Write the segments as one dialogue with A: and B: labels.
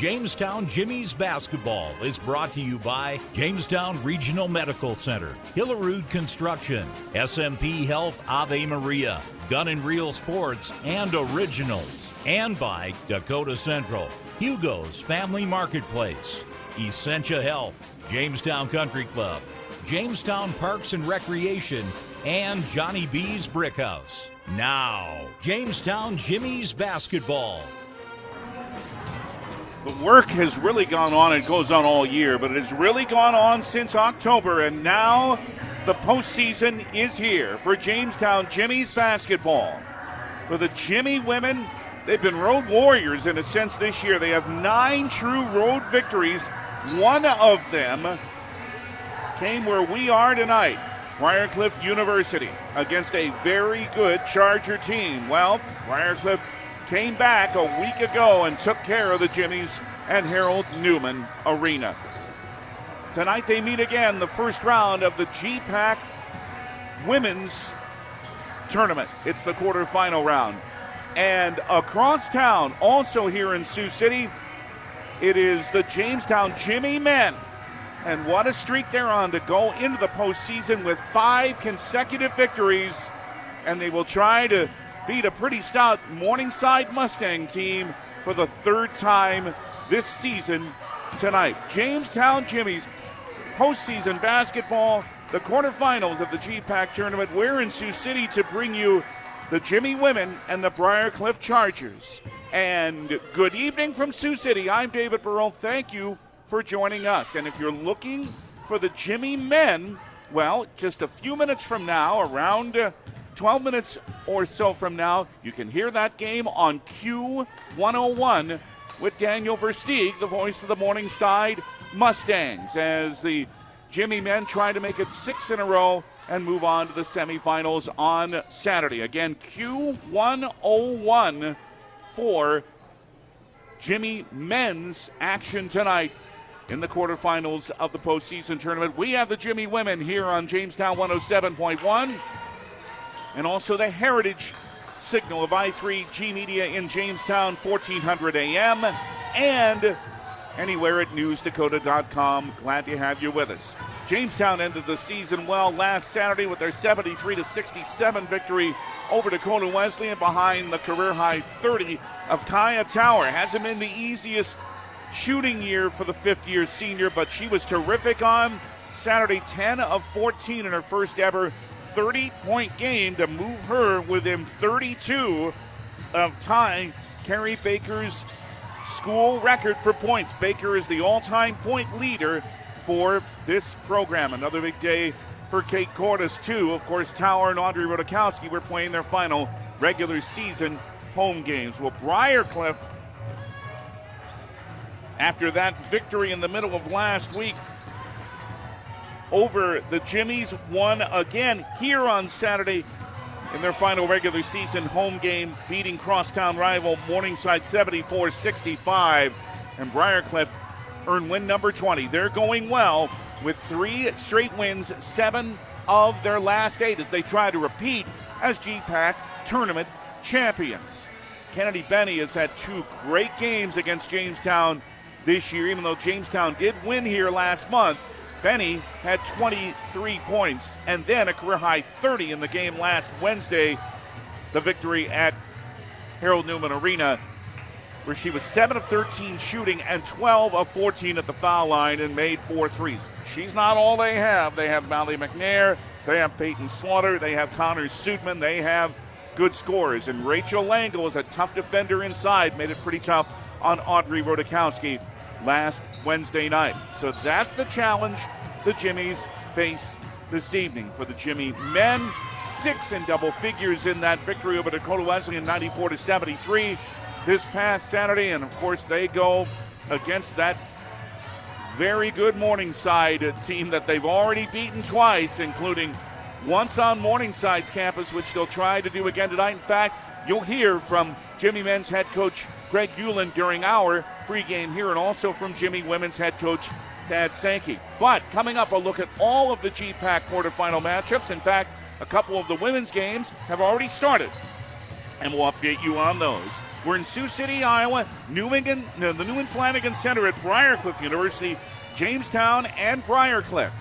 A: Jamestown Jimmie's basketball is brought to you by Jamestown Regional Medical Center, Hillerud Construction, SMP Health Ave Maria, Gun and Reel Sports, and Originals. And by Dakota Central, Hugo's Family Marketplace, Essentia Health, Jamestown Country Club, Jamestown Parks and Recreation, and Johnny B's Brick House. Now, Jamestown Jimmie's basketball.
B: The work has really gone on. It goes on all year, but it has really gone on since October, and now the postseason is here for Jamestown Jimmie's basketball. For the Jimmie women, they've been road warriors in a sense this year. They have 9 true road victories. One of them came where we are tonight, Briar Cliff University, against a very good Charger team. Well, Briar Cliff came back a week ago and took care of the Jimmies at Harold Newman Arena. Tonight they meet again, the first round of the GPAC Women's Tournament. It's the quarterfinal round. And across town, also here in Sioux City, it is the Jamestown Jimmie men. And what a streak they're on to go into the postseason with 5 consecutive victories. And they will try to beat a pretty stout Morningside Mustang team for the 3rd time this season tonight. Jamestown Jimmie's postseason basketball, the quarterfinals of the GPAC Tournament. We're in Sioux City to bring you the Jimmie women and the Briar Cliff Chargers. And good evening from Sioux City. I'm David Burrell. Thank you for joining us. And if you're looking for the Jimmie men, well, just a few minutes from now, around 12 minutes or so from now, you can hear that game on Q101 with Daniel Versteeg, the voice of the Morningside Mustangs, as the Jimmie men try to make it 6 in a row and move on to the semifinals on Saturday. Again, Q101 for Jimmie men's action tonight in the quarterfinals of the postseason tournament. We have the Jimmie women here on Jamestown 107.1. And also the Heritage signal of I3G Media in Jamestown, 1400 AM, and anywhere at newsdakota.com. Glad to have you with us. Jamestown ended the season well last Saturday with their 73-67 victory over Dakota Wesleyan behind the career-high 30 of Kaya Tower. Hasn't been the easiest shooting year for the fifth-year senior, but she was terrific on Saturday. 10 of 14 in her first ever 30-point game to move her within 32 of tying Carrie Baker's school record for points. Baker is the all-time point leader for this program. Another big day for Kate Cordes, too. Of course, Tower and Audrey Rodakowski were playing their final regular season home games. Well, Briar Cliff, after that victory in the middle of last week over the Jimmies, won again here on Saturday in their final regular season home game, beating crosstown rival Morningside 74-65. And Briar Cliff earned win number 20. They're going well with 3 straight wins, 7 of their last 8 as they try to repeat as GPAC Tournament champions. Kennedy Benny has had 2 great games against Jamestown this year, even though Jamestown did win here last month. Benny had 23 points and then a career-high 30 in the game last Wednesday, the victory at Harold Newman Arena, where she was 7 of 13 shooting and 12 of 14 at the foul line and made 4 threes. She's not all they have. They have Molly McNair, they have Peyton Slaughter, they have Connor Suitman, they have good scorers. And Rachel Langle is a tough defender inside, made it pretty tough on Audrey Rodakowski last Wednesday night. So that's the challenge the Jimmies face this evening. For the Jimmie men, 6 in double figures in that victory over Dakota Wesleyan 94-73 this past Saturday. And of course they go against that very good Morningside team that they've already beaten twice, including once on Morningside's campus, which they'll try to do again tonight. In fact, you'll hear from Jimmie men's head coach Greg Hewlin during our pregame here, and also from Jimmie women's head coach Thad Sankey. But coming up, a look at all of the GPAC quarterfinal matchups. In fact, a couple of the women's games have already started. and we'll update you on those. We're in Sioux City, Iowa, the New and Flanagan Center at Briar Cliff University, Jamestown, and Briar Cliff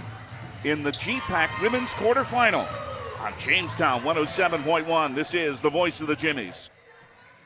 B: in the GPAC Women's Quarterfinal on Jamestown 107.1. This is the voice of the Jimmies.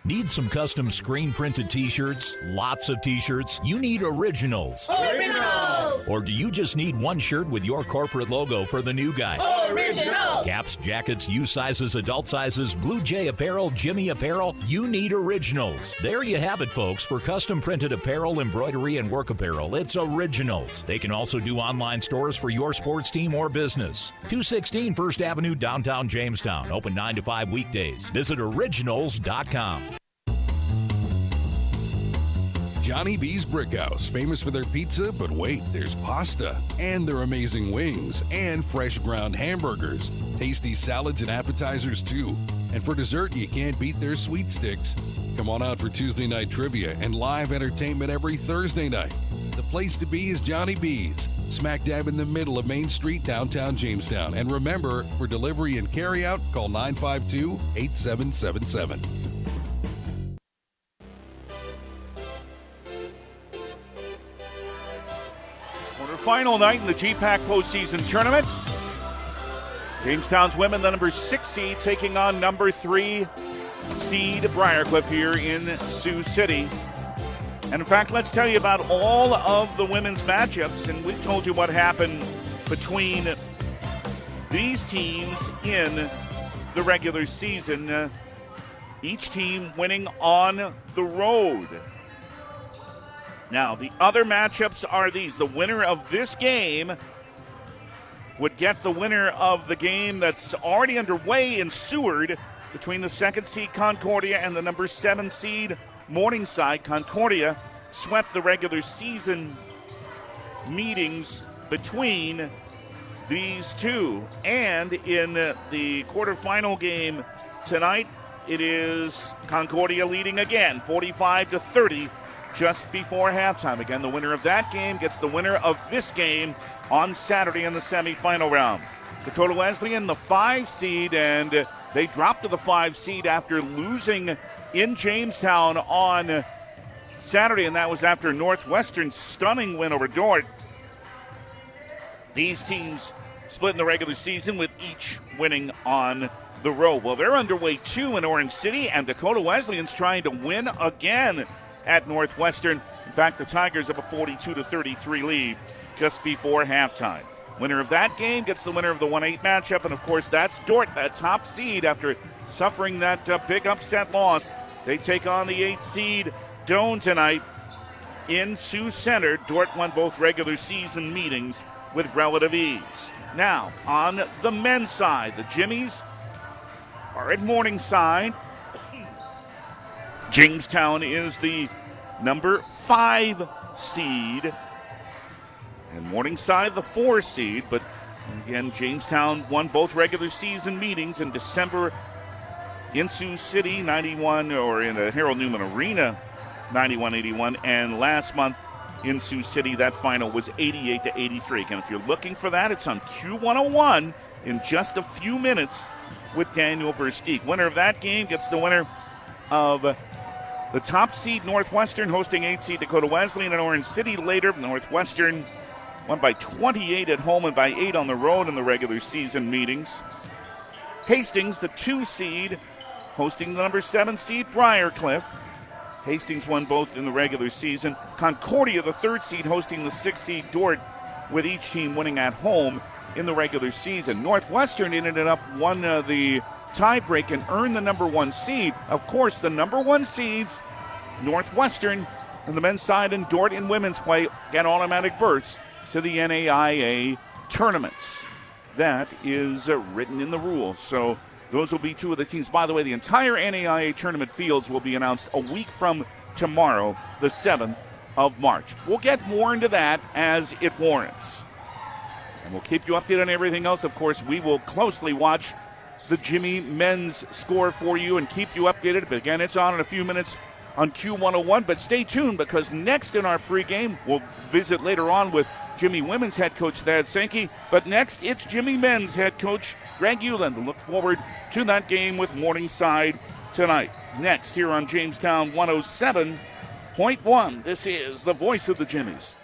A: Need some custom screen printed t-shirts? Lots of t-shirts? You need originals.
C: Originals!
A: Or do you just need one shirt with your corporate logo for the new guy?
C: Originals!
A: Caps, jackets, U sizes, adult sizes, Blue Jay apparel, Jimmie apparel. You need originals. There you have it, folks. For custom printed apparel, embroidery, and work apparel, it's Originals. They can also do online stores for your sports team or business. 216 First Avenue, downtown Jamestown. Open 9 to 5 weekdays. Visit originals.com.
D: Johnny B's Brickhouse, famous for their pizza, but wait, there's pasta, and their amazing wings, and fresh ground hamburgers, tasty salads and appetizers too. And for dessert, you can't beat their sweet sticks. Come on out for Tuesday night trivia and live entertainment every Thursday night. The place to be is Johnny B's, smack dab in the middle of Main Street, downtown Jamestown. And remember, for delivery and carryout, call 952-8777.
B: Final night in the GPAC postseason tournament. Jamestown's women, the number 6 seed, taking on number 3 seed Briar Cliff here in Sioux City. And in fact, let's tell you about all of the women's matchups. And we've told you what happened between these teams in the regular season. Each team winning on the road. Now, the other matchups are these. The winner of this game would get the winner of the game that's already underway in Seward between the 2nd seed Concordia and the number 7 seed Morningside. Concordia swept the regular season meetings between these two. And in the quarterfinal game tonight, it is Concordia leading again, 45-30. Just before halftime. Again, the winner of that game gets the winner of this game on Saturday in the semifinal round. Dakota Wesleyan, the 5 seed, and they dropped to the 5 seed after losing in Jamestown on Saturday, and that was after Northwestern's stunning win over Dordt. These teams split in the regular season with each winning on the road. Well, they're underway too in Orange City, and Dakota Wesleyan's trying to win again at Northwestern. In fact, the Tigers have a 42-33 lead just before halftime. Winner of that game gets the winner of the 1-8 matchup, and of course that's Dordt, that top seed, after suffering that big upset loss. They take on the 8th seed Doane tonight in Sioux Center. Dordt won both regular season meetings with relative ease. Now, on the men's side, the Jimmies are at Morningside. Jamestown is the number 5 seed, and Morningside the 4 seed. But again, Jamestown won both regular season meetings in December in Sioux City, 91, or in the Harold Newman Arena, 91-81, and last month in Sioux City, that final was 88-83. And if you're looking for that, it's on Q101 in just a few minutes with Daniel Versteeg. Winner of that game gets the winner of the top seed Northwestern hosting 8th seed Dakota Wesleyan in Orange City later. Northwestern won by 28 at home and by 8 on the road in the regular season meetings. Hastings, the 2 seed, hosting the number 7 seed Briar Cliff. Hastings won both in the regular season. Concordia, the 3rd seed, hosting the 6th seed Dordt, with each team winning at home in the regular season. Northwestern ended up won the tiebreak and earned the number 1 seed. Of course, the number 1 seeds, Northwestern on the men's side and Dordt in women's play, get automatic berths to the NAIA tournaments. That is written in the rules. So those will be 2 of the teams. By the way, the entire NAIA tournament fields will be announced a week from tomorrow, the 7th of March. We'll get more into that as it warrants. And we'll keep you updated on everything else. Of course, we will closely watch the Jimmie men's score for you and keep you updated. But again, it's on in a few minutes on Q101. But stay tuned, because next in our pregame, we'll visit later on with Jimmie women's head coach Thad Sankey. But next, it's Jimmie men's head coach Greg Uland. Look forward to that game with Morningside tonight. Next, here on Jamestown 107.1, this is the voice of the Jimmies.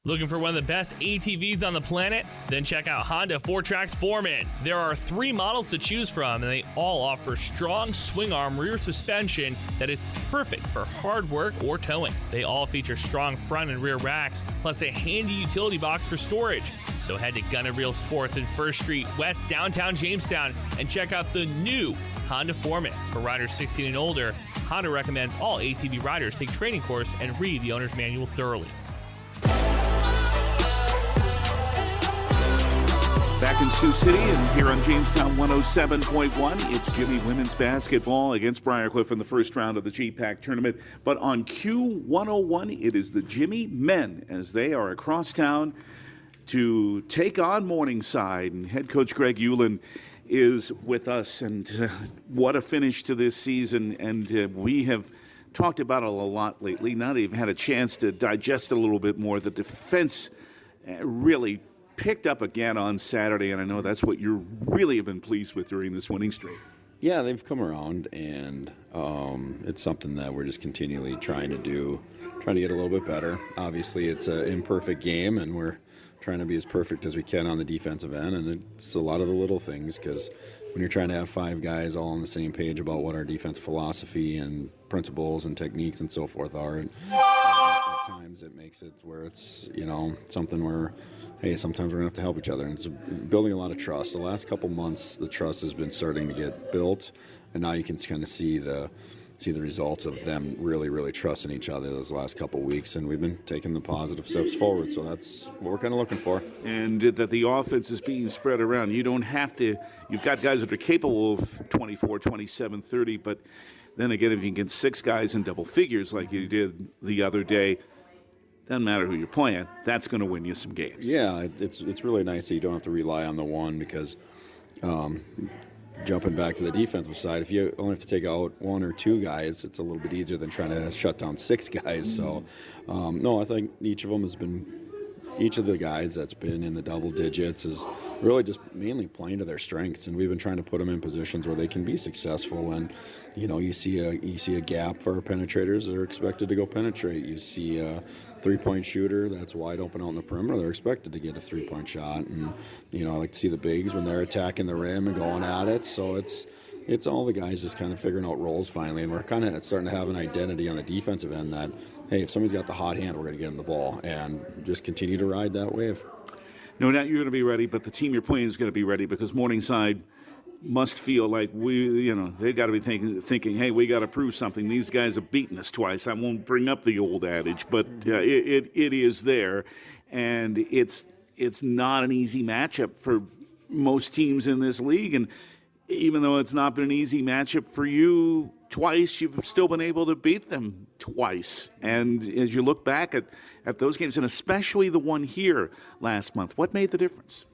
E: Looking for one of the best ATVs on the planet? Then check out Honda 4Trax Foreman. There are 3 models to choose from, and they all offer strong swing arm rear suspension that is perfect for hard work or towing. They all feature strong front and rear racks, plus a handy utility box for storage. So head to Gun & Reel Sports in 1st Street West, downtown Jamestown, and check out the new Honda Foreman. For riders 16 and older, Honda recommends all ATV riders take training course and read the owner's manual thoroughly.
B: Back in Sioux City and here on Jamestown 107.1, it's Jimmie women's basketball against Briar Cliff in the first round of the GPAC Tournament. But on Q101, it is the Jimmie men as they are across town to take on Morningside. And head coach Greg Ulan is with us. And what a finish to this season. And we have talked about it a lot lately. Now that you've had a chance to digest it a little bit more, the defense really picked up again on Saturday, and I know that's what you really have been pleased with during this winning streak.
F: Yeah, they've come around, and it's something that we're just continually trying to do, trying to get a little bit better. Obviously, it's an imperfect game, and we're trying to be as perfect as we can on the defensive end, and it's a lot of the little things, because when you're trying to have 5 guys all on the same page about what our defense philosophy and principles and techniques and so forth are, and at times it makes it where it's, something where, hey, sometimes we're going to have to help each other. And it's building a lot of trust. The last couple months, the trust has been starting to get built, and now you can kind of see the results of them really, really trusting each other those last couple weeks, and we've been taking the positive steps forward. So that's what we're kind of looking for.
B: And that the offense is being spread around. You don't have to – you've got guys that are capable of 24, 27, 30, but then again, if you can get 6 guys in double figures like you did the other day, doesn't matter who you're playing, that's going to win you some games.
F: Yeah, it's really nice that you don't have to rely on the one, because jumping back to the defensive side, if you only have to take out 1 or 2 guys, it's a little bit easier than trying to shut down 6 guys. So, no, I think each of the guys that's been in the double digits is really just mainly playing to their strengths, and we've been trying to put them in positions where they can be successful. And you see a gap for our penetrators, they're expected to go penetrate. You see a 3-point shooter that's wide open out in the perimeter, they're expected to get a 3-point shot. And I like to see the bigs when they're attacking the rim and going at it. So it's all the guys just kind of figuring out roles finally, and we're kind of starting to have an identity on the defensive end that, hey, if somebody's got the hot hand, we're going to get them the ball, and just continue to ride that wave.
B: No doubt you're going to be ready, but the team you're playing is going to be ready, because Morningside must feel like they've got to be thinking, hey, we got to prove something. These guys have beaten us twice. I won't bring up the old adage, but it is there, and it's not an easy matchup for most teams in this league. And even though it's not been an easy matchup for you twice, you've still been able to beat them twice. And as you look back at those games, and especially the one here last month, what made the difference?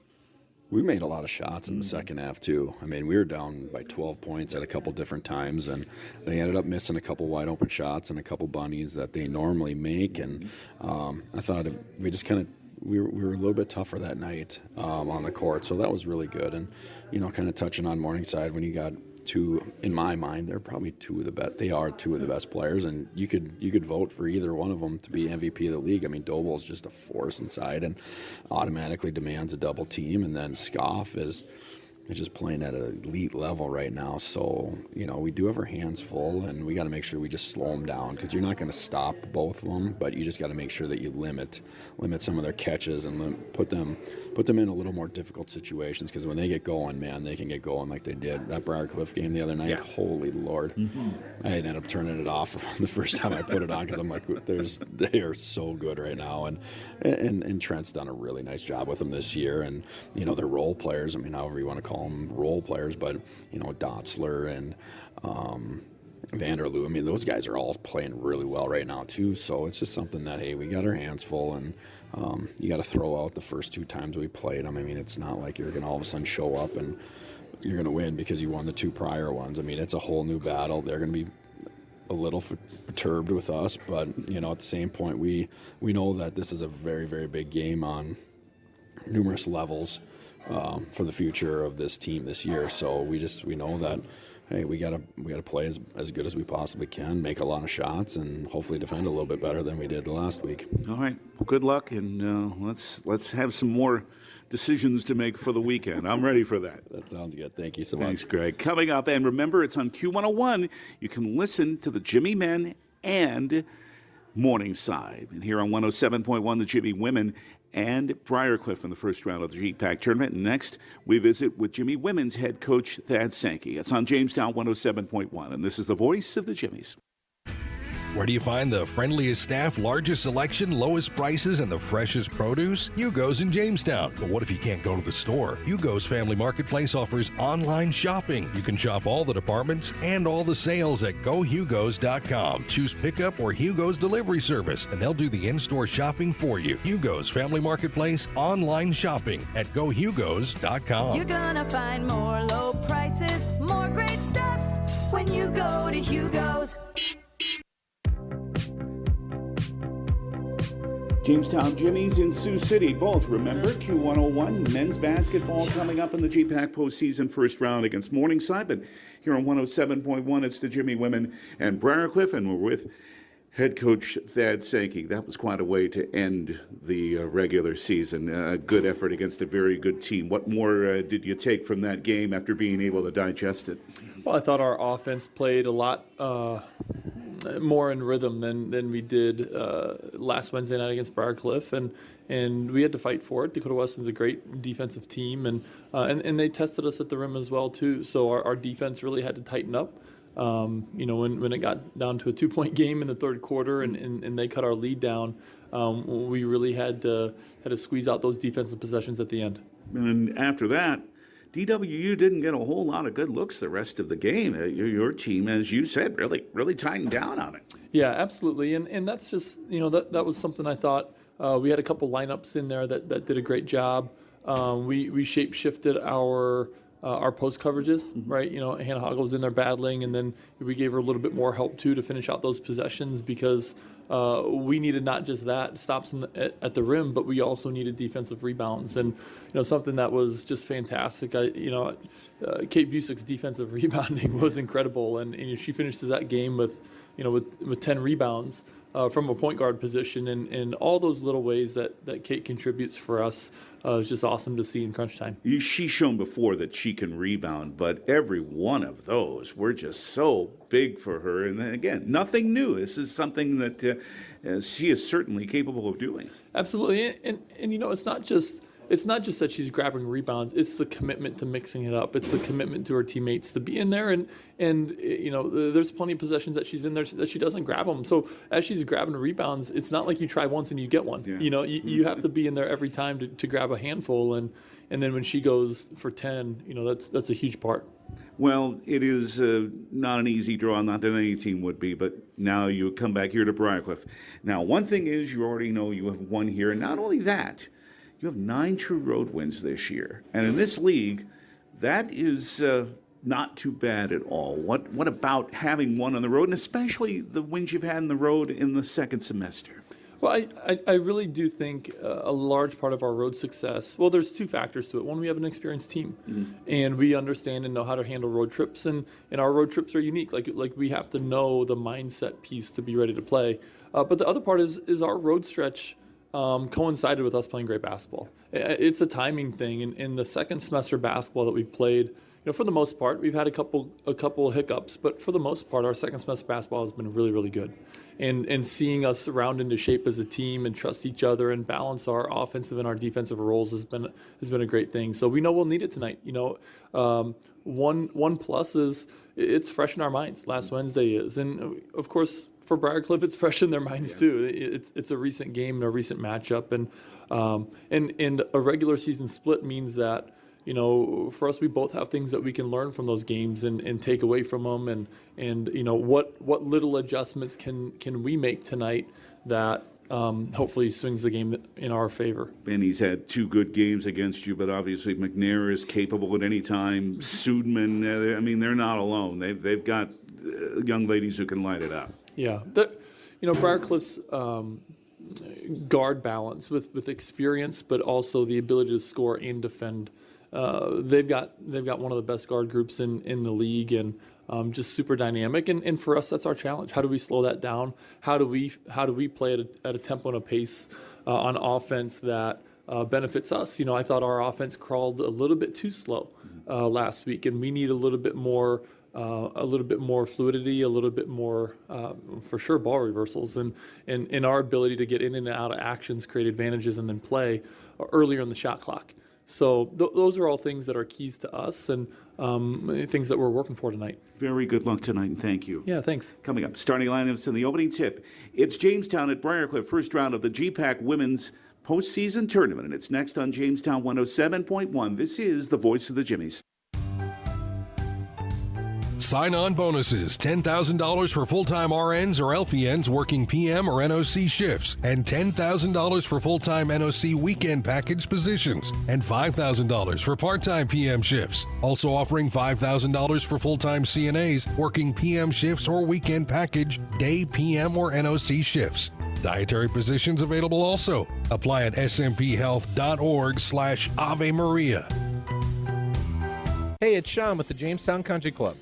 F: We made a lot of shots in the second half, too. I mean, we were down by 12 points at a couple different times, and they ended up missing a couple wide-open shots and a couple bunnies that they normally make. And I thought we just kind of we were a little bit tougher that night on the court, so that was really good. And, kind of touching on Morningside, when you got 2, in my mind, they're probably 2 of the best. They are 2 of the best players, and you could vote for either one of them to be MVP of the league. I mean, Doble's just a force inside and automatically demands a double team, and then Scoff is just playing at an elite level right now. So, we do have our hands full, and we got to make sure we just slow them down, because you're not going to stop both of them, but you just got to make sure that you limit some of their catches and put them in a little more difficult situations, because when they get going, man, they can get going like they did. That Briar Cliff game the other night, holy Lord. I ended up turning it off the first time I put it on, because I'm like, they are so good right now. And Trent's done a really nice job with them this year. And, they're role players. I mean, however you want to call them, role players, but Dotzler and Vanderloo, I mean, those guys are all playing really well right now too. So it's just something that, hey, we got our hands full, and you got to throw out the first 2 times we played them. I mean, it's not like you're going to all of a sudden show up and you're going to win because you won the 2 prior ones. I mean, it's a whole new battle. They're going to be a little perturbed with us, but at the same point, we know that this is a very, very big game on numerous levels for the future of this team this year. So we know that hey, we gotta play as good as we possibly can, make a lot of shots, and hopefully defend a little bit better than we did last week.
B: All right. Well, good luck, and let's have some more decisions to make for the weekend. I'm ready for that.
F: That sounds good. Thank you so much.
B: Thanks, Greg. Coming up, and remember, it's on Q101. You can listen to the Jimmie men and Morningside. And here on 107.1, the Jimmie women and Briar Cliff in the first round of the GPAC Tournament. And next, we visit with Jimmie women's head coach Thad Sankey. It's on Jamestown 107.1, and this is the voice of the Jimmies.
D: Where do you find the friendliest staff, largest selection, lowest prices, and the freshest produce? Hugo's in Jamestown. But what if you can't go to the store? Hugo's Family Marketplace offers online shopping. You can shop all the departments and all the sales at GoHugos.com. Choose pickup or Hugo's delivery service, and they'll do the in-store shopping for you. Hugo's Family Marketplace online shopping at GoHugos.com.
C: You're gonna find more low prices, more great stuff when you go to Hugo's.
B: Jamestown Jimmies in Sioux City, both. Remember, Q101 men's basketball coming up in the GPAC postseason first round against Morningside. But here on 107.1, it's the Jimmie women and Briar Cliff, and we're with head coach Thad Sankey. That was quite a way to end the regular season. A good effort against a very good team. What more did you take from that game after being able to digest it?
G: Well, I thought our offense played a lot more in rhythm than we did last Wednesday night against Briar Cliff, and we had to fight for it. Dakota Weston's a great defensive team, and they tested us at the rim as well too. So our defense really had to tighten up. When it got down to a 2-point game in the third quarter, and they cut our lead down, we really had to squeeze out those defensive possessions at the end.
B: And after that, DWU didn't get a whole lot of good looks the rest of the game. Your team, as you said, really tightened down on it.
G: Yeah, absolutely. And that's just, that was something I thought. We had a couple lineups in there that did a great job. We shape-shifted our post coverages, right? Hannah Hoggle was in there battling, and then we gave her a little bit more help, too, to finish out those possessions because we needed not just that stops at the rim, but we also needed defensive rebounds. And, something that was just fantastic. Kate Busick's defensive rebounding was incredible, and she finishes that game with 10 rebounds from a point guard position, and all those little ways that Kate contributes for us is just awesome to see in crunch time.
B: She's shown before that she can rebound, but every one of those were just so big for her. And then again, nothing new. This is something that she is certainly capable of doing. Absolutely,
G: and it's not just that she's grabbing rebounds. It's the commitment to mixing it up. It's the commitment to her teammates to be in there. And there's plenty of possessions that she's in there that she doesn't grab them. So as she's grabbing rebounds, it's not like you try once and you get one. Yeah. You have to be in there every time to grab a handful. And then when she goes for 10, that's a huge part.
B: Well, it is not an easy draw, not that any team would be, but now you come back here to Briar Cliff. Now, one thing is you already know you have won here, and not only that, you have 9 true road wins this year. And in this league, that is not too bad at all. What about having one on the road, and especially the wins you've had on the road in the second semester?
G: Well, I really do think a large part of our road success, well, there's 2 factors to it. One, we have an experienced team, and we understand and know how to handle road trips, and our road trips are unique. Like we have to know the mindset piece to be ready to play. But the other part is our road stretch coincided with us playing great basketball. It's a timing thing. In the second semester basketball that we've played, for the most part, we've had a couple hiccups, but for the most part, our second semester basketball has been really, really good. And seeing us round into shape as a team and trust each other and balance our offensive and our defensive roles has been a great thing. So we know we'll need it tonight. One plus is it's fresh in our minds. Last Wednesday is, and of course, for Briar Cliff, it's fresh in their minds too. It's a recent game and a recent matchup, and a regular season split means that for us, we both have things that we can learn from those games and take away from them, and what little adjustments can we make tonight that hopefully swings the game in our favor.
B: Benny's had 2 good games against you, but obviously McNair is capable at any time. Sudman, they're not alone. They've got young ladies who can light it up.
G: Yeah, Briar Cliff's guard balance with experience, but also the ability to score and defend. They've got one of the best guard groups in the league, and just super dynamic. And for us, that's our challenge. How do we slow that down? How do we play at a tempo and a pace on offense that benefits us? I thought our offense crawled a little bit too slow last week, and we need a little bit more fluidity, a little bit more, for sure, ball reversals, and our ability to get in and out of actions, create advantages, and then play earlier in the shot clock. So those are all things that are keys to us and things that we're working for tonight.
B: Very good luck tonight, and thank you.
G: Yeah, thanks.
B: Coming up, starting lineups in the opening tip. It's Jamestown at Briar Cliff, first round of the GPAC Women's Postseason Tournament, and it's next on Jamestown 107.1. This is the voice of the Jimmies.
D: Sign-on bonuses, $10,000 for full-time RNs or LPNs working PM or NOC shifts, and $10,000 for full-time NOC weekend package positions, and $5,000 for part-time PM shifts. Also offering $5,000 for full-time CNAs working PM shifts or weekend package, day, PM, or NOC shifts. Dietary positions available also. Apply at smphealth.org/Ave Maria.
H: Hey, it's Sean with the Jamestown Country Club.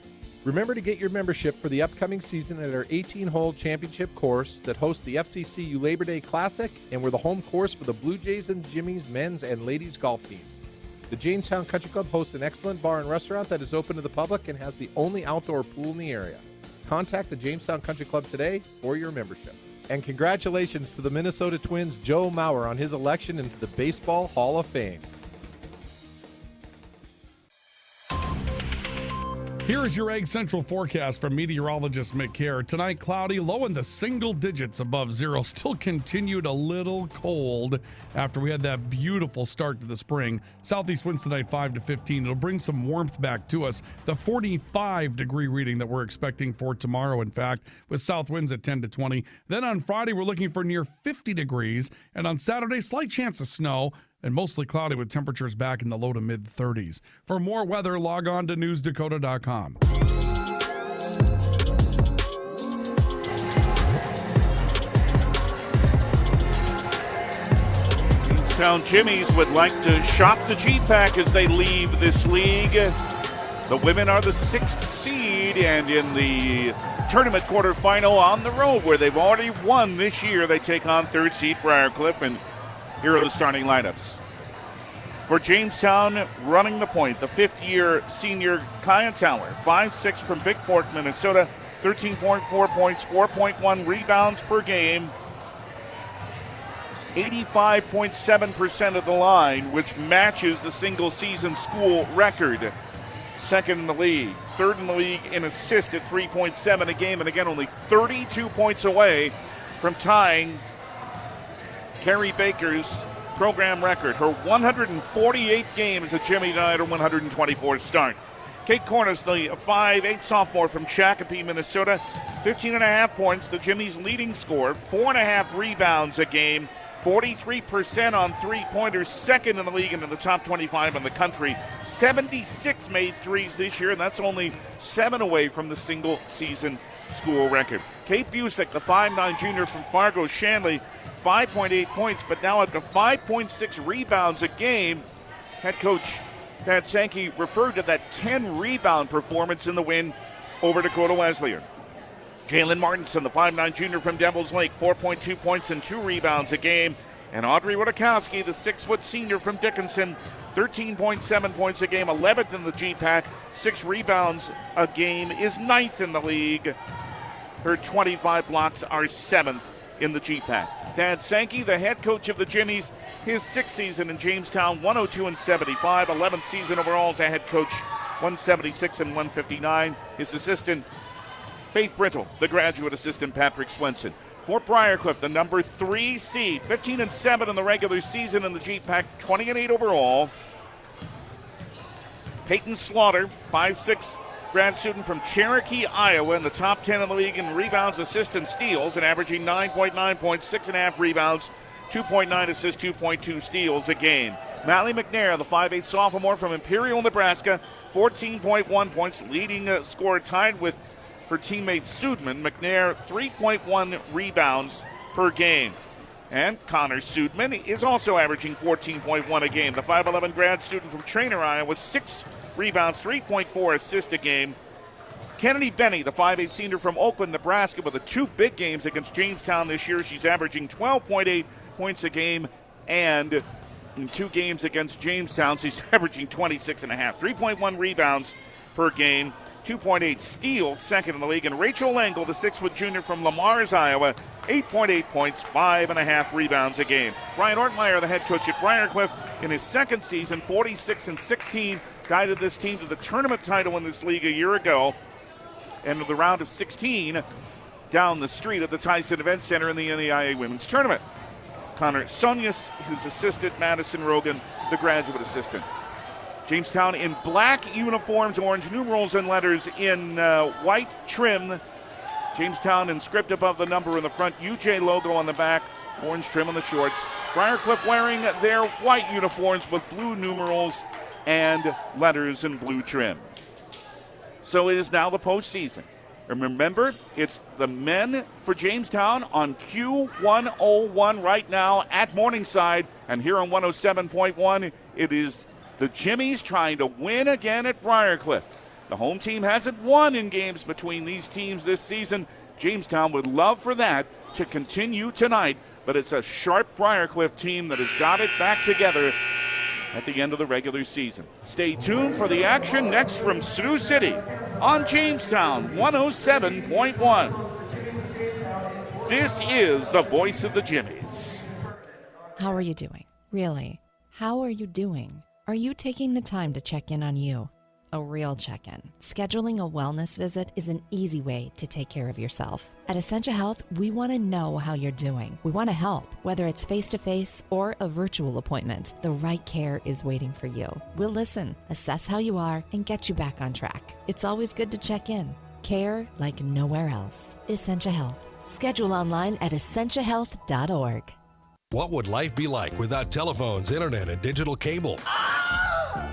H: Remember to get your membership for the upcoming season at our 18-hole championship course that hosts the FCCU Labor Day Classic, and we're the home course for the Blue Jays and Jimmie's men's and ladies golf teams. The Jamestown Country Club hosts an excellent bar and restaurant that is open to the public and has the only outdoor pool in the area. Contact the Jamestown Country Club today for your membership. And congratulations to the Minnesota Twins' Joe Mauer on his election into the Baseball Hall of Fame.
I: Here is your Egg Central forecast from meteorologist Mick Kerr. Tonight, cloudy, low in the single digits above zero. Still continued a little cold after we had that beautiful start to the spring. Southeast winds tonight 5 to 15. It'll bring some warmth back to us. The 45-degree reading that we're expecting for tomorrow, in fact, with south winds at 10 to 20. Then on Friday, we're looking for near 50 degrees. And on Saturday, slight chance of snow, and mostly cloudy with temperatures back in the low to mid 30s. For more weather, log on to newsdakota.com.
B: Jamestown Jimmies would like to shop the GPAC as they leave this league. The women are the 6th seed, and in the tournament quarterfinal on the road, where they've already won this year, they take on 3rd seed Briar Cliff, and here are the starting lineups. For Jamestown, running the point, the 5th-year senior Kaya Tower, 5'6" from Big Fork, Minnesota, 13.4 points, 4.1 rebounds per game, 85.7% of the line, which matches the single-season school record. 2nd in the league, 3rd in the league in assists at 3.7 a game, and again, only 32 points away from tying Carrie Baker's program record, her 148th game as a Jimmie tonight, her 124th start. Kate Cornish, the 5'8" sophomore from Shakopee, Minnesota, 15.5 points, the Jimmie's leading scorer, 4.5 rebounds a game, 43% on three-pointers, 2nd in the league and in the top 25 in the country. 76 made threes this year, and that's only 7 away from the single-season school record. Kate Busick, the 5'9" junior from Fargo Shanley, 5.8 points, but now up to 5.6 rebounds a game. Head coach Pat Sankey referred to that 10-rebound performance in the win over Dakota Wesleyan. Jalen Martinson, the 5'9" junior from Devils Lake, 4.2 points and 2 rebounds a game. And Audrey Wodakowski, the 6' senior from Dickinson, 13.7 points a game, 11th in the GPAC, 6 rebounds a game, is 9th in the league. Her 25 blocks are 7th in the GPAC. Tad Sankey, the head coach of the Jimmies, his 6th season in Jamestown, 102-75, 11th season overall as a head coach, 176 and 159. His assistant, Faith Brittle, the graduate assistant, Patrick Swenson. For Briar Cliff, the number 3 seed, 15-7 in the regular season in the GPAC, 20-8 overall. Peyton Slaughter, 5'6", grad student from Cherokee, Iowa, in the top 10 in the league in rebounds, assists, and steals, and averaging 9.9 points, 6.5 rebounds, 2.9 assists, 2.2 steals a game. Mally McNair, the 5'8" sophomore from Imperial, Nebraska, 14.1 points, leading scorer tied with her teammate Sudman. McNair, 3.1 rebounds per game. And Connor Sudman is also averaging 14.1 a game. The 5'11" grad student from Trainer, Iowa, 6 rebounds, 3.4 assists a game. Kennedy Benny, the 5'8 senior from Oakland, Nebraska, with the 2 big games against Jamestown this year. She's averaging 12.8 points a game, and in 2 games against Jamestown, she's averaging 26.5. 3.1 rebounds per game, 2.8 steals, second in the league. And Rachel Langle, the 6-foot junior from Lamar's, Iowa, 8.8 points, 5.5 rebounds a game. Brian Ortmeyer, the head coach at Briar Cliff, in his second season, 46-16, guided this team to the tournament title in this league a year ago, and to the round of 16 down the street at the Tyson Event Center in the NAIA Women's Tournament. Connor Sonius, his assistant, Madison Rogan, the graduate assistant. Jamestown in black uniforms, orange numerals and letters in white trim. Jamestown in script above the number in the front, UJ logo on the back, orange trim on the shorts. Briar Cliff wearing their white uniforms with blue numerals and letters in blue trim. So it is now the postseason. And remember, it's the men for Jamestown on Q101 right now at Morningside. And here on 107.1, it is the Jimmies trying to win again at Briar Cliff. The home team hasn't won in games between these teams this season. Jamestown would love for that to continue tonight, but it's a sharp Briar Cliff team that has got it back together at the end of the regular season. Stay tuned for the action next from Sioux City on Jamestown 107.1. This is the voice of the Jimmies.
J: How are you doing? Really? How are you doing? Are you taking the time to check in on you? A real check-in. Scheduling a wellness visit is an easy way to take care of yourself. At Essentia Health, we want to know how you're doing. We want to help. Whether it's face-to-face or a virtual appointment, the right care is waiting for you. We'll listen, assess how you are, and get you back on track. It's always good to check in. Care like nowhere else. Essentia Health. Schedule online at essentiahealth.org.
D: What would life be like without telephones, internet, and digital cable?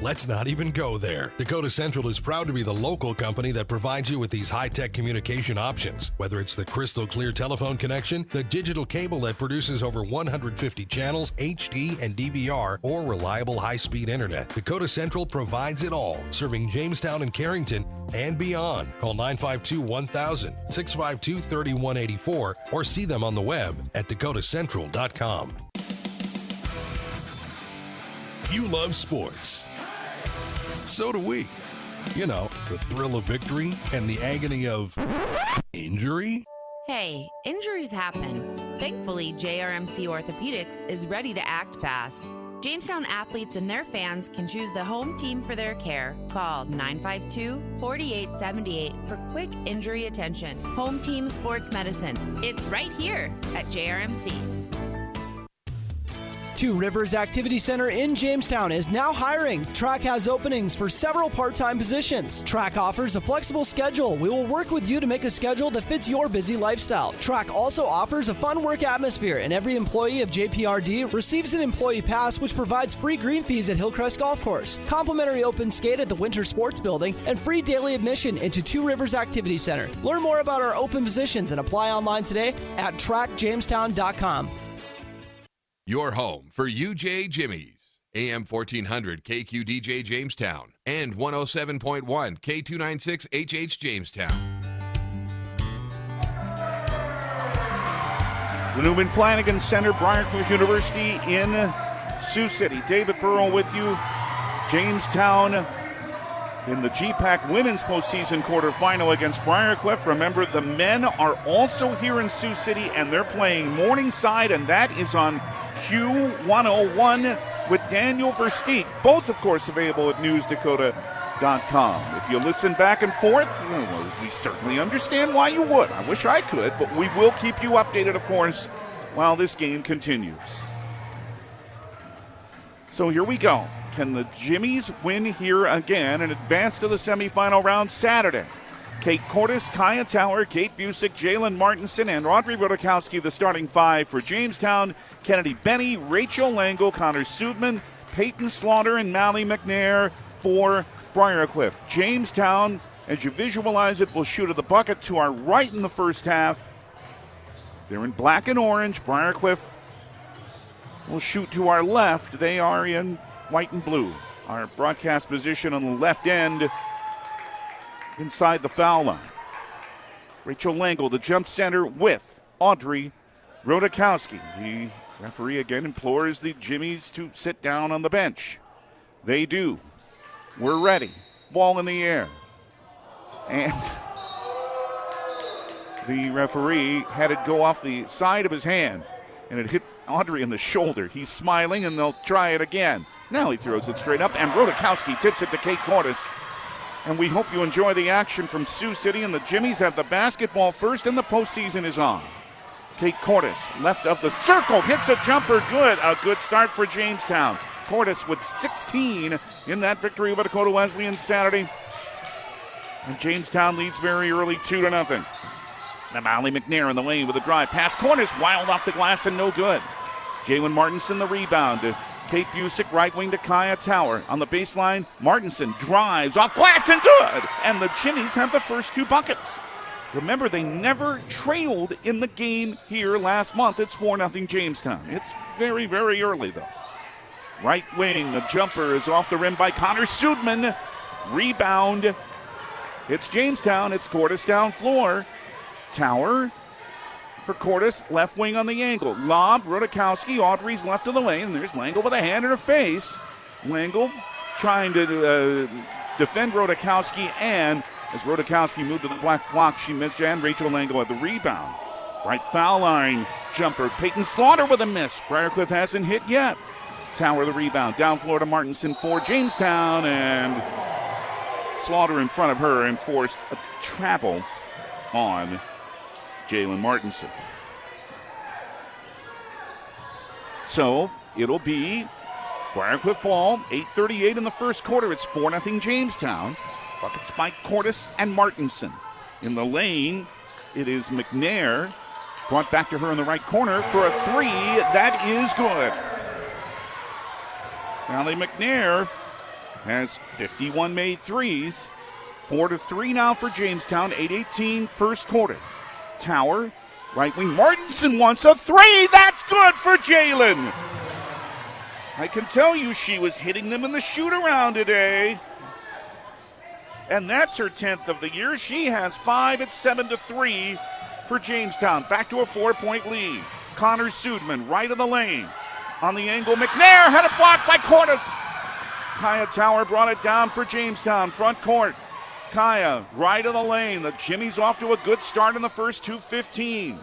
D: Let's not even go there. Dakota Central is proud to be the local company that provides you with these high-tech communication options. Whether it's the crystal clear telephone connection, the digital cable that produces over 150 channels, HD and DVR, or reliable high-speed internet, Dakota Central provides it all, serving Jamestown and Carrington and beyond. Call 952-1000, 652-3184, or see them on the web at dakotacentral.com. You love sports. So do we. You know, the thrill of victory and the agony of injury.
K: Hey, injuries happen. Thankfully, JRMC Orthopedics is ready to act fast. Jamestown athletes and their fans can choose the home team for their care. Call 952-4878 for quick injury attention. Home Team Sports Medicine. It's right here at JRMC.
L: Two Rivers Activity Center in Jamestown is now hiring. Track has openings for several part-time positions. Track offers a flexible schedule. We will work with you to make a schedule that fits your busy lifestyle. Track also offers a fun work atmosphere, and every employee of JPRD receives an employee pass, which provides free green fees at Hillcrest Golf Course, complimentary open skate at the Winter Sports Building, and free daily admission into Two Rivers Activity Center. Learn more about our open positions and apply online today at trackjamestown.com.
M: Your home for UJ Jimmy's, AM 1400 KQDJ Jamestown and 107.1 K296HH Jamestown.
B: The Newman Flanagan Center, Briar Cliff University in Sioux City. David Burrow with you. Jamestown in the GPAC Women's Postseason Quarterfinal against Briar Cliff. Remember, the men are also here in Sioux City, and they're playing Morningside, and that is on Q101 with Daniel Versteeg. Both, of course, available at newsdakota.com. If you listen back and forth, well, we certainly understand why you would. I wish I could, but we will keep you updated, of course, while this game continues. So here we go. Can the Jimmies win here again and advance to the semifinal round Saturday? Kate Cordes, Kaya Tower, Kate Busick, Jalen Martinson, and Audrey Rodakowski, the starting five for Jamestown. Kennedy Benny, Rachel Langle, Connor Sudman, Peyton Slaughter, and Mally McNair for Briar Cliff. Jamestown, as you visualize it, will shoot at the bucket to our right in the first half. They're in black and orange. Briar Cliff will shoot to our left. They are in white and blue. Our broadcast position on the left end inside the foul line. Rachel Langle, the jump center with Audrey Rodakowski. The referee again implores the Jimmies to sit down on the bench. They do. We're ready. Ball in the air. And the referee had it go off the side of his hand, and it hit Audrey in the shoulder. He's smiling, and they'll try it again. Now he throws it straight up, and Rodakowski tips it to Kate Cordes. And we hope you enjoy the action from Sioux City, and the Jimmies have the basketball first, and the postseason is on. Kate Cordes, left of the circle, hits a jumper, good. A good start for Jamestown. Cordes with 16 in that victory over Dakota Wesleyan Saturday. And Jamestown leads very early, 2-0. Now Molly McNair in the lane with a drive. Pass Cordes, wild off the glass and no good. Jalen Martinson the rebound to Kate Busick, right wing to Kaya Tower. On the baseline, Martinson drives off glass and good. And the Jimmies have the first 2 buckets. Remember, they never trailed in the game here last month. It's 4-0 Jamestown. It's very, very early, though. Right wing, the jumper is off the rim by Connor Sudman. Rebound. It's Jamestown. It's Cordes down floor. Tower for Cordes, left wing on the angle. Lob, Rodakowski, Audrey's left of the lane. And there's Langle with a hand in her face. Langle trying to defend Rodakowski, and as Rodakowski moved to the black block, she missed, and Rachel Langle at the rebound. Right foul line jumper. Peyton Slaughter with a miss. Briar Cliff hasn't hit yet. Tower the rebound. Down floor to Martinson for Jamestown, and Slaughter in front of her and forced a travel on Jalen Martinson. So it'll be Briar Cliff ball, 8:38 in the first quarter. It's 4-0 Jamestown. Buckets by Cordes and Martinson. In the lane, it is McNair. Brought back to her in the right corner for a 3. That is good. Allie McNair has 51 made threes. 4-3 now for Jamestown. 8:18 first quarter. Tower, right wing. Martinson wants a 3. That's good for Jalen. I can tell you she was hitting them in the shoot-around today. And that's her 10th of the year. She has 5. It's 7-3 for Jamestown. Back to a 4-point lead. Connor Sudman, right of the lane. On the angle, McNair had it blocked by Cordes. Kaya Tower brought it down for Jamestown. Front court. Kaya, right of the lane. The Jimmies off to a good start in the first 2:15.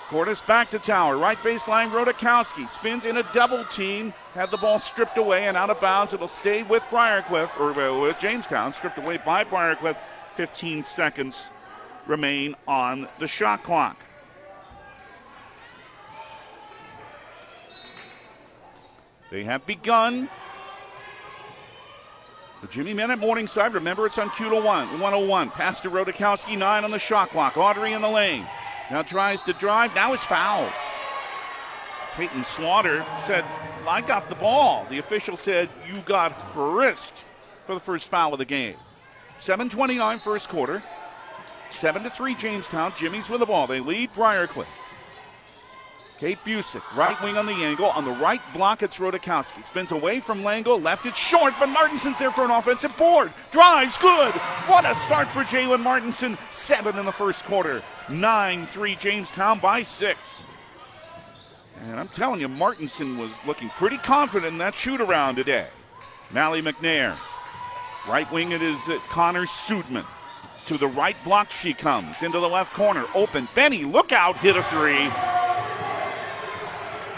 B: Cordes back to Tower. Right baseline, Rodakowski. Spins in a double team. Had the ball stripped away and out of bounds. It'll stay with Briar Cliff, or with Jamestown. Stripped away by Briar Cliff. 15 seconds remain on the shot clock. They have begun. The Jimmie men at Morningside, remember it's on Q101. Pass to Rodakowski, 9 on the shot clock. Audrey in the lane. Now tries to drive, now is fouled. Peyton Slaughter said, I got the ball. The official said, you got wrist for the first foul of the game. 7:29 first quarter. 7-3 Jamestown. Jimmies with the ball. They lead Briar Cliff. Kate Busick, right wing on the angle. On the right block, it's Rodakowski. Spins away from Langle, left it short, but Martinson's there for an offensive board. Drives, good. What a start for Jalen Martinson. 7 in the first quarter. 9-3 Jamestown by 6. And I'm telling you, Martinson was looking pretty confident in that shoot-around today. Molly McNair. Right wing, it is Connor Sudman. To the right block she comes. Into the left corner. Open. Benny, look out, hit a 3.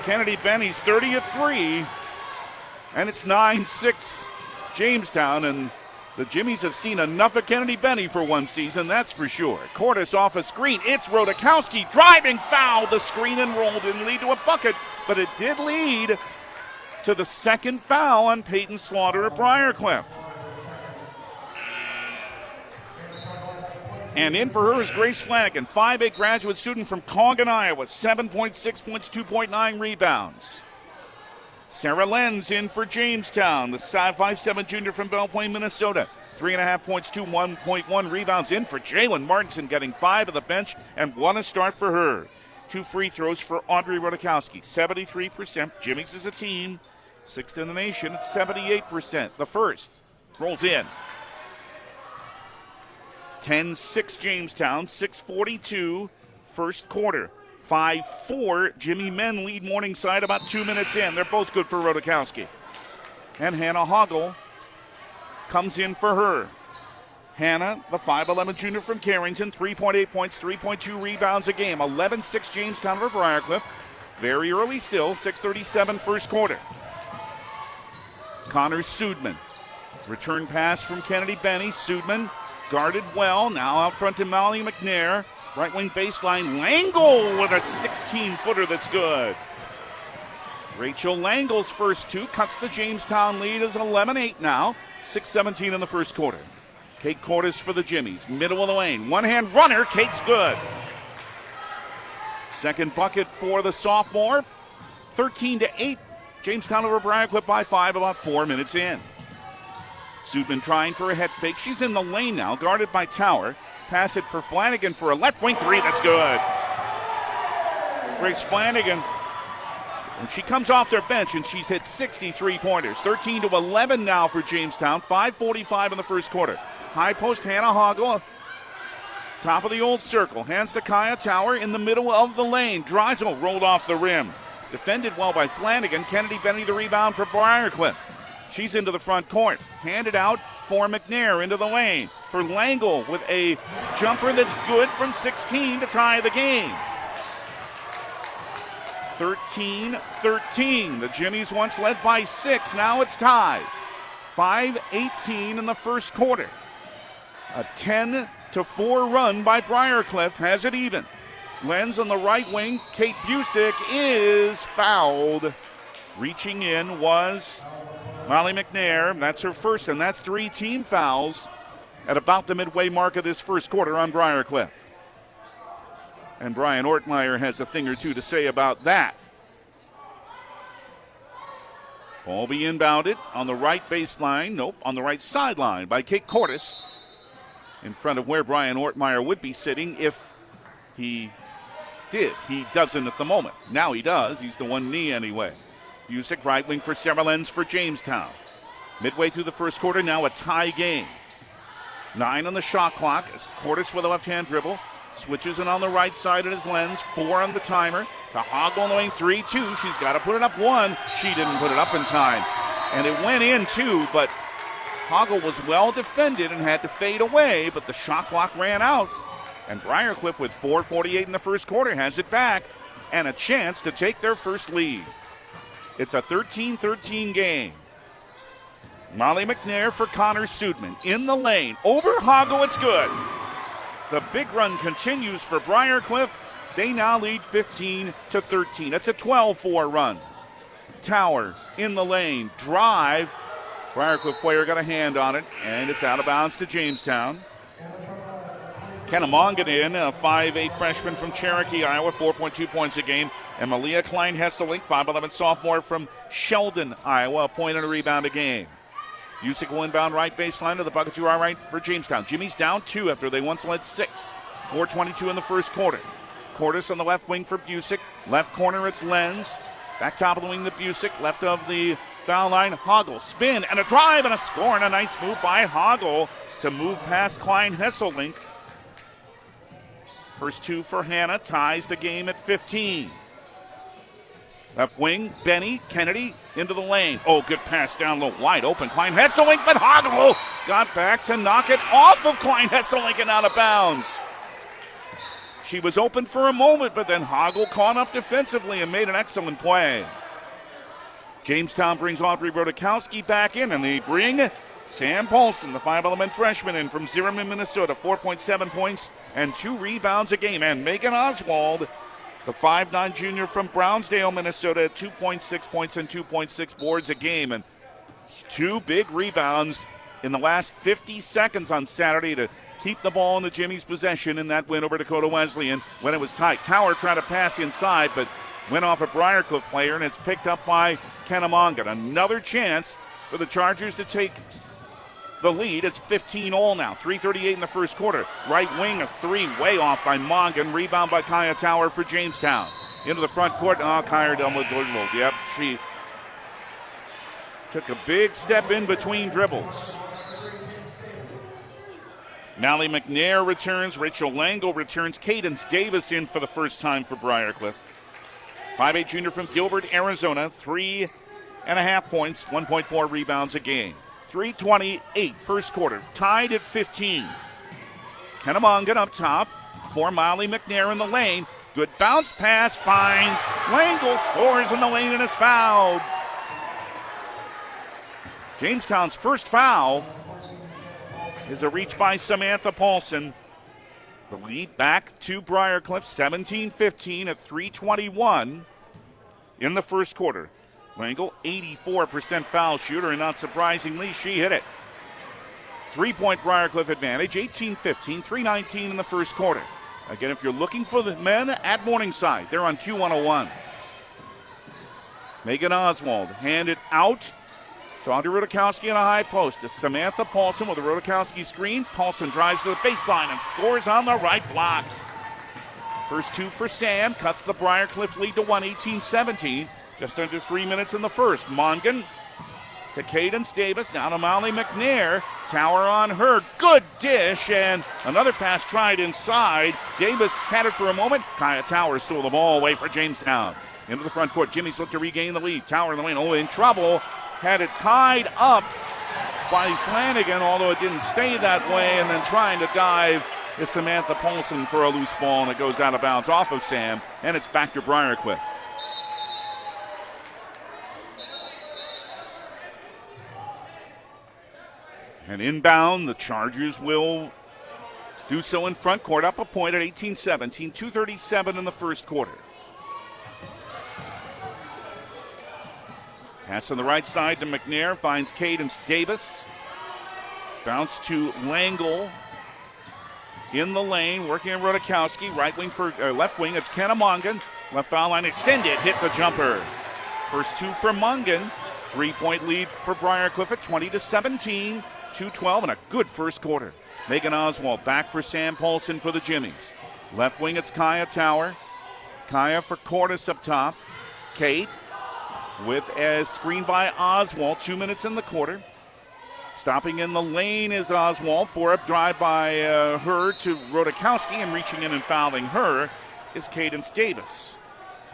B: Kennedy Benny's 30 at 3, and it's 9-6 Jamestown, and the Jimmies have seen enough of Kennedy Benny for one season, that's for sure. Cordes off a screen. It's Rodakowski driving foul. The screen and roll didn't lead to a bucket, but it did lead to the second foul on Peyton Slaughter at Briar Cliff. And in for her is Grace Flanagan, 5'8" graduate student from Coggan, Iowa, 7.6 points, 2.9 rebounds. Sarah Lenz in for Jamestown, the 5'7" junior from Belle Plaine, Minnesota, 3.5 points, 1.1 rebounds. In for Jalen Martinson, getting 5 at the bench and 1 a start for her. 2 free throws for Audrey Rodakowski, 73%. Jimmy's is a team, 6th in the nation, it's 78%. The first rolls in. 10-6 Jamestown, 6:42 first quarter. 5-4, Jimmie men lead Morningside about 2 minutes in. They're both good for Rodakowski. And Hannah Hoggle comes in for her. Hannah, the 5'11 junior from Carrington, 3.8 points, 3.2 rebounds a game. 11-6 Jamestown over Briar Cliff. Very early still, 6:37 first quarter. Connor Sudman. Return pass from Kennedy Benny. Sudman guarded well. Now out front to Molly McNair. Right wing baseline. Langle with a 16-footer that's good. Rachel Langle's first two cuts the Jamestown lead as 11-8 now. 6:17 in the first quarter. Kate Cordes for the Jimmies. Middle of the lane. One-hand runner. Kate's good. Second bucket for the sophomore. 13-8. Jamestown over Briar Cliff by 5 about 4 minutes in. Sudman trying for a head fake. She's in the lane now, guarded by Tower. Pass it for Flanagan for a left wing three. That's good. Grace Flanagan. And she comes off their bench and she's hit 63 pointers. 13-11 now for Jamestown. 5:45 in the first quarter. High post, Hannah Hoggle. Top of the old circle. Hands to Kaya Tower in the middle of the lane. Drives him, rolled off the rim. Defended well by Flanagan. Kennedy Benny the rebound for Briar Cliff. She's into the front court. Handed out for McNair into the lane. For Langle with a jumper that's good from 16 to tie the game. 13-13. The Jimmies once led by 6. Now it's tied. 5:18 in the first quarter. A 10-4 run by Briar Cliff has it even. Lenz on the right wing. Kate Busick is fouled. Reaching in was Molly McNair. That's her first, and that's 3 team fouls at about the midway mark of this first quarter on Briar Cliff. And Brian Ortmeyer has a thing or two to say about that. Ball be inbounded on the right baseline. Nope, on the right sideline by Kate Cordes. In front of where Brian Ortmeyer would be sitting if he did. He doesn't at the moment. Now he does. He's the one knee anyway. Busick right wing for Sarah Lenz for Jamestown. Midway through the first quarter, now a tie game. 9 on the shot clock as Cordes with a left-hand dribble. Switches it on the right side of his Lenz. 4 on the timer. To Hoggle on the wing. 3-2. She's got to put it up 1. She didn't put it up in time. And it went in 2, but Hoggle was well defended and had to fade away, but the shot clock ran out. And Briar Cliff with 4:48 in the first quarter has it back and a chance to take their first lead. It's a 13-13 game. Molly McNair for Connor Sudman. In the lane. Over Hoggle, it's good. The big run continues for Briar Cliff. They now lead 15-13. That's a 12-4 run. Tower in the lane. Drive. Briar Cliff player got a hand on it, and it's out of bounds to Jamestown. Kennemongan in, a 5'8 freshman from Cherokee, Iowa, 4.2 points a game. And Malia Klein-Hesselink, 5'11 sophomore from Sheldon, Iowa, a point and a rebound a game. Busick will inbound right baseline to the bucket to our right for Jamestown. Jimmy's down 2 after they once led 6. 4:22 in the first quarter. Cordes on the left wing for Busick. Left corner, it's Lenz. Back top of the wing to Busick. Left of the foul line, Hoggle. Spin and a drive and a score, and a nice move by Hoggle to move past Klein-Hesselink. First 2 for Hannah, ties the game at 15. Left wing, Benny, Kennedy into the lane. Oh, good pass down low, wide open. Klein-Hesselink, but Hoggle got back to knock it off of Klein-Hesselink and out of bounds. She was open for a moment, but then Hoggle caught up defensively and made an excellent play. Jamestown brings Aubrey Rodakowski back in, and they bring Sam Paulson, the 5'11 freshman, in from Zimmerman, Minnesota, 4.7 points and 2 rebounds a game. And Megan Oswald, the 5'9 junior from Brownsdale, Minnesota, 2.6 points and 2.6 boards a game. And 2 big rebounds in the last 50 seconds on Saturday to keep the ball in the Jimmy's possession in that win over Dakota Wesleyan when it was tight. Tower tried to pass inside, but went off a Briar Cliff player, and it's picked up by Kennemongan. Another chance for the Chargers to take the lead. It's 15-all now. 3:38 in the first quarter. Right wing, a 3 way off by Mongan. Rebound by Kaya Tower for Jamestown. Into the front court. Kaya done with Goodwolf. Yep, she took a big step in between dribbles. Mally McNair returns. Rachel Lango returns. Cadence Davis in for the first time for Briar Cliff. 5'8" junior from Gilbert, Arizona. 3.5 points, 1.4 rebounds a game. 3:28 first quarter. Tied at 15. Kennemongan up top for Mally McNair in the lane. Good bounce pass, finds Langle, scores in the lane and is fouled. Jamestown's first foul is a reach by Samantha Paulson. The lead back to Briar Cliff, 17-15 at 3:21 in the first quarter. Langle, 84% foul shooter, and not surprisingly, she hit it. 3-point Briar Cliff advantage, 18-15, 3:19 in the first quarter. Again, if you're looking for the men at Morningside, they're on Q101. Megan Oswald handed out to Audrey Rudakowski in a high post to Samantha Paulson with a Rudakowski screen. Paulson drives to the baseline and scores on the right block. First two for Sam, cuts the Briar Cliff lead to 18-17. Just under 3 minutes in the first. Mongan to Cadence Davis, now to Molly McNair. Tower on her, good dish, and another pass tried inside. Davis had it for a moment. Kaya Tower stole the ball away for Jamestown. Into the front court, Jimmie's looked to regain the lead. Tower in the lane, in trouble. Had it tied up by Flanagan, although it didn't stay that way, and then trying to dive is Samantha Paulson for a loose ball, and it goes out of bounds off of Sam, and it's back to Briar Cliff. And inbound, the Chargers will do so in front court, up a point at 18-17, 2:37 in the first quarter. Pass on the right side to McNair, finds Cadence Davis. Bounce to Langle in the lane, working on Rudakowski. Left wing, it's Kennemongan. Left foul line extended, hit the jumper. First two for Mongan. 3-point lead for Briar Cliff at 20-17. 2:12 and a good first quarter. Megan Oswald back for Sam Paulson for the Jimmies. Left wing, it's Kaya Tower. Kaya for Cordes up top. Kate with a screen by Oswald. 2 minutes in the quarter. Stopping in the lane is Oswald for a drive by her to Rudakowski, and reaching in and fouling her is Cadence Davis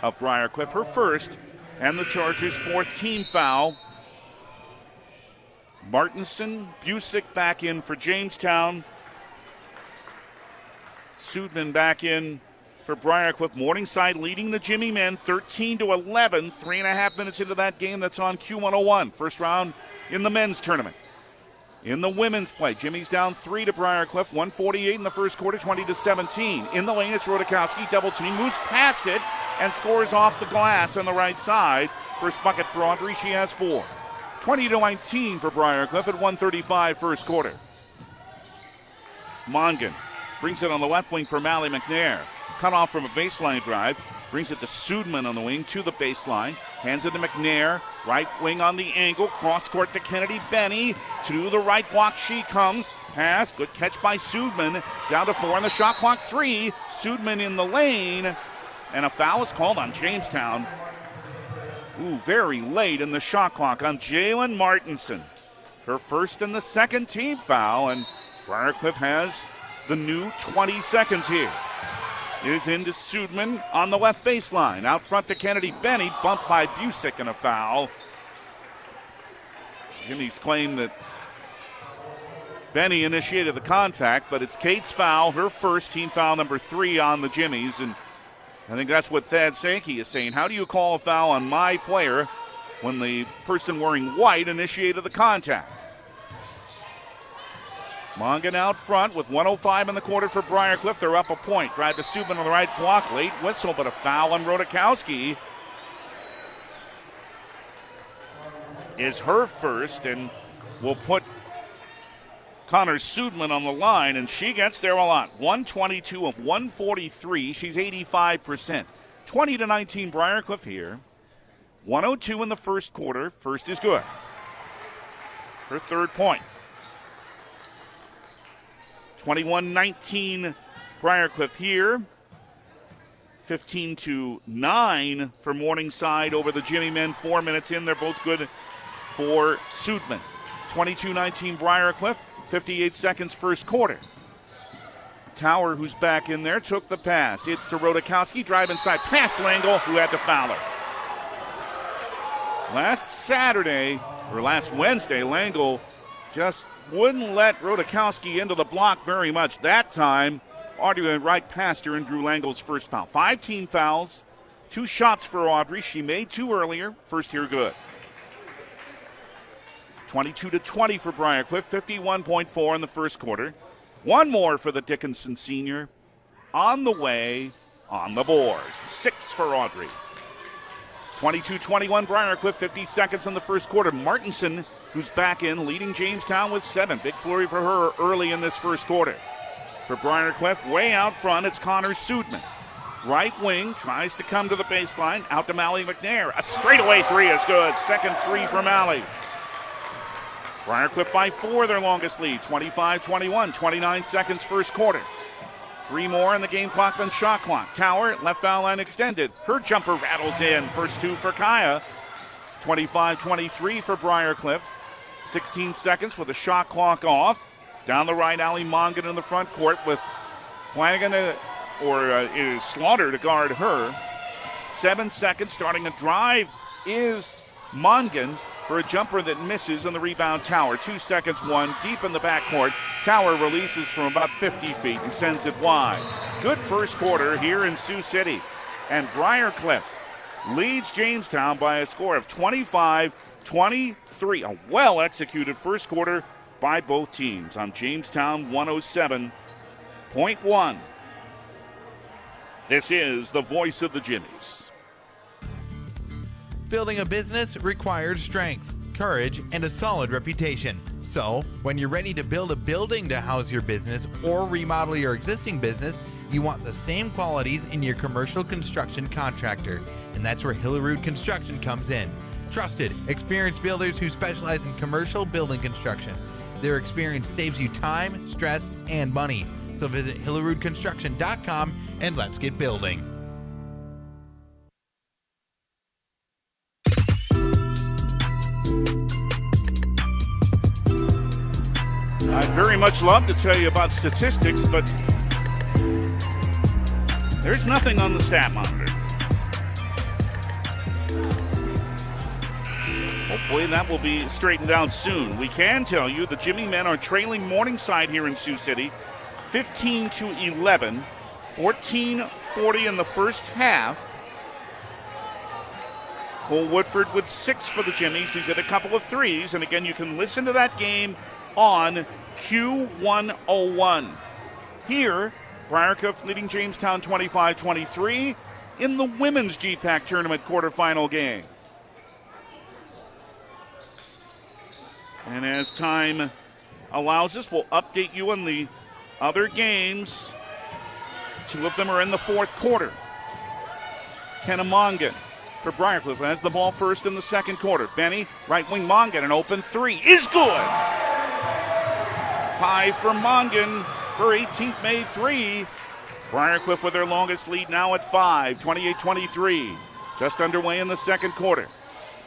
B: of Briar Cliff, her first, and the Chargers' fourth team foul. Martinson, Busick back in for Jamestown. Sudman back in for Briar Cliff. Morningside leading the Jimmie men 13-11. 3.5 minutes into that game. That's on Q101. First round in the men's tournament. In the women's play, Jimmie's down 3 to Briar Cliff. 1:48 in the first quarter, 20-17. In the lane, it's Rudakowski. Double team, moves past it, and scores off the glass on the right side. First bucket for Audrey. She has 4. 20-19 for Briar Cliff at 1:35 first quarter. Mongan brings it on the left wing for Mally McNair. Cut off from a baseline drive. Brings it to Sudman on the wing to the baseline. Hands it to McNair. Right wing on the angle. Cross court to Kennedy Benny. To the right block she comes. Pass. Good catch by Sudman. Down to 4 on the shot clock. 3. Sudman in the lane. And a foul is called on Jamestown. Very late in the shot clock on Jalen Martinson. Her first and the second team foul, and Briar Cliff has the new 20 seconds here. It is into Sudman on the left baseline. Out front to Kennedy Benny, bumped by Busick, and a foul. Jimmie's claimed that Benny initiated the contact, but it's Kate's foul, her first, team foul number 3 on the Jimmies, and I think that's what Thad Sankey is saying. How do you call a foul on my player when the person wearing white initiated the contact? Mongan out front with 1:05 in the quarter for Briar Cliff. They're up a point. Drive to Subban on the right block. Late whistle, but a foul on Rudakowski is her first, and will put Connor Sudman on the line, and she gets there a lot. 122 of 143. She's 85%. 20-19 Briar Cliff here. 102 in the first quarter. First is good. Her third point. 21-19 Briar Cliff here. 15-9 for Morningside over the Jimmie men. 4 minutes in. They're both good for Sudman. 22-19 Briar Cliff. 58 seconds first quarter. Tower, who's back in there, took the pass. It's to Rodakowski, drive inside, past Langle, who had to foul her. Last Wednesday, Langle just wouldn't let Rodakowski into the block very much. That time, Audrey went right past her and drew Langle's first foul. 5 team fouls, 2 shots for Audrey. She made 2 earlier. First here good. 22-20 for Briar Cliff, 51.4 in the first quarter. 1 more for the Dickinson senior. On the way, on the board. 6 for Audrey. 22-21 Briar Cliff, 50 seconds in the first quarter. Martinson, who's back in, leading Jamestown with 7. Big flurry for her early in this first quarter. For Briar Cliff, way out front, it's Connor Sudman. Right wing, tries to come to the baseline, out to Mally McNair. A straightaway 3 is good. Second 3 for Mally. Briar Cliff by 4, their longest lead, 25-21, 29 seconds first quarter. 3 more in the game clock than shot clock. Tower, left foul line extended. Her jumper rattles in. First 2 for Kaya. 25-23 for Briar Cliff. 16 seconds with the shot clock off. Down the right alley, Mongan in the front court with Flanagan Slaughter to guard her. 7 seconds, starting a drive is Mongan for a jumper that misses, and the rebound Tower. 2 seconds, 1 deep in the backcourt. Tower releases from about 50 feet and sends it wide. Good first quarter here in Sioux City. And Briar Cliff leads Jamestown by a score of 25-23. A well-executed first quarter by both teams on Jamestown 107.1. This is the voice of the Jimmies.
N: Building a business requires strength, courage, and a solid reputation. So, when you're ready to build a building to house your business or remodel your existing business, you want the same qualities in your commercial construction contractor. And that's where Hillerud Construction comes in. Trusted, experienced builders who specialize in commercial building construction. Their experience saves you time, stress, and money. So visit HillerudConstruction.com and let's get building.
B: I'd very much love to tell you about statistics, but there's nothing on the stat monitor. Hopefully that will be straightened out soon. We can tell you the Jimmie men are trailing Morningside here in Sioux City, 15-11, 14-40 in the first half. Cole Woodford with 6 for the Jimmies. He's hit a couple of threes, and again, you can listen to that game on Q101. Here, Briar Cliff leading Jamestown 25-23 in the women's GPAC Tournament quarterfinal game. And as time allows us, we'll update you on the other games. 2 of them are in the fourth quarter. Kenna Mongan for Briar Cliff has the ball first in the second quarter. Benny, right wing Mongan, an open 3 is good. 5 for Mongan, her 18th made 3. Briar Cliff with their longest lead now at 5, 28-23. Just underway in the second quarter.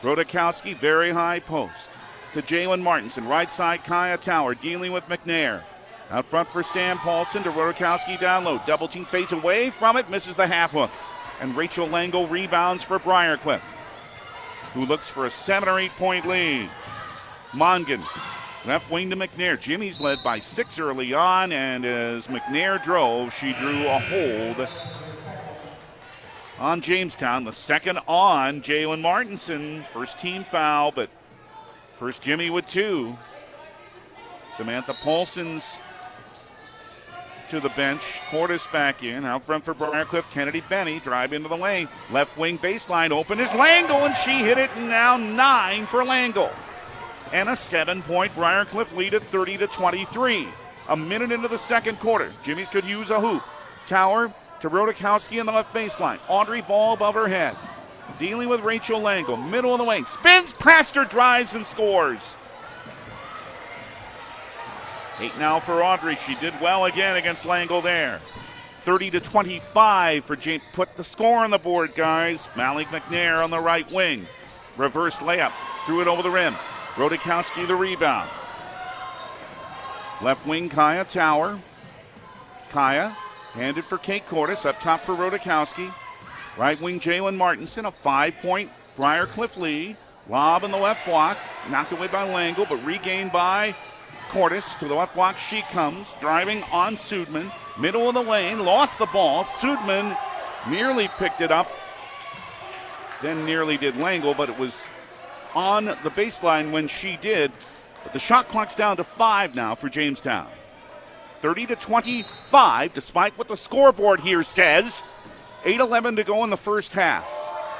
B: Rodakowski, very high post. To Jalen Martinson, right side Kaya Tower, dealing with McNair. Out front for Sam Paulson to Rodakowski down low. Double team fades away from it, misses the half hook. And Rachel Langle rebounds for Briar Cliff, who looks for a 7 or 8 point lead. Mongan, left wing to McNair. Jimmie's led by 6 early on, and as McNair drove, she drew a hold on Jamestown. The second on Jalen Martinson. First team foul, but first Jimmie with 2. Samantha Paulson's to the bench. Cordes back in. Out front for Briar Cliff. Kennedy Benny drive into the lane. Left wing baseline open is Langle, and she hit it, and now 9 for Langle. And a 7-point Briar Cliff lead at 30-23. A minute into the second quarter. Jimmies could use a hoop. Tower to Rodakowski in the left baseline. Audrey ball above her head. Dealing with Rachel Langle. Middle of the lane. Spins past her, drives and scores. 8 now for Audrey. She did well again against Langle there. 30-25 for James. Put the score on the board, guys. Malik McNair on the right wing. Reverse layup. Threw it over the rim. Rodakowski the rebound. Left wing Kaya Tower. Kaya, handed for Kate Cordes, up top for Rodakowski. Right wing Jalen Martinson, a 5-point Briar Cliff lead. Lob in the left block, knocked away by Langle, but regained by Cordes. To the left block she comes, driving on Sudman. Middle of the lane, lost the ball. Sudman nearly picked it up, then nearly did Langle, but it was on the baseline when she did. But the shot clock's down to 5 now for Jamestown. 30-25, despite what the scoreboard here says. 8:11 to go in the first half.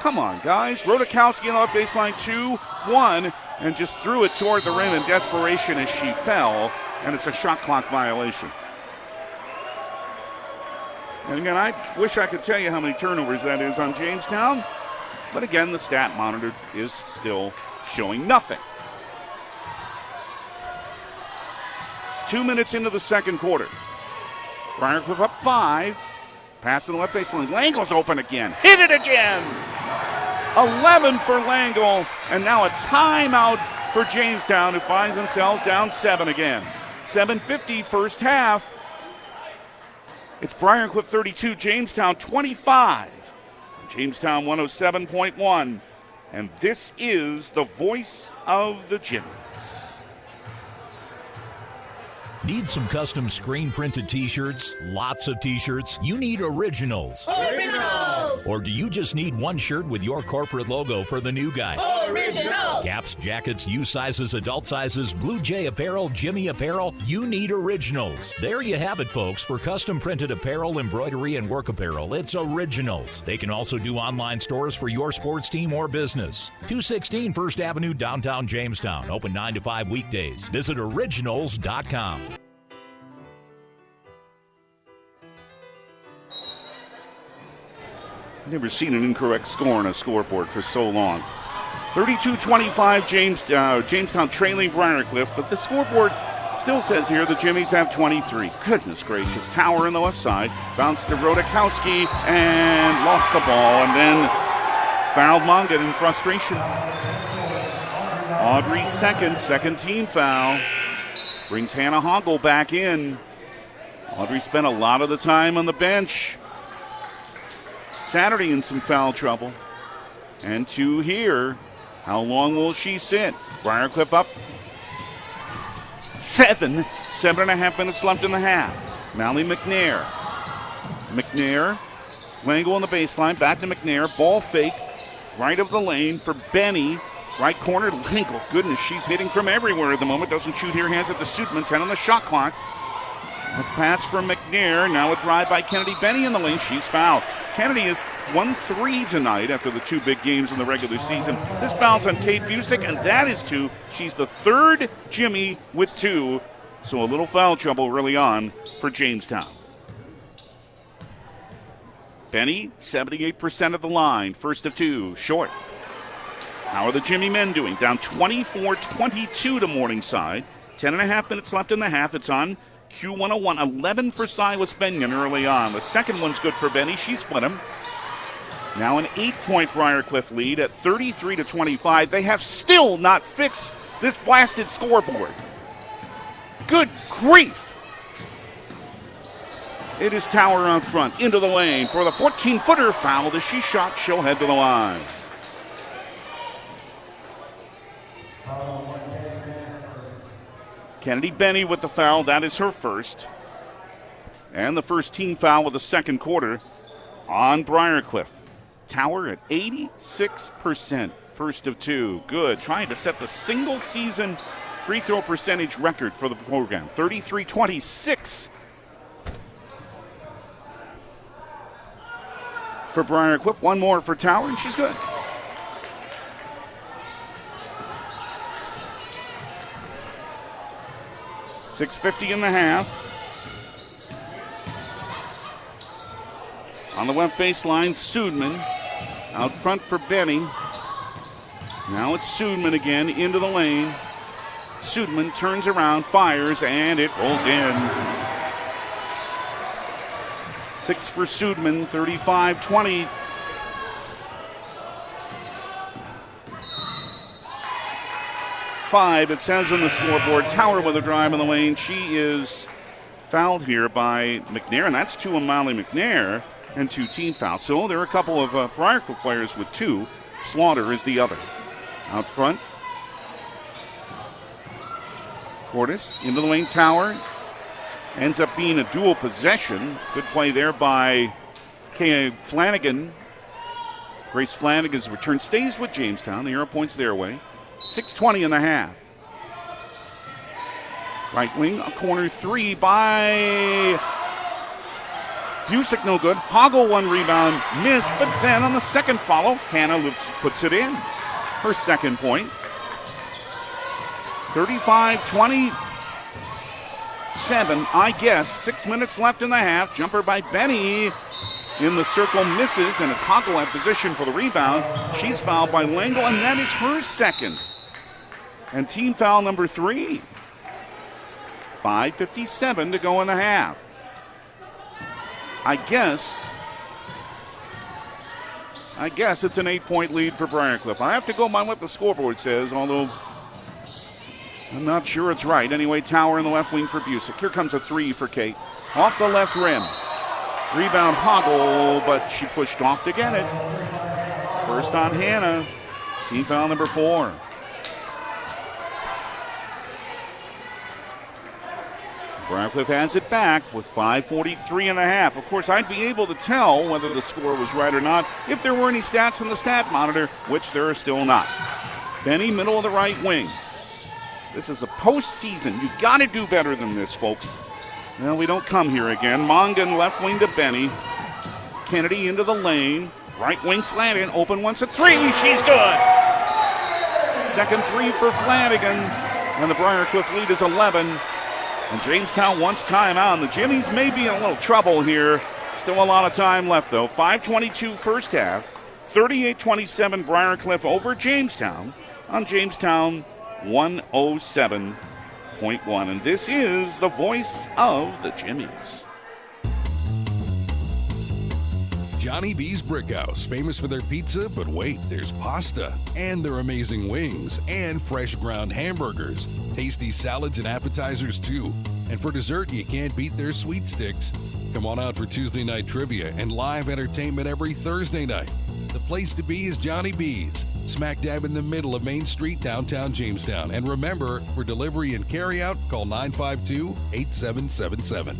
B: Come on, guys. Rodakowski on the left baseline, 2-1, and just threw it toward the rim in desperation as she fell, and it's a shot clock violation. And again, I wish I could tell you how many turnovers that is on Jamestown, but again, the stat monitor is still showing nothing. 2 minutes into the second quarter. Briar Cliff up 5. Pass in the left baseline. Langle's open again. Hit it again! 11 for Langle, and now a timeout for Jamestown, who finds themselves down 7 again. 7:50 first half. It's Briar Cliff 32, Jamestown 25. Jamestown 107.1. And this is the voice of the Jimmies.
A: Need some custom screen printed t-shirts? Lots of t-shirts? You need originals.
C: Originals!
A: Or do you just need one shirt with your corporate logo for the new guy?
C: Originals!
A: Caps, jackets, U sizes, adult sizes, Blue Jay apparel, Jimmie apparel. You need originals. There you have it, folks. For custom printed apparel, embroidery, and work apparel, it's Originals. They can also do online stores for your sports team or business. 216 First Avenue, downtown Jamestown. Open 9 to 5 weekdays. Visit originals.com.
B: Never seen an incorrect score on a scoreboard for so long. 32-25 Jamestown trailing Briar Cliff, but the scoreboard still says here the Jimmies have 23. Goodness gracious. Tower in the left side. Bounced to Rodakowski and lost the ball, and then fouled Mongan in frustration. Audrey's second team foul. Brings Hannah Hoggle back in. Audrey spent a lot of the time on the bench Saturday in some foul trouble. And 2 here. How long will she sit? Briar Cliff up 7. 7.5 minutes left in the half. Mallie McNair. Langle on the baseline. Back to McNair. Ball fake. Right of the lane for Benny. Right corner. Langle. Goodness, she's hitting from everywhere at the moment. Doesn't shoot here. Hands it to Sudman. 10 on the shot clock. A pass from McNair. Now a drive by Kennedy Benny in the lane. She's fouled. Kennedy is 1-3 tonight after the 2 big games in the regular season. This foul's on Kate Busick, and that is 2. She's the 3rd Jimmie with 2. So a little foul trouble early on for Jamestown. Benny, 78% of the line. First of 2. Short. How are the Jimmie men doing? Down 24-22 to Morningside. 10.5 minutes left in the half. It's on Q101, 11 for Silas Benyon early on. The second one's good for Benny. She split him. Now an 8-point Briar Cliff lead at 33-25. They have still not fixed this blasted scoreboard. Good grief. It is Tower out front, into the lane for the 14-footer foul. As she shot, she'll head to the line. Kennedy Benny with the foul. That is her first. And the first team foul of the second quarter on Briar Cliff. Tower at 86%. First of 2. Good. Trying to set the single season free throw percentage record for the program. 33-26 for Briar Cliff. One more for Tower, and she's good. $6:50 in the half. On the left baseline, Sudman. Out front for Benny. Now it's Sudman again into the lane. Sudman turns around, fires, and it rolls in. 6 for Sudman, 35-20. Five, it says on the scoreboard. Tower with a drive in the lane. She is fouled here by McNair, and that's 2 on Molly McNair and 2 team fouls. So there are a couple of Briar Cliff players with 2. Slaughter is the other. Out front, Cordes into the lane. Tower ends up being a dual possession. Good play there by Kay Flanagan. Grace Flanagan's return stays with Jamestown. The arrow points their way. 6:20 in the half. Right wing, a corner 3 by Busick, no good. Hoggle, 1 rebound, missed, but then on the second follow, Hannah puts it in. Her second point. 35-27, I guess. 6 minutes left in the half. Jumper by Benny in the circle, misses, and it's Hoggle at position for the rebound. She's fouled by Langle, and that is her second. And team foul number 3. 5:57 to go in the half. I guess it's an 8-point lead for Briar Cliff. I have to go by what the scoreboard says, although I'm not sure it's right. Anyway, Tower in the left wing for Busick. Here comes a 3 for Kate. Off the left rim. Rebound Hoggle, but she pushed off to get it. First on Hannah. Team foul number 4. Briar Cliff has it back with 5:43 in the half. Of course, I'd be able to tell whether the score was right or not if there were any stats in the stat monitor, which there are still not. Benny, middle of the right wing. This is a postseason. You've got to do better than this, folks. Well, we don't come here again. Mongan left wing to Benny. Kennedy into the lane. Right wing Flanagan. Open once, a 3. She's good. Second 3 for Flanagan. And the Briar Cliff lead is 11. And Jamestown wants timeout. And the Jimmies may be in a little trouble here. Still a lot of time left, though. 5:22 first half. 38-27 Briar Cliff over Jamestown on Jamestown 107.1. And this is the voice of the Jimmies.
D: Johnny B's Brickhouse, famous for their pizza, but wait, there's pasta, and their amazing wings, and fresh ground hamburgers, tasty salads and appetizers too. And for dessert, you can't beat their sweet sticks. Come on out for Tuesday night trivia and live entertainment every Thursday night. The place to be is Johnny B's, smack dab in the middle of Main Street, downtown Jamestown. And remember, for delivery and carryout, call 952-8777.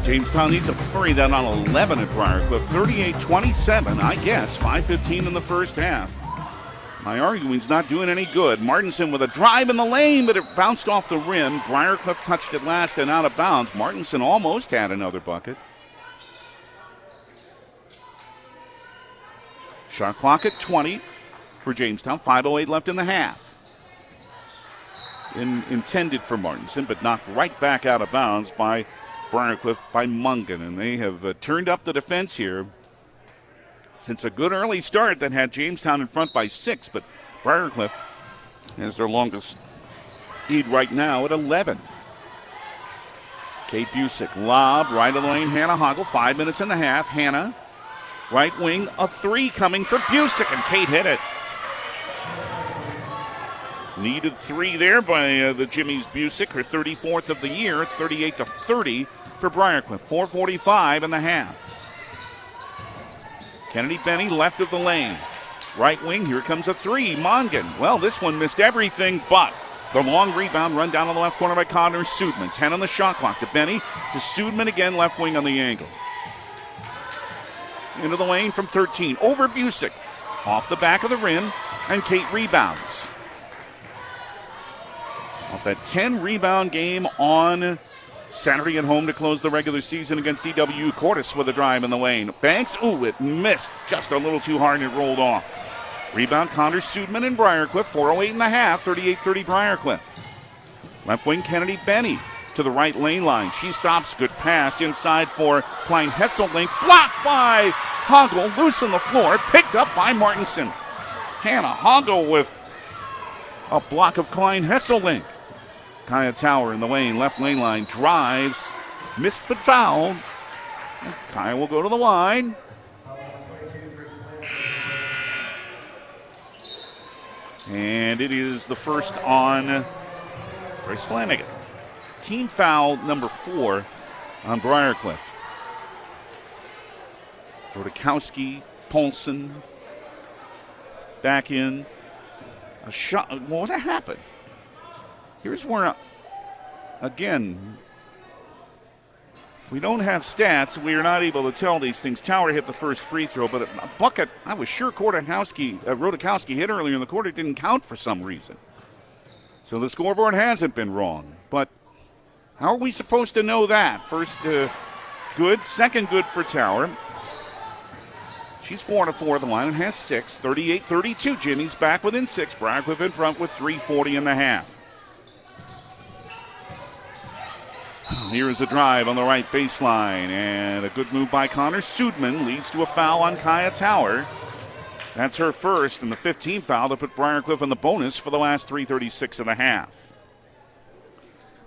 B: Jamestown needs to hurry that on 11 at Briar Cliff. 38-27, I guess. 5:15 in the first half. My arguing's not doing any good. Martinson with a drive in the lane, but it bounced off the rim. Briar Cliff touched it last and out of bounds. Martinson almost had another bucket. Shot clock at 20 for Jamestown. 5:08 left in the half. Intended for Martinson, but knocked right back out of bounds by Briar Cliff by Mungan, and they have turned up the defense here since a good early start that had Jamestown in front by 6, but Briar Cliff has their longest lead right now at 11. Kate Busick, lob, right of the lane, Hannah Hoggle, 5 minutes in the half. Hannah, right wing, a 3 coming for Busick, and Kate hit it. Needed 3 there by the Jimmie's Busick, her 34th of the year. It's 38-30 for Briar Cliff. 4:45 in the half. Kennedy Benny left of the lane. Right wing, here comes a 3. Mongan. Well, this one missed everything but the long rebound run down on the left corner by Connor Sudman. 10 on the shot clock to Benny, to Sudman again, left wing on the angle. Into the lane from 13. Over Busick. Off the back of the rim, and Kate rebounds. Off that 10-rebound game on Saturday at home to close the regular season against EW. Cordes with a drive in the lane. Banks, it missed just a little too hard and it rolled off. Rebound, Connor Sudman and Briar Cliff. 4:08 in the half, 38-30 Briar Cliff. Left wing, Kennedy Benny to the right lane line. She stops, good pass inside for Klein Hesselink. Blocked by Hoggle, loose on the floor, picked up by Martinson. Hannah Hoggle with a block of Klein Hesselink. Kaya Tower in the lane, left lane line, drives, missed but fouled. Kaya will go to the line. And it is the first on Grace Flanagan. Team foul number 4 on Briar Cliff. Rodakowski, Paulson, back in. A shot. What happened? Here's where, again, we don't have stats. We are not able to tell these things. Tower hit the first free throw, but a bucket, I was sure Rodakowski hit earlier in the quarter, didn't count for some reason. So the scoreboard hasn't been wrong. But how are we supposed to know that? First good, second good for Tower. She's 4-4 at the line and has 6. 38-32. Jimmie's back within 6. Briar Cliff in front with 3:40 in the half. Here is a drive on the right baseline, and a good move by Connor Sudman leads to a foul on Kaya Tower. That's her first, and the 15th foul to put Briar Cliff in the bonus for the last 3:36 in the half.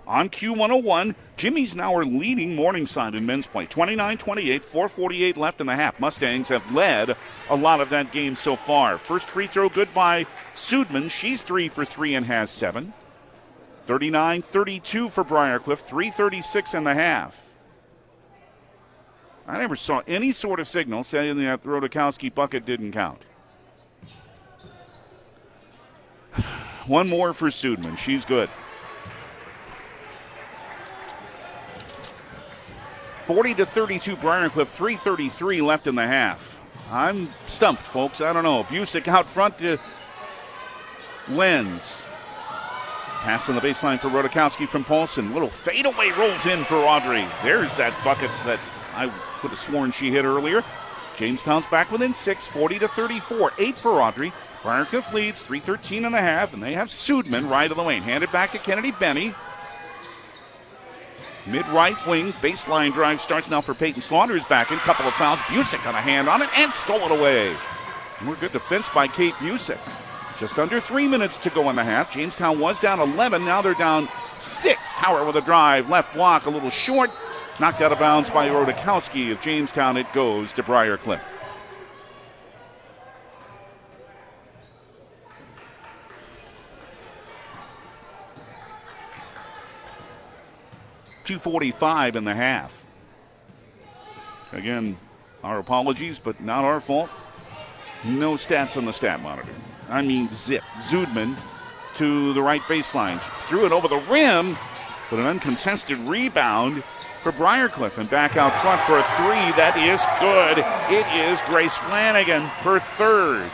B: On Q101, Jimmie's now are leading Morningside in men's play. 29-28, 4:48 left in the half. Mustangs have led a lot of that game so far. First free throw good by Sudman. She's 3 for 3 and has 7. 39-32 for Briar Cliff, 3:36 in the half. I never saw any sort of signal saying that the Rodakowski bucket didn't count. One more for Sudman. She's good. 40-32 Briar Cliff, 3:33 left in the half. I'm stumped, folks. I don't know. Busick out front to Lenz. Pass on the baseline for Rodakowski from Paulson. Little fadeaway rolls in for Audrey. There's that bucket that I could have sworn she hit earlier. Jamestown's back within 6, 40-34. 8 for Audrey. Briar Cliff leads 3:13 in the half, and they have Sudman right of the lane. Handed back to Kennedy Benny. Mid-right wing, baseline drive starts now for Peyton Slaughter's back in. Couple of fouls. Busick got a hand on it and stole it away. More good defense by Kate Busick. Just under 3 minutes to go in the half. Jamestown was down 11. Now they're down 6. Tower with a drive. Left block a little short. Knocked out of bounds by Rodakowski. Of Jamestown, it goes to Briar Cliff. .245 in the half. Again, our apologies, but not our fault. No stats on the stat monitor. I mean zip. Sudman to the right baseline. Threw it over the rim, but an uncontested rebound for Briar Cliff. And back out front for a 3. That is good. It is Grace Flanagan, her third.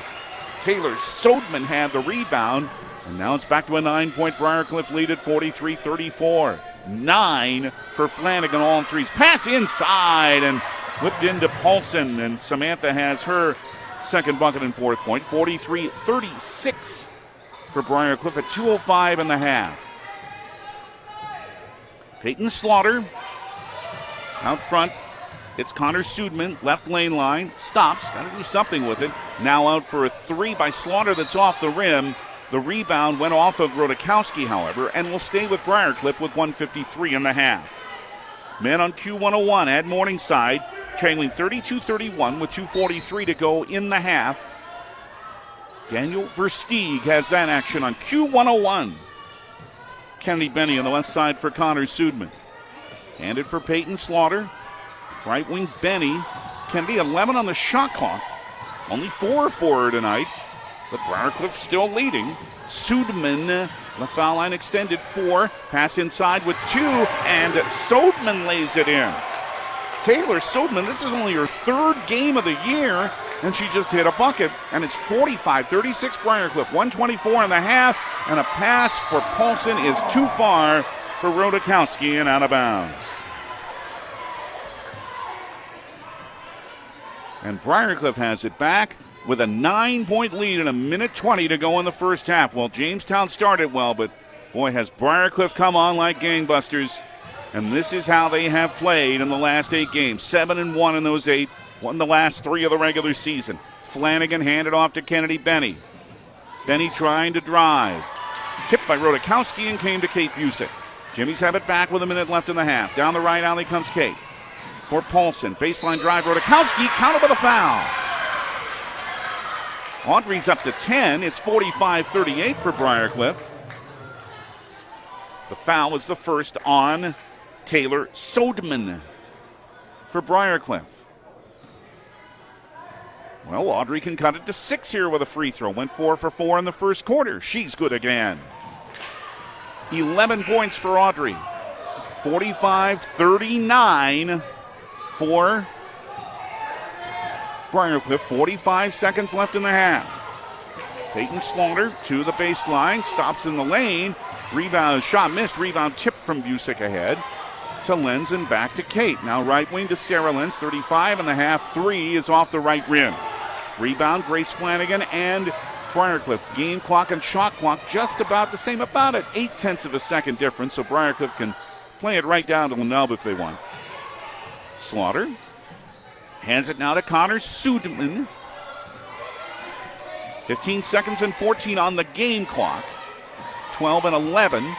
B: Taylor Sodman had the rebound, and now it's back to a 9-point Briar Cliff lead at 43-34. 9 for Flanagan, all threes. Pass inside and whipped into Paulson, and Samantha has her second bucket and fourth point. 43-36 for Briar Cliff at 2:05 in the half. Peyton Slaughter out front. It's Connor Sudman, left lane line. Stops, got to do something with it. Now out for a 3 by Slaughter that's off the rim. The rebound went off of Rodakowski, however, and will stay with Briar Cliff with 1:53 in the half. Men on Q101 at Morningside, trailing 32-31 with 2:43 to go in the half. Daniel Versteeg has that action on Q101. Kennedy Benny on the left side for Connor Sudman. Handed for Peyton Slaughter. Right wing Benny. Kennedy 11 on the shot clock. Only 4 for her tonight. But Briar Cliff still leading. Sudman, the foul line extended 4. Pass inside with 2, and Sodman lays it in. Taylor Sodman, this is only her third game of the year, and she just hit a bucket. And it's 45-36 Briar Cliff. 1:24 in the half, and a pass for Paulson is too far for Rodakowski and out of bounds. And Briar Cliff has it back with a 9-point lead and a minute 20 to go in the first half. Well, Jamestown started well, but boy, has Briar Cliff come on like gangbusters. And this is how they have played in the last 8 games. 7-1 in those 8. Won the last 3 of the regular season. Flanagan handed off to Kennedy Benny. Benny trying to drive. Tipped by Rodakowski and came to Kate Busick. Jimmie's have it back with a minute left in the half. Down the right alley comes Kate. For Paulson. Baseline drive. Rodakowski counted with a foul. Audrey's up to 10. It's 45-38 for Briar Cliff. The foul was the first on Taylor Sodman for Briar Cliff. Well, Audrey can cut it to 6 here with a free throw. Went 4 for 4 in the first quarter. She's good again. 11 points for Audrey. 45-39 for Briar Cliff. 45 seconds left in the half. Peyton Slaughter to the baseline. Stops in the lane. Rebound, shot missed. Rebound tipped from Busick ahead to Lenz and back to Kate. Now right wing to Sarah Lenz. 35 and a half. 3 is off the right rim. Rebound, Grace Flanagan and Briar Cliff. Game clock and shot clock just about the same, about at 0.8 of a second difference, so Briar Cliff can play it right down to the nub if they want. Slaughter hands it now to Connor Sudman. 15 seconds and 14 on the game clock. 12 and 11.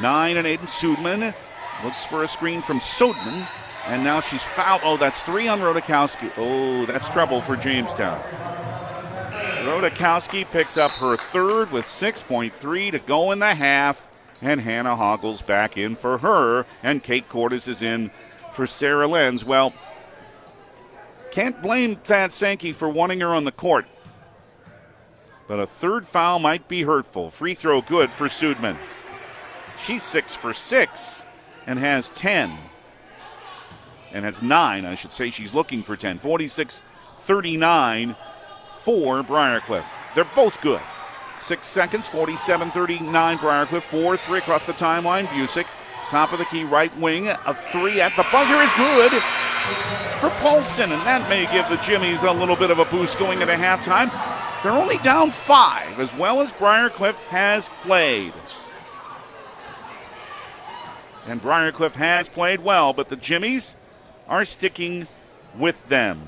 B: 9 and 8 and Sudman looks for a screen from Sodman. And now she's fouled. Oh, that's 3 on Rodakowski. Oh, that's trouble for Jamestown. Rodakowski picks up her third with 6.3 to go in the half. And Hannah Hoggles back in for her. And Kate Cordes is in for Sarah Lenz. Well, can't blame Thad Sankey for wanting her on the court. But a third foul might be hurtful. Free throw good for Sudman. She's 6 for 6 and has 10. And has 9, I should say. She's looking for 10. 46-39 for Briar Cliff. They're both good. 6 seconds, 47-39 Briar Cliff. 4-3 across the timeline. Busick, top of the key, right wing. A 3 at the buzzer is good for Paulson. And that may give the Jimmies a little bit of a boost going into halftime. They're only down 5, as well as Briar Cliff has played. And Briar Cliff has played well, but the Jimmies are sticking with them.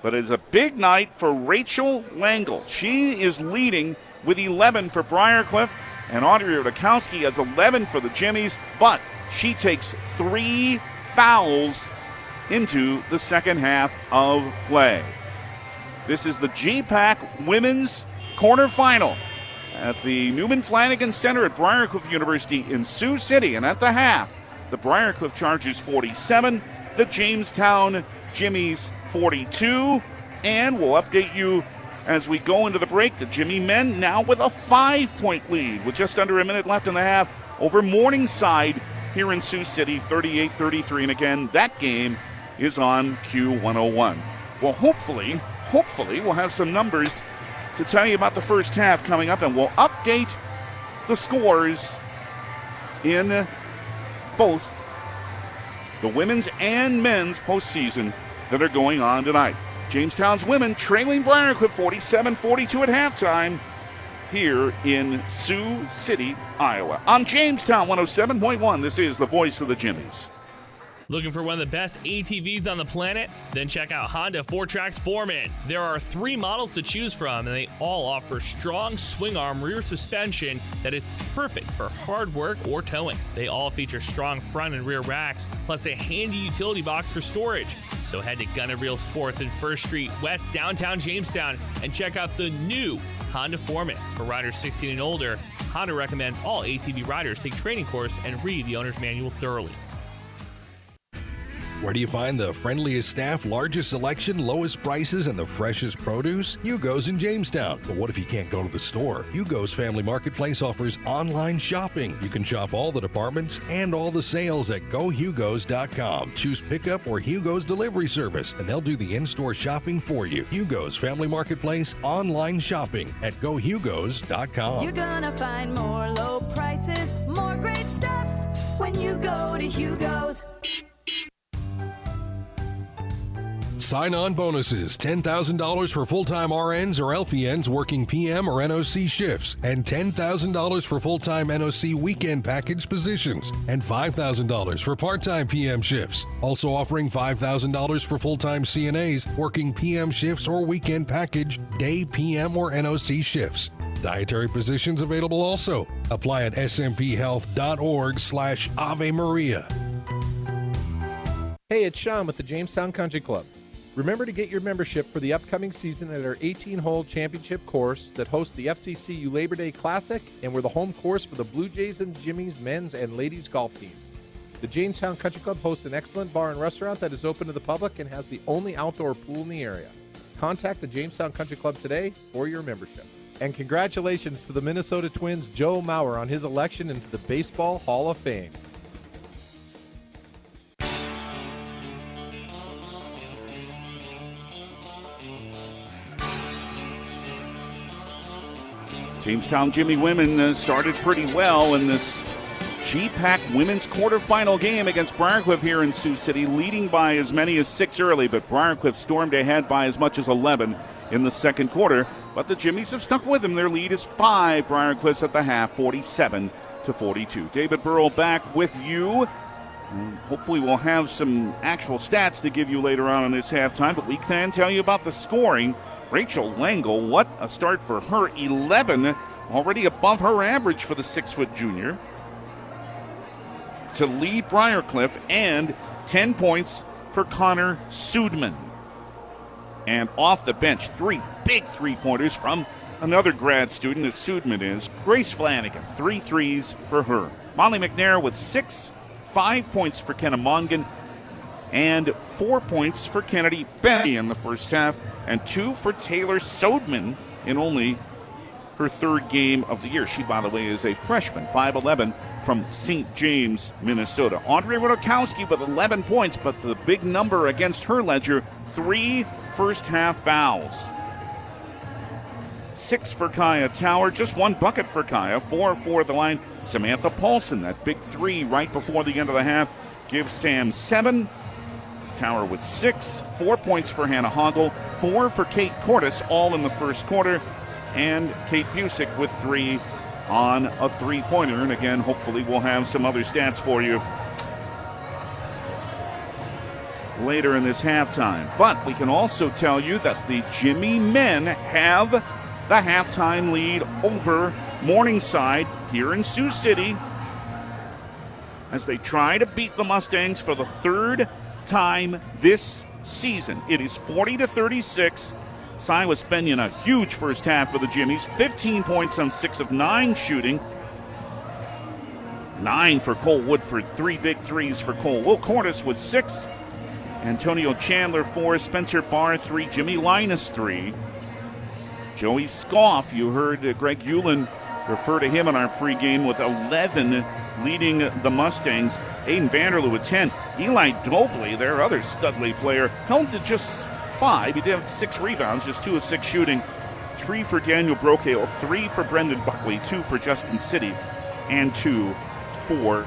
B: But it's a big night for Rachel Langle. She is leading with 11 for Briar Cliff, and Audrey Rodakowski has 11 for the Jimmies, but she takes 3 fouls into the second half of play. This is the GPAC Women's Quarterfinal at the Newman Flanagan Center at Briar Cliff University in Sioux City, and at the half, the Briar Cliff Chargers 47, the Jamestown Jimmies 42, and we'll update you as we go into the break. The Jimmie men now with a 5-point lead with just under a minute left in the half over Morningside here in Sioux City, 38-33. And again, that game is on Q101. Well, hopefully we'll have some numbers to tell you about the first half coming up, and we'll update the scores in both the women's and men's postseason that are going on tonight. Jamestown's women trailing Briar Cliff 47-42 at halftime here in Sioux City, Iowa. On Jamestown 107.1, this is the voice of the Jimmies.
E: Looking for one of the best ATVs on the planet? Then check out Honda 4Trax Foreman. There are 3 models to choose from, and they all offer strong swing arm rear suspension that is perfect for hard work or towing. They all feature strong front and rear racks, plus a handy utility box for storage. So head to Gun & Reel Sports in 1st Street West, downtown Jamestown, and check out the new Honda Foreman. For riders 16 and older, Honda recommends all ATV riders take training course and read the owner's manual thoroughly.
D: Where do you find the friendliest staff, largest selection, lowest prices, and the freshest produce? Hugo's in Jamestown. But what if you can't go to the store? Hugo's Family Marketplace offers online shopping. You can shop all the departments and all the sales at GoHugos.com. Choose pickup or Hugo's delivery service, and they'll do the in-store shopping for you. Hugo's Family Marketplace online shopping at GoHugos.com.
C: You're gonna find more low prices, more great stuff when you go to Hugo's.
D: Sign-on bonuses, $10,000 for full-time RNs or LPNs working PM or NOC shifts, and $10,000 for full-time NOC weekend package positions, and $5,000 for part-time PM shifts. Also offering $5,000 for full-time CNAs working PM shifts or weekend package, day, PM, or NOC shifts. Dietary positions available also. Apply at smphealth.org/Ave Maria.
H: Hey, it's Sean with the Jamestown Country Club. Remember to get your membership for the upcoming season at our 18-hole championship course that hosts the FCCU Labor Day Classic, and we're the home course for the Blue Jays and Jimmie's men's and ladies golf teams. The Jamestown Country Club hosts an excellent bar and restaurant that is open to the public and has the only outdoor pool in the area. Contact the Jamestown Country Club today for your membership. And congratulations to the Minnesota Twins' Joe Mauer on his election into the Baseball Hall of Fame.
B: Jamestown Jimmie women started pretty well in this GPAC women's quarterfinal game against Briar Cliff here in Sioux City, leading by as many as 6 early, but Briar Cliff stormed ahead by as much as 11 in the second quarter. But the Jimmies have stuck with them. Their lead is 5. Briar Cliff's at the half, 47-42. David Burrow back with you. And hopefully we'll have some actual stats to give you later on in this halftime, but we can tell you about the scoring. Rachel Langle, what a start for her. 11, already above her average for the 6-foot junior, to lead Briar Cliff, and 10 points for Connor Sudman. And off the bench, 3 big three-pointers from another grad student, as Sudman is. Grace Flanagan, 3 threes for her. Molly McNair with 6, 5 points for Kenna Mongan, and 4 points for Kennedy Benny in the first half, and 2 for Taylor Sodman in only her 3rd game of the year. She, by the way, is a freshman, 5'11", from St. James, Minnesota. Andre Rodokowski with 11 points, but the big number against her ledger, 3 first-half fouls. 6 for Kaya Tower, just 1 bucket for Kaya, 4 at the line. Samantha Paulson, that big 3 right before the end of the half, gives Sam 7. Tower with 6, 4 points for Hannah Hoggle, 4 for Kate Cordes, all in the first quarter, and Kate Busick with 3 on a three-pointer. And again, hopefully we'll have some other stats for you later in this halftime. But we can also tell you that the Jimmie men have the halftime lead over Morningside here in Sioux City as they try to beat the Mustangs for the 3rd time this season. It is 40-36. Silas Benyon, a huge first half for the Jimmies. 15 points on 6 of 9 shooting. 9 for Cole Woodford. 3 big threes for Cole. Will Cordes with 6. Antonio Chandler 4. Spencer Barr 3. Jimmy Linus 3. Joey Scoff, you heard Greg Hewlin refer to him in our pregame, with 11 leading the Mustangs. Aiden Vanderloo with 10. Eli Dobley, their other Studley player, held to just 5. He did have 6 rebounds, just 2 of 6 shooting. 3 for Daniel Brocale, 3 for Brendan Buckley, 2 for Justin City, and 2 for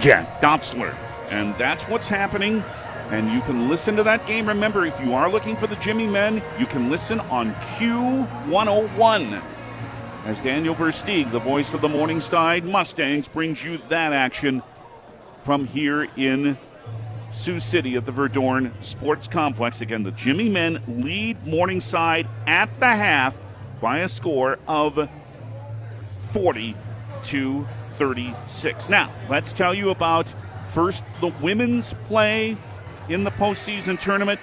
B: Jack Dotzler. And that's what's happening. And you can listen to that game. Remember, if you are looking for the Jimmie men, you can listen on Q101. As Daniel Versteeg, the voice of the Morningside Mustangs, brings you that action from here in Sioux City at the Verdorn Sports Complex. Again, the Jimmie men lead Morningside at the half by a score of 40-36. Now, let's tell you about first the women's play in the postseason tournament.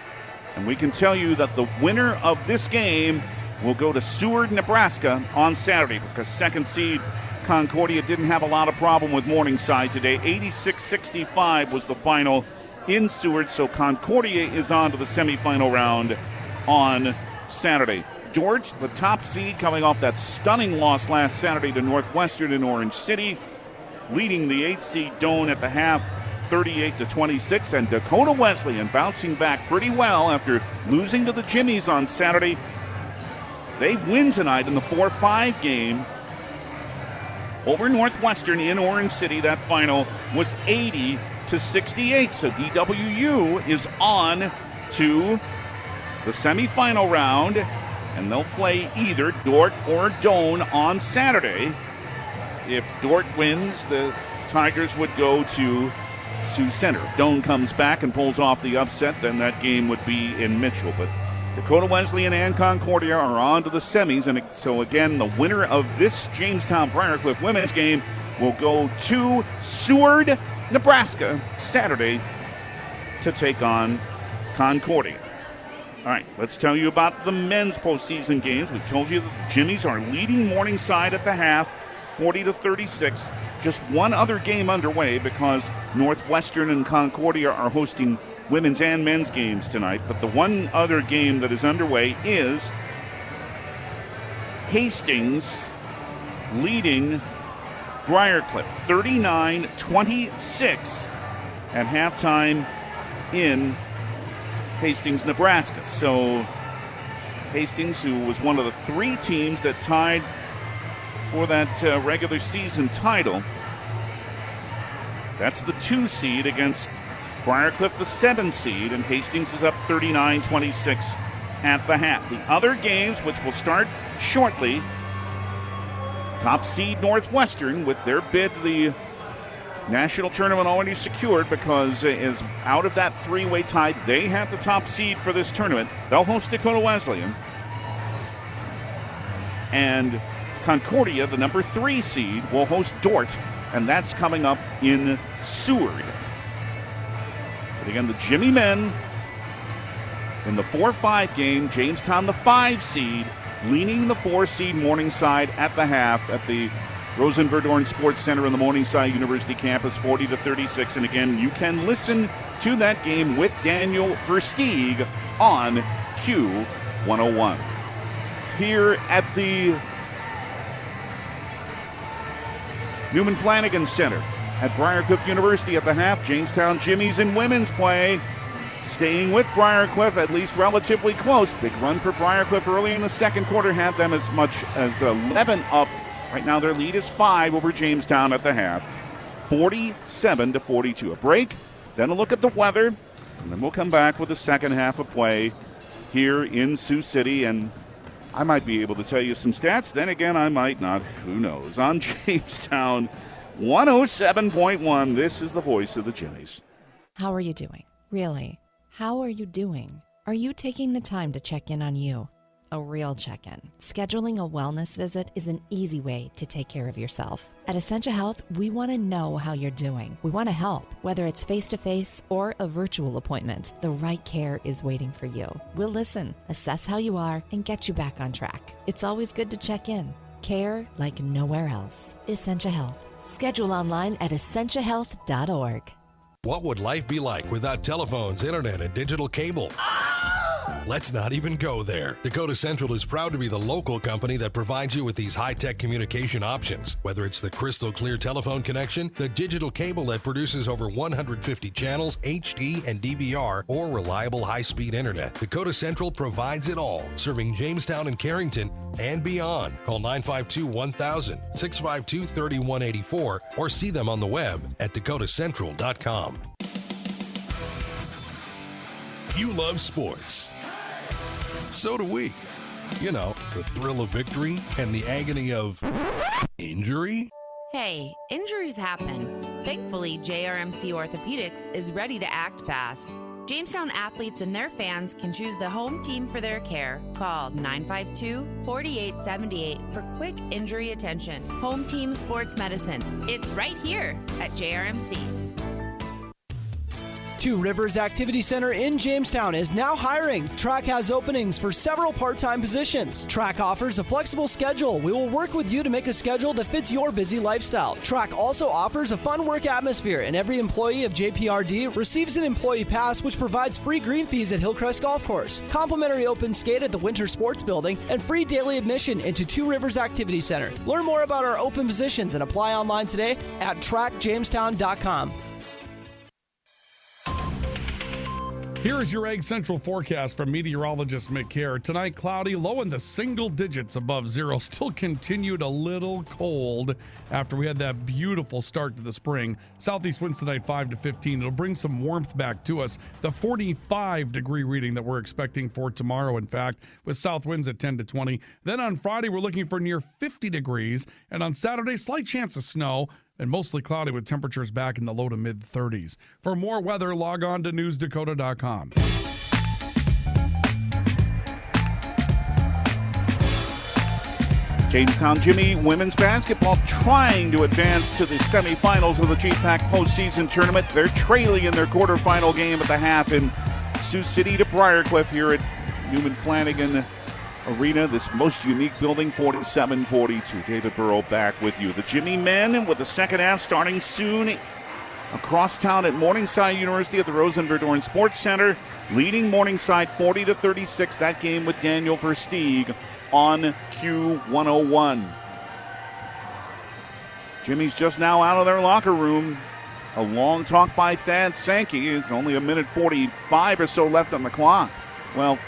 B: And we can tell you that the winner of this game will go to Seward, Nebraska on Saturday, because second seed Concordia didn't have a lot of problem with Morningside today. 86-65 was the final in Seward, so Concordia is on to the semifinal round on Saturday. Dort, the top seed, coming off that stunning loss last Saturday to Northwestern in Orange City, leading the 8th seed Doane at the half, 38-26, and Dakota Wesleyan bouncing back pretty well after losing to the Jimmies on Saturday. They win tonight in the 4-5 game over Northwestern in Orange City. That final was 80-68, so DWU is on to the semifinal round, and they'll play either Dort or Doane on Saturday. If Dort wins, the Tigers would go to Sioux Center. If Doane comes back and pulls off the upset, then that game would be in Mitchell. But Dakota Wesleyan and Concordia are on to the semis, and so again, the winner of this Jamestown Briar Cliff women's game will go to Seward, Nebraska, Saturday to take on Concordia. All right, let's tell you about the men's postseason games. We've told you that the Jimmies are leading Morningside at the half, 40-36. Just one other game underway because Northwestern and Concordia are hosting women's and men's games tonight. But the one other game that is underway is Hastings leading Briar Cliff 39-26 at halftime in Hastings, Nebraska. So Hastings, who was one of the 3 teams that tied for that regular season title, that's the 2 seed against Briar Cliff, the 7 seed, and Hastings is up 39-26 at the half. The other games, which will start shortly, top seed Northwestern with their bid to the national tournament already secured because is out of that 3-way tie. They have the top seed for this tournament. They'll host Dakota Wesleyan. And Concordia, the number 3 seed, will host Dort, and that's coming up in Seward. But again, the Jimmie men in the 4-5 game, Jamestown the 5 seed, leaning the 4 seed Morningside at the half at the Rosen-Verdorn Sports Center in the Morningside University campus, 40-36. And again, you can listen to that game with Daniel Versteeg on Q101. Here at the Newman Flanagan Center at Briar Cliff University at the half, Jamestown Jimmies in women's play. Staying with Briar Cliff, at least relatively close. Big run for Briar Cliff early in the second quarter, had them as much as 11 up. Right now their lead is 5 over Jamestown at the half, 47-42. A break, then a look at the weather, and then we'll come back with the second half of play here in Sioux City. And I might be able to tell you some stats, then again I might not, who knows. On Jamestown 107.1, this is the voice of the Jimmies.
J: How are you doing? Really? How are you doing? Are you taking the time to check in on you? A real check-in. Scheduling a wellness visit is an easy way to take care of yourself. At Essentia Health, we want to know how you're doing. We want to help. Whether it's face-to-face or a virtual appointment, the right care is waiting for you. We'll listen, assess how you are, and get you back on track. It's always good to check in. Care like nowhere else. Essentia Health. Schedule online at essentiahealth.org.
D: What would life be like without telephones, internet, and digital cable? Let's not even go there. Dakota Central is proud to be the local company that provides you with these high-tech communication options. Whether it's the crystal clear telephone connection, the digital cable that produces over 150 channels, HD and DVR, or reliable high-speed internet, Dakota Central provides it all, serving Jamestown and Carrington and beyond. Call 952-1000, 652-3184, or see them on the web at dakotacentral.com. You love sports. So do we. You know, the thrill of victory and the agony of injury.
K: Hey, injuries happen. Thankfully, JRMC Orthopedics is ready to act fast. Jamestown athletes and their fans can choose the home team for their care. Call 952-4878 for quick injury attention. Home Team Sports Medicine. It's right here at JRMC.
L: Two Rivers Activity Center in Jamestown is now hiring. Track has openings for several part-time positions. Track offers a flexible schedule. We will work with you to make a schedule that fits your busy lifestyle. Track also offers a fun work atmosphere, and every employee of JPRD receives an employee pass, which provides free green fees at Hillcrest Golf Course, complimentary open skate at the Winter Sports Building, and free daily admission into Two Rivers Activity Center. Learn more about our open positions and apply online today at trackjamestown.com.
I: Here is your Egg Central forecast from meteorologist Mick Kerr. Tonight, cloudy, low in the single digits above zero. Still continued a little cold after we had that beautiful start to the spring. Southeast winds tonight 5 to 15. It'll bring some warmth back to us. The 45-degree reading that we're expecting for tomorrow, in fact, with south winds at 10 to 20. Then on Friday, we're looking for near 50 degrees. And on Saturday, slight chance of snow, and mostly cloudy with temperatures back in the low to mid 30s. For more weather, log on to newsdakota.com.
B: Jamestown Jimmie women's basketball trying to advance to the semifinals of the GPAC postseason tournament. They're trailing in their quarterfinal game at the half in Sioux City to Briar Cliff here at Newman Flanagan Arena, this most unique building, 47-42. David Burrow back with you. The Jimmie men with the second half starting soon across town at Morningside University at the Rosenverdorn Sports Center, leading Morningside 40-36. That game with Daniel Versteeg on Q101. Jimmie's just now out of their locker room. A long talk by Thad Sankey. It's only a minute 45 or so left on the clock. Well,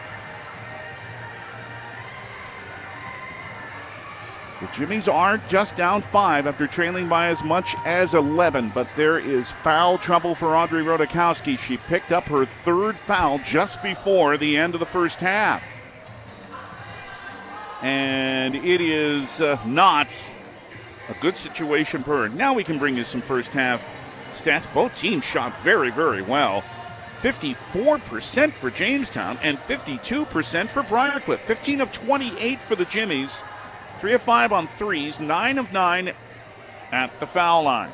B: the Jimmies are just down 5 after trailing by as much as 11, but there is foul trouble for Audrey Rodakowski. She picked up her third foul just before the end of the first half. And it is not a good situation for her. Now we can bring you some first half stats. Both teams shot very, very well. 54% for Jamestown and 52% for Briar Cliff. 15 of 28 for the Jimmies. 3 of 5 on threes, 9 of 9 at the foul line.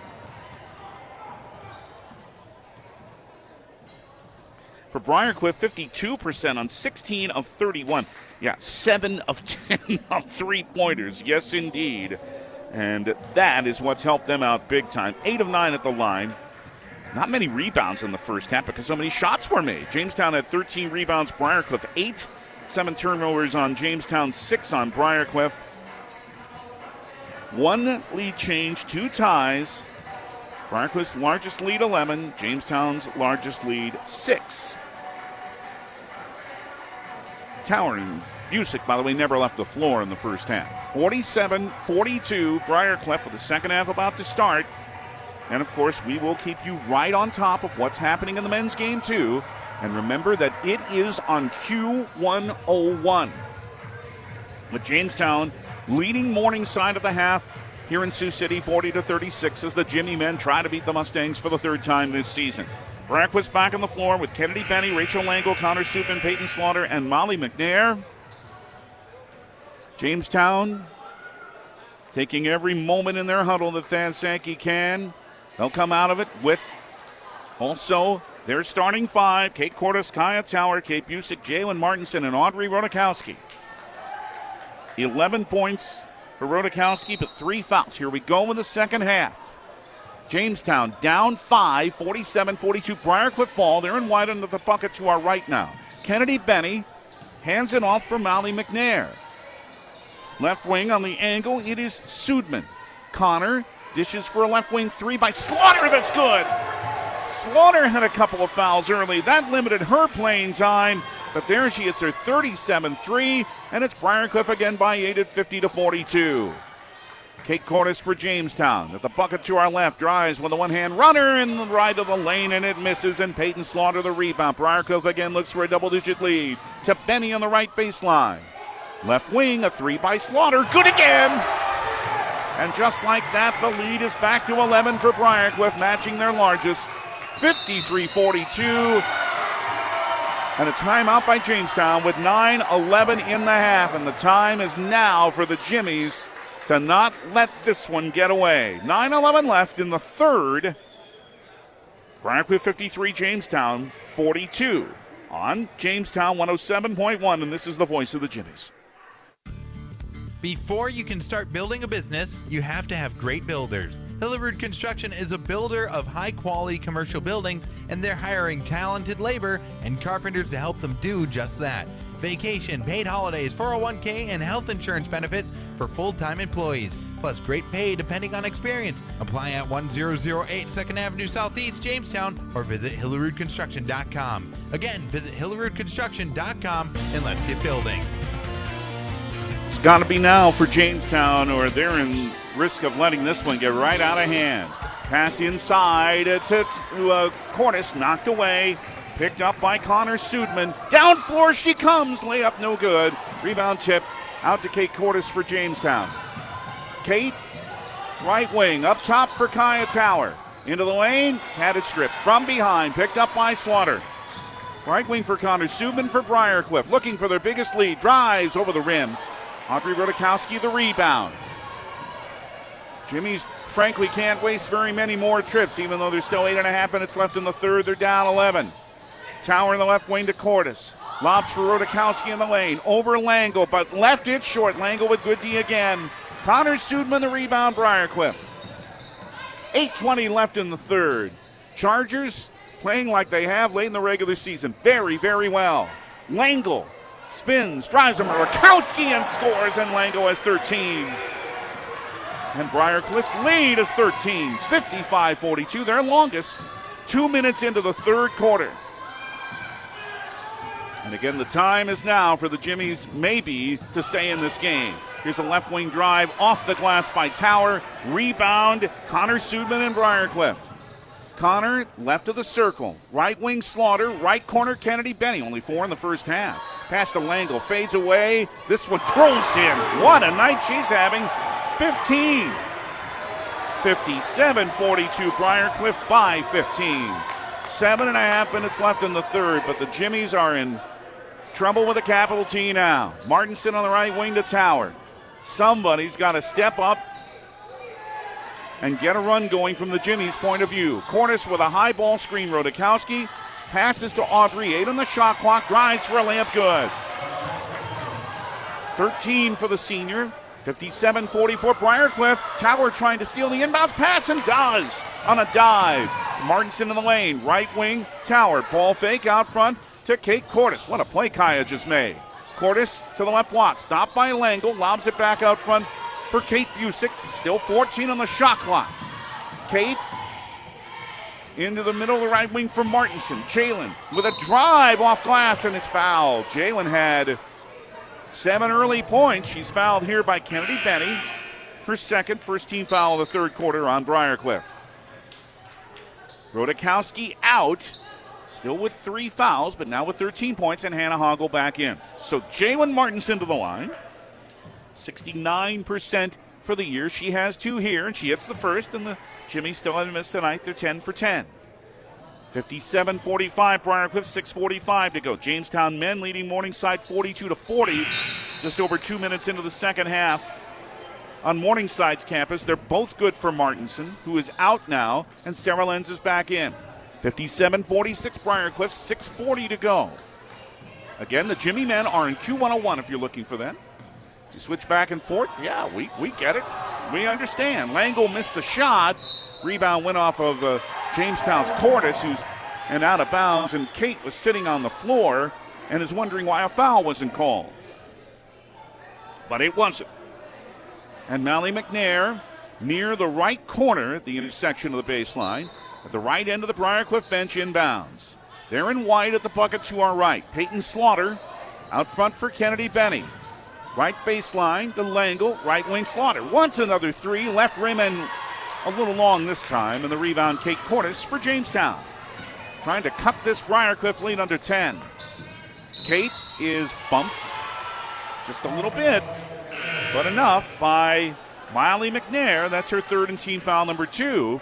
B: For Briar Cliff, 52% on 16 of 31. Yeah, 7 of 10 on three-pointers. Yes, indeed. And that is what's helped them out big time. 8 of 9 at the line. Not many rebounds in the first half because so many shots were made. Jamestown had 13 rebounds, Briar Cliff 8. 7 turnovers on Jamestown, 6 on Briar Cliff. 1 lead change, 2 ties. Briar Cliff's largest lead 11, Jamestown's largest lead 6. Tower and Busick, by the way, never left the floor in the first half. 47-42, Briar Cliff with the second half about to start. And of course, we will keep you right on top of what's happening in the men's game too. And remember that it is on Q101. With Jamestown leading Morningside at the half here in Sioux City, 40-36, as the Jimmie men try to beat the Mustangs for the third time this season. Briar Cliff's back on the floor with Kennedy Benny, Rachel Lango, Connor Supin, Peyton Slaughter, and Molly McNair. Jamestown taking every moment in their huddle that Thad Sankey can. They'll come out of it with also their starting 5, Kate Cordes, Kaya Tower, Kate Busick, Jalen Martinson, and Audrey Rodakowski. 11 points for Rodakowski, but 3 fouls. Here we go in the second half. Jamestown down 5, 47-42. Briar Cliff ball. They're in wide under the bucket to our right now. Kennedy Benny hands it off for Molly McNair. Left wing on the angle, it is Sudman. Connor dishes for a left wing 3 by Slaughter. That's good. Slaughter had a couple of fouls early. That limited her playing time. But there she hits her 37-3, and it's Briar Cliff again by 8 at 50-42. Kate Cordes for Jamestown. At the bucket to our left, drives with a one-hand runner in the right of the lane, and it misses, and Peyton Slaughter the rebound. Briar Cliff again looks for a double-digit lead. To Benny on the right baseline. Left wing, a 3 by Slaughter. Good again! And just like that, the lead is back to 11 for Briar Cliff, matching their largest, 53-42. And a timeout by Jamestown with 9:11 in the half. And the time is now for the Jimmies to not let this one get away. 9:11 left in the third. Briar Cliff 53, Jamestown 42. On Jamestown 107.1, and this is the voice of the Jimmies.
N: Before you can start building a business, you have to have great builders. Hillerud Construction is a builder of high-quality commercial buildings, and they're hiring talented labor and carpenters to help them do just that. Vacation, paid holidays, 401k, and health insurance benefits for full-time employees, plus great pay depending on experience. Apply at 1008 2nd Avenue Southeast, Jamestown, or visit HillerudConstruction.com. Again, visit HillerudConstruction.com, and let's get building.
B: It's got to be now for Jamestown, or they're in risk of letting this one get right out of hand. Pass inside to Cordes, knocked away. Picked up by Connor Sudman. Down floor she comes. Layup no good. Rebound tip out to Kate Cordes for Jamestown. Kate, right wing, up top for Kaya Tower. Into the lane, had it stripped from behind. Picked up by Slaughter. Right wing for Connor Sudman for Briar Cliff. Looking for their biggest lead. Drives over the rim. Audrey Rodakowski the rebound. Jimmy's frankly can't waste very many more trips, even though there's still 8.5 minutes left in the third. They're down 11. Tower in the left wing to Cordes. Lobs for Rodakowski in the lane. Over Lango, but left it short. Lango with good D again. Connor Sudman the rebound, Briar Cliff. 8:20 left in the third. Chargers playing like they have late in the regular season. Very, very well. Lango spins, drives him to Rodakowski and scores, and Lango has 13. And Briar Cliff's lead is 13, 55-42, their longest, 2 minutes into the third quarter. And again, the time is now for the Jimmies maybe to stay in this game. Here's a left wing drive off the glass by Tower. Rebound, Connor Sudman and Briar Cliff. Connor left of the circle. Right wing Slaughter, right corner Kennedy Benny. Only 4 in the first half. Pass to Lango, fades away. This one throws in. What a night she's having. 15. 57-42, Briar Cliff by 15. 7.5 minutes left in the third, but the Jimmies are in trouble with a capital T now. Martinson on the right wing to Tower. Somebody's got to step up and get a run going from the Jimmies' point of view. Cordes with a high ball screen. Rodakowski passes to Audrey. 8 on the shot clock. Drives for a layup. Good. 13 for the senior. 57-44 Briar Cliff. Tower trying to steal the inbounds pass and does on a dive. Martinson in the lane. Right wing. Tower. Ball fake out front to Kate Cordes. What a play Kaya just made. Cordes to the left block. Stopped by Lango. Lobs it back out front for Kate Busick. Still 14 on the shot clock. Kate into the middle of the right wing for Martinson. Jalen with a drive off glass and is fouled. Jalen had 7 early points. She's fouled here by Kennedy Benny. Her second, first team foul of the third quarter on Briar Cliff. Rodakowski out. Still with 3 fouls, but now with 13 points, and Hannah Hoggle back in. So Jalen Martinson to the line. 69% for the year. She has 2 here, and she hits the first, and the Jimmy still haven't missed tonight. They're 10 for 10. 57-45, Briar Cliff, 6:45 to go. Jamestown men leading Morningside 42-40. Just over 2 minutes into the second half. On Morningside's campus, they're both good for Martinson, who is out now, and Sarah Lenz is back in. 57-46, Briar Cliff, 6:40 to go. Again, the Jimmy men are in Q101 if you're looking for them. You switch back and forth, yeah, we get it. We understand. Lango missed the shot. Rebound went off of Jamestown's Cordes, who's out of bounds, and Kate was sitting on the floor and is wondering why a foul wasn't called. But it wasn't. And Mallie McNair near the right corner at the intersection of the baseline, at the right end of the Briar Cliff bench, inbounds. They're in white at the bucket to our right. Peyton Slaughter out front for Kennedy Benny. Right baseline to Langle, right wing Slaughter. Once another 3, left rim and a little long this time, and the rebound Kate Cordes for Jamestown. Trying to cut this Briar Cliff lead under 10. Kate is bumped just a little bit, but enough by Miley McNair. That's her third and team foul number 2.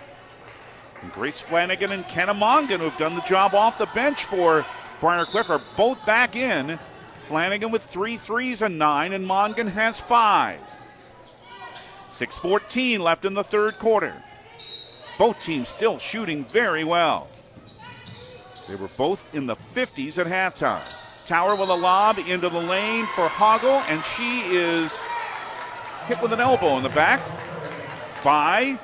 B: And Grace Flanagan and Kenna Mongan, who have done the job off the bench for Briar Cliff, are both back in. Flanagan with 3 threes and 9, and Mongan has 5. 6:14 left in the third quarter. Both teams still shooting very well. They were both in the 50s at halftime. Tower with a lob into the lane for Hoggle, and she is hit with an elbow in the back by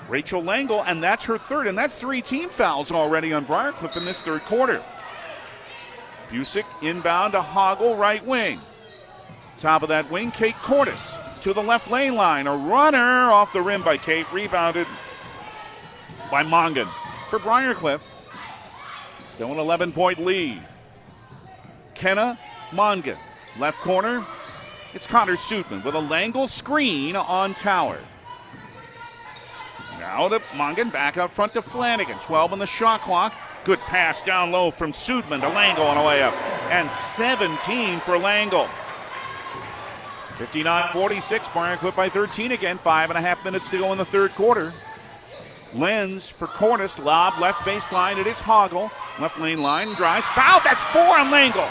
B: Rachel Langle, and that's her third, and that's 3 team fouls already on Briar Cliff in this third quarter. Busick inbound to Hoggle, right wing. Top of that wing, Kate Cordes to the left lane line. A runner off the rim by Kate, rebounded by Mongan. For Briar Cliff, still an 11-point lead. Kenna Mongan, left corner. It's Connor Sudman with a Langle screen on Tower. Now to Mongan, back out front to Flanagan. 12 on the shot clock. Good pass down low from Sudman to Langle on a layup. And 17 for Langle. 59-46, Briar Cliff by 13 again. 5.5 minutes to go in the third quarter. Lenz for Cordes, lob left baseline. It is Hoggle. Left lane line, drives, foul. That's 4 on Langle.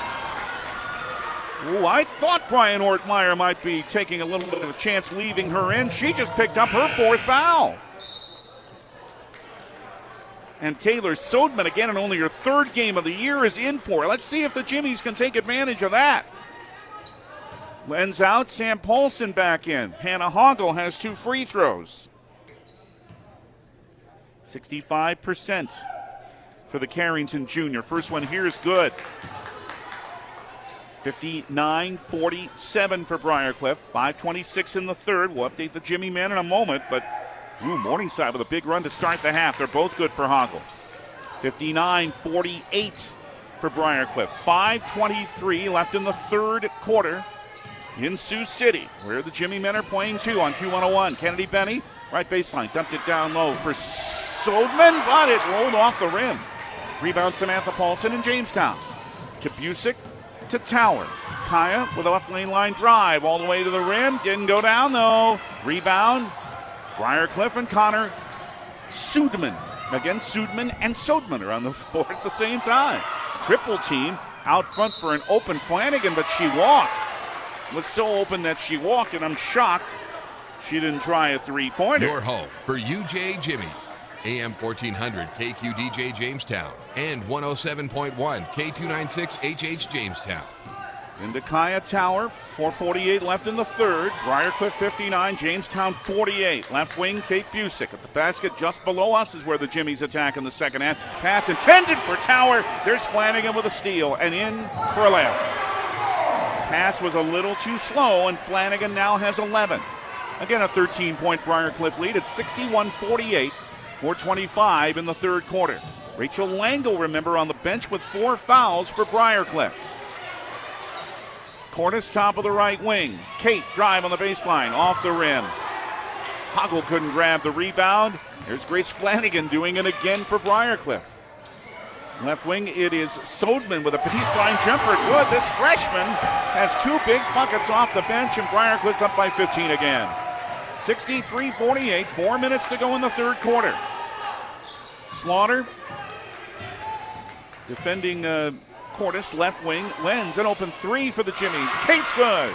B: Ooh, I thought Brian Ortmeyer might be taking a little bit of a chance leaving her in. She just picked up her 4th foul. And Taylor Sodman, again, in only her 3rd game of the year, is in for it. Let's see if the Jimmies can take advantage of that. Len's out, Sam Paulson back in. Hannah Hoggle has 2 free throws. 65% for the Carrington junior. First one here is good. 59-47 for Briar Cliff. 5:26 in the 3rd. We'll update the Jimmie men in a moment, but Morningside with a big run to start the half. They're both good for Hoggle. 59-48 for Briar Cliff. 5:23 left in the 3rd quarter in Sioux City, where the Jimmie men are playing too on Q101. Kennedy Benny, right baseline, dumped it down low for Sodman, but it rolled off the rim. Rebound Samantha Paulson in Jamestown. To Busick, to Tower. Kaya with a left lane line drive all the way to the rim. Didn't go down though. Rebound. Briar Cliff and Connor Sudman. Again, Sudman and Sodman are on the floor at the same time. Triple team out front for an open Flanagan, but she walked. It was so open that she walked, and I'm shocked she didn't try a 3-pointer.
M: Your home for UJ Jimmie. AM 1400 KQDJ Jamestown and 107.1 K296 HH Jamestown.
B: Into Kaya Tower, 4:48 left in the 3rd. Briar Cliff 59, Jamestown 48. Left wing, Kate Busick at the basket just below us is where the Jimmies attack in the second half. Pass intended for Tower. There's Flanagan with a steal and in for a layup. Pass was a little too slow, and Flanagan now has 11. Again, a 13-point Briar Cliff lead. It's 61-48. 4:25 in the 3rd quarter. Rachel Langle, remember, on the bench with 4 fouls for Briar Cliff. Cordes top of the right wing. Kate drive on the baseline, off the rim. Hoggle couldn't grab the rebound. There's Grace Flanagan doing it again for Briar Cliff. Left wing, it is Sodman with a baseline jumper. Good. This freshman has 2 big buckets off the bench, and Briar Cliff's up by 15 again. 63-48, 4 minutes to go in the 3rd quarter. Slaughter defending Cordes, left wing. Lenz, an open 3 for the Jimmies. Kate's good.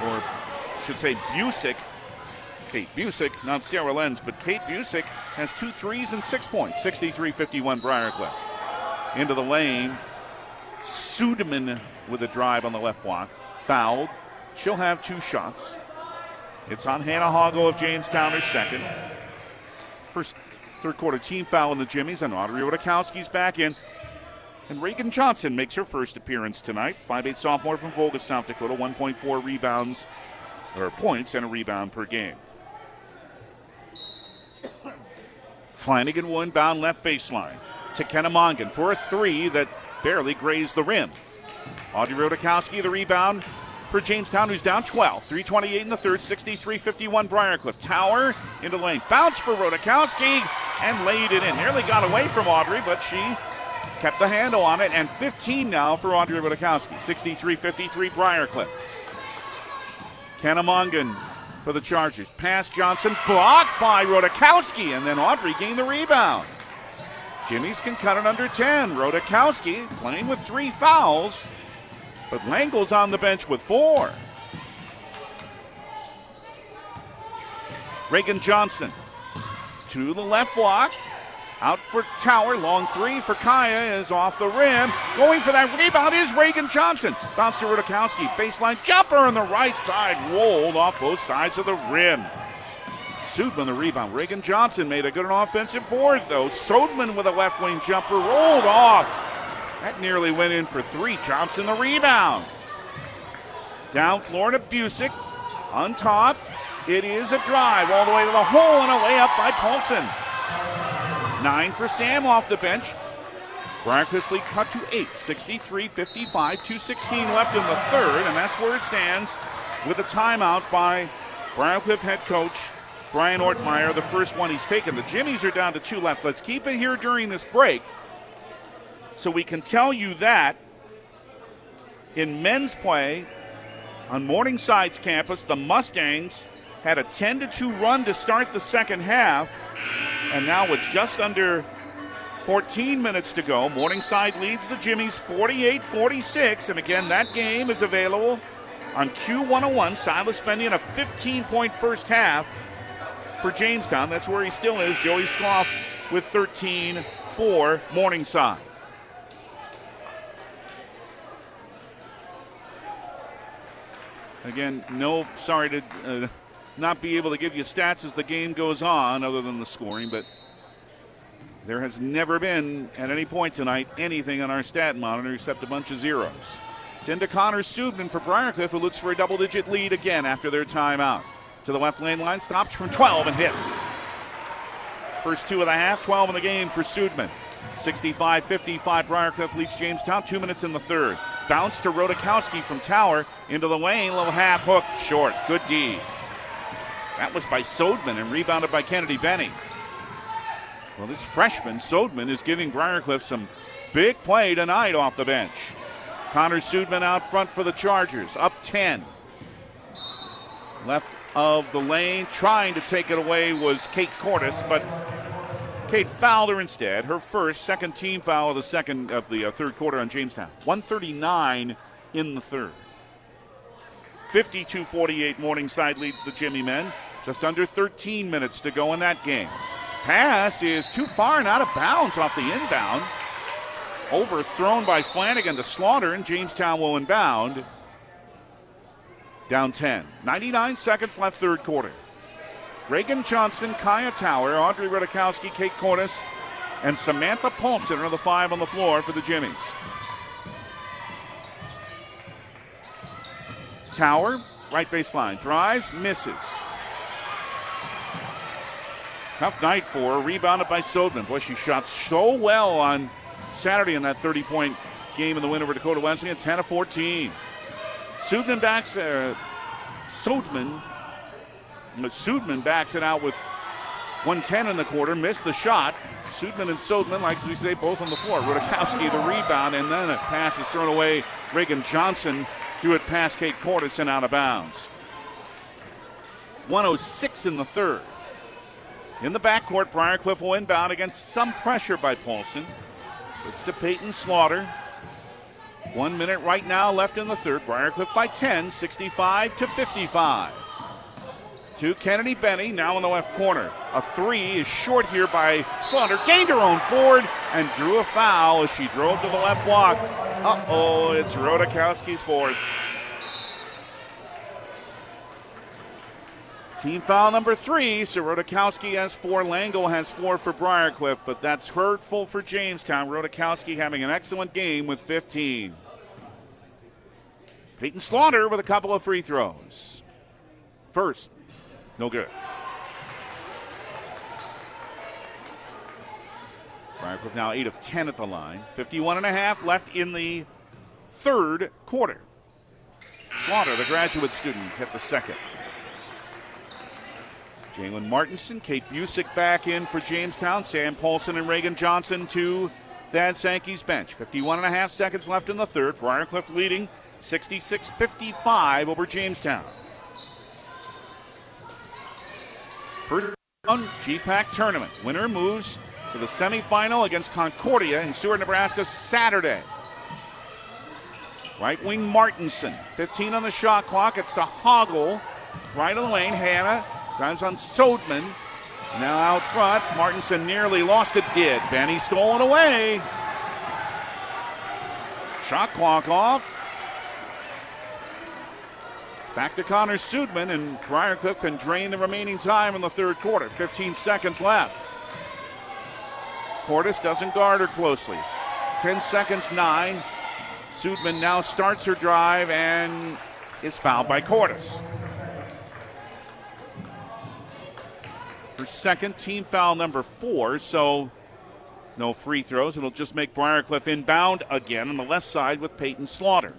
B: Or should say Busick. Kate Busick, not Sarah Lenz, but Kate Busick has 2 threes and 6 points. 63-51 Briar Cliff. Into the lane. Sudman with a drive on the left block. Fouled. She'll have 2 shots. It's on Hannah Hoggle of Jamestown, her second. First 3rd quarter team foul in the Jimmies, and Audrey Rodakowski's back in. And Reagan Johnson makes her first appearance tonight. 5'8" sophomore from Volga, South Dakota. 1.4 rebounds, or points, and a rebound per game. Flanagan will inbound left baseline to Kennemongan for a 3 that barely grazed the rim. Audrey Rodakowski, the rebound for Jamestown, who's down 12. 3:28 in the 3rd, 63-51 Briar Cliff. Tower into lane. Bounce for Rodakowski and laid it in. Nearly got away from Audrey, but she kept the handle on it. And 15 now for Audrey Rodakowski. 63-53 Briar Cliff. Kennemongan for the Chargers. Pass Johnson, blocked by Rodakowski, and then Audrey gained the rebound. Jimmies can cut it under 10. Rodakowski playing with 3 fouls. But Langle's on the bench with 4. Reagan Johnson to the left block. Out for Tower. Long 3 for Kaya is off the rim. Going for that rebound is Reagan Johnson. Bounce to Rodakowski. Baseline jumper on the right side. Rolled off both sides of the rim. Sudman the rebound. Reagan Johnson made a good offensive board though. Sodman with a left wing jumper. Rolled off. That nearly went in for 3. Johnson the rebound. Down floor to Busick. On top, it is a drive all the way to the hole and a layup by Paulson. 9 for Sam off the bench. Briar Cliff's lead cut to 8. 63-55. 2:16 left in the 3rd, and that's where it stands with a timeout by Briar Cliff head coach Brian Ortmeyer, the first one he's taken. The Jimmies are down to 2 left. Let's keep it here during this break, so we can tell you that in men's play on Morningside's campus, the Mustangs had a 10-2 run to start the second half, and now with just under 14 minutes to go. Morningside leads the Jimmies 48-46. And again, that game is available on Q101. Silas Benyon, a 15-point first half for Jamestown. That's where he still is. Joey Skloff with 13 for Morningside. Again, sorry to not be able to give you stats as the game goes on other than the scoring, but there has never been at any point tonight anything on our stat monitor except a bunch of zeros. It's into Connor Subman for Briar Cliff, who looks for a double-digit lead again after their timeout. To the left lane line, stops from 12 and hits. First 2 of the half, 12 in the game for Subman. 65-55, Briar Cliff leads Jamestown, 2 minutes in the third. Bounce to Rodakowski from Tower, into the lane, little half hook, short, good D. That was by Sodman and rebounded by Kennedy Benny. Well, this freshman, Sodman, is giving Briar Cliff some big play tonight off the bench. Connor Sudman out front for the Chargers, up 10. Left of the lane, trying to take it away was Kate Cordes, but Kate fouled her instead. Her second team foul of the third quarter on Jamestown. 1:39 in the third. 52-48, Morningside leads the Jimmie men. Just under 13 minutes to go in that game. Pass is too far and out of bounds off the inbound. Overthrown by Flanagan to Slaughter, and Jamestown will inbound. Down 10. 99 seconds left, third quarter. Reagan Johnson, Kaya Tower, Audrey Rodakowski, Kate Cordes, and Samantha Paulson are the 5 on the floor for the Jimmies. Tower, right baseline, drives, misses. Tough night for her, rebounded by Sodman. Boy, she shot so well on Saturday in that 30-point game in the win over Dakota Wesleyan, 10-14. Sudman backs it out with 1:10 in the quarter, missed the shot. Sudman and Sodman, like we say, both on the floor. Rodakowski the rebound, and then a pass is thrown away. Reagan Johnson threw it past Kate Cordes and out of bounds. 1:06 in the third. In the backcourt, Briar Cliff will inbound against some pressure by Paulson. It's to Peyton Slaughter. 1 minute right now left in the third. Briar Cliff by 10, 65-55. To Kennedy Benny, now in the left corner. A three is short here by Slaughter. Gained her own board and drew a foul as she drove to the left block. Uh-oh, it's Rodakowski's fourth. Team foul number 3, so Rodakowski has 4, Lango has 4 for Briar Cliff, but that's hurtful for Jamestown. Rodakowski having an excellent game with 15. Peyton Slaughter with a couple of free throws. First, no good. Briar Cliff now 8 of 10 at the line. 51.5 left in the third quarter. Slaughter, the graduate student, hit the second. Jalen Martinson, Kate Busick back in for Jamestown. Sam Paulson and Reagan Johnson to Thad Sankey's bench. 51.5 seconds left in the third. Briar Cliff leading 66-55 over Jamestown. First round GPAC Tournament. Winner moves to the semifinal against Concordia in Seward, Nebraska, Saturday. Right wing Martinson, 15 on the shot clock. It's to Hoggle, right of the lane. Hannah drives on Sodman. Now out front. Martinson nearly lost it. Did. Benny stolen away. Shot clock off. It's back to Connor Sudman, and Briar Cliff can drain the remaining time in the third quarter. 15 seconds left. Cordes doesn't guard her closely. 10 seconds, 9. Sudman now starts her drive and is fouled by Cordes. Her second, team foul number 4, so no free throws. It'll just make Briar Cliff inbound again on the left side with Peyton Slaughter.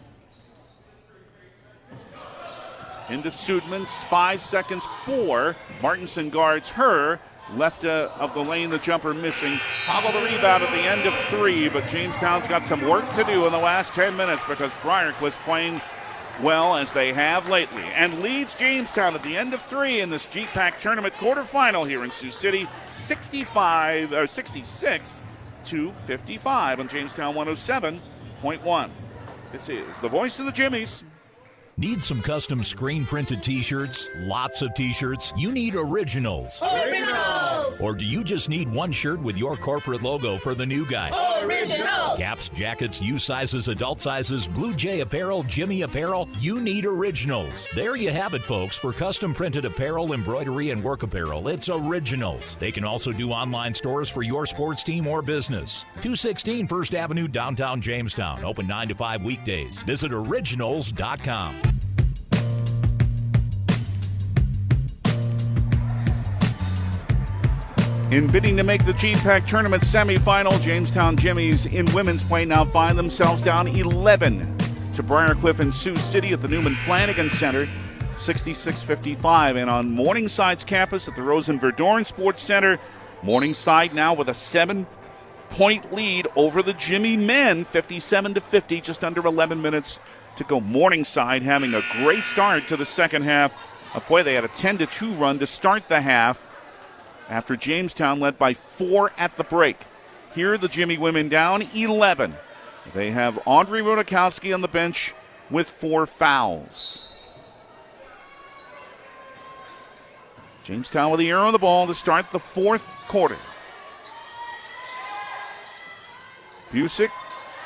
B: Into Sudman, 5 seconds, 4. Martinson guards her. Left of the lane, the jumper missing. Hobble the rebound at the end of 3, but Jamestown's got some work to do in the last 10 minutes because Briar Cliff's playing well as they have lately, and leads Jamestown at the end of 3 in this GPAC Tournament quarterfinal here in Sioux City, 66 62-55 on Jamestown 107.1. This is the voice of the Jimmies.
A: Need some custom screen printed t-shirts? Lots of t-shirts? You need originals.
C: Originals!
A: Or do you just need one shirt with your corporate logo for the new guy?
C: Originals!
A: Caps, jackets, U sizes, adult sizes, Blue Jay apparel, Jimmie apparel. You need originals. There you have it, folks. For custom printed apparel, embroidery, and work apparel, it's Originals. They can also do online stores for your sports team or business. 216 First Avenue, downtown Jamestown. Open 9 to 5 weekdays. Visit originals.com.
B: In bidding to make the GPAC Tournament semifinal, Jamestown Jimmies in women's play now find themselves down 11 to Briar Cliff and Sioux City at the Newman Flanagan Center, 66-55. And on Morningside's campus at the Rosen Verdorn Sports Center, Morningside now with a 7-point lead over the Jimmie men, 57-50, just under 11 minutes to go. Morningside having a great start to the second half. Boy, they had a 10-2 run to start the half, after Jamestown led by 4 at the break. Here, the Jimmie women down 11. They have Audrey Rodakowski on the bench with 4 fouls. Jamestown with the arrow on the ball to start the fourth quarter. Busick